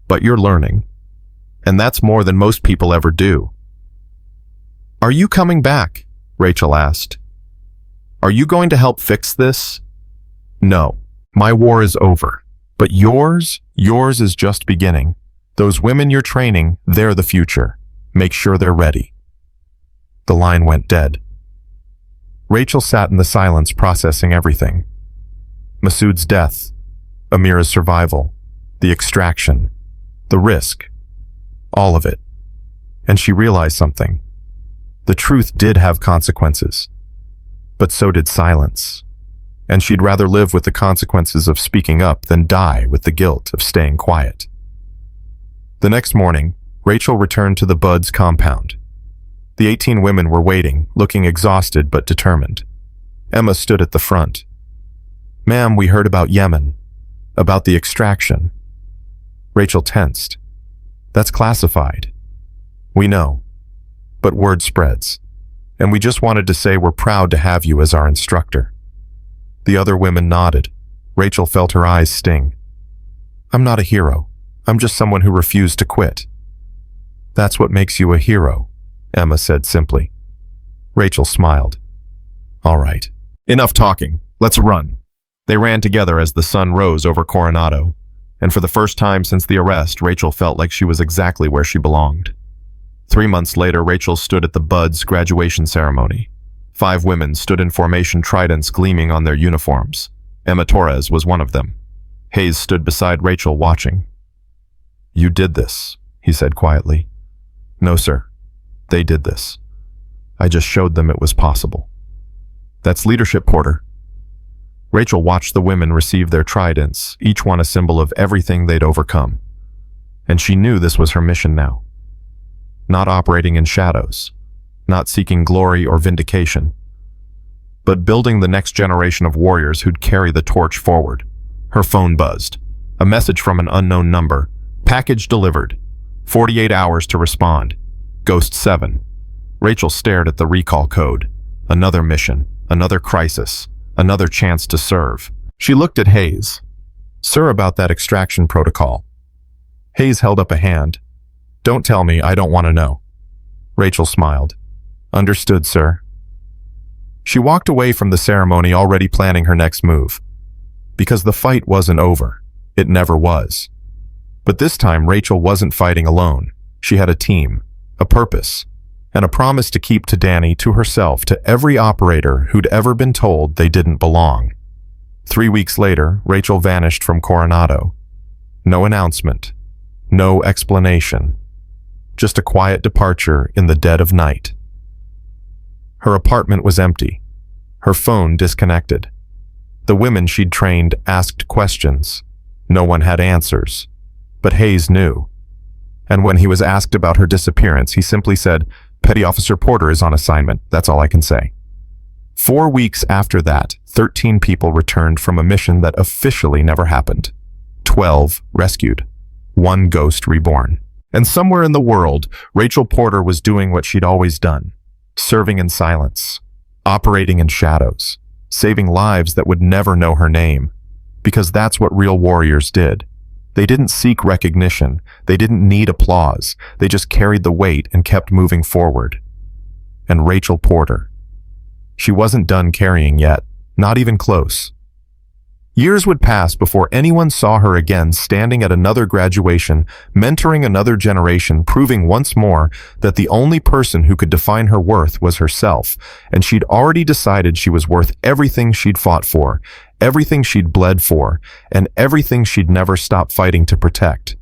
but you're learning. And that's more than most people ever do. Are you coming back? Rachel asked. Are you going to help fix this? No, my war is over. But yours is just beginning. Those women you're training, they're the future. Make sure they're ready. The line went dead. Rachel sat in the silence, processing everything. Masood's death, Amira's survival, the extraction, the risk, all of it. And she realized something. The truth did have consequences, but so did silence. And she'd rather live with the consequences of speaking up than die with the guilt of staying quiet. The next morning, Rachel returned to the Buds compound. The 18 women were waiting, looking exhausted but determined. Emma stood at the front. Ma'am, we heard about Yemen, about the extraction. Rachel tensed. That's classified. We know. But word spreads. And we just wanted to say we're proud to have you as our instructor. The other women nodded. Rachel felt her eyes sting. I'm not a hero. I'm just someone who refused to quit. That's what makes you a hero, Emma said simply. Rachel smiled. All right. Enough talking. Let's run. They ran together as the sun rose over Coronado, and for the first time since the arrest, Rachel felt like she was exactly where she belonged. 3 months later, Rachel stood at the Buds graduation ceremony. 5 women stood in formation, tridents gleaming on their uniforms. Emma Torres was one of them. Hayes stood beside Rachel, watching. You did this, he said quietly. No, sir. They did this. I just showed them it was possible. That's leadership, Porter. Rachel watched the women receive their tridents, each one a symbol of everything they'd overcome. And she knew this was her mission now. Not operating in shadows, not seeking glory or vindication, but building the next generation of warriors who'd carry the torch forward. Her phone buzzed. A message from an unknown number. Package delivered. 48 hours to respond. Ghost 7. Rachel stared at the recall code. Another mission, another crisis, another chance to serve. She looked at Hayes. Sir, about that extraction protocol. Hayes held up a hand. Don't tell me, I don't want to know. Rachel smiled. Understood, sir. She walked away from the ceremony already planning her next move. Because the fight wasn't over. It never was. But this time, Rachel wasn't fighting alone. She had a team, a purpose, and a promise to keep to Danny, to herself, to every operator who'd ever been told they didn't belong. 3 weeks later, Rachel vanished from Coronado. No announcement, no explanation. Just a quiet departure in the dead of night. Her apartment was empty, her phone disconnected. The women she'd trained asked questions. No one had answers. But Hayes knew. And when he was asked about her disappearance, he simply said, Petty Officer Porter is on assignment, that's all I can say. 4 weeks after that, 13 people returned from a mission that officially never happened. 12 rescued. 1 ghost reborn. And somewhere in the world, Rachel Porter was doing what she'd always done. Serving in silence. Operating in shadows. Saving lives that would never know her name. Because that's what real warriors did. They didn't seek recognition. They didn't need applause. They just carried the weight and kept moving forward. And Rachel Porter. She wasn't done carrying yet. Not even close. Years would pass before anyone saw her again, standing at another graduation, mentoring another generation, proving once more that the only person who could define her worth was herself, and she'd already decided she was worth everything she'd fought for, everything she'd bled for, and everything she'd never stop fighting to protect.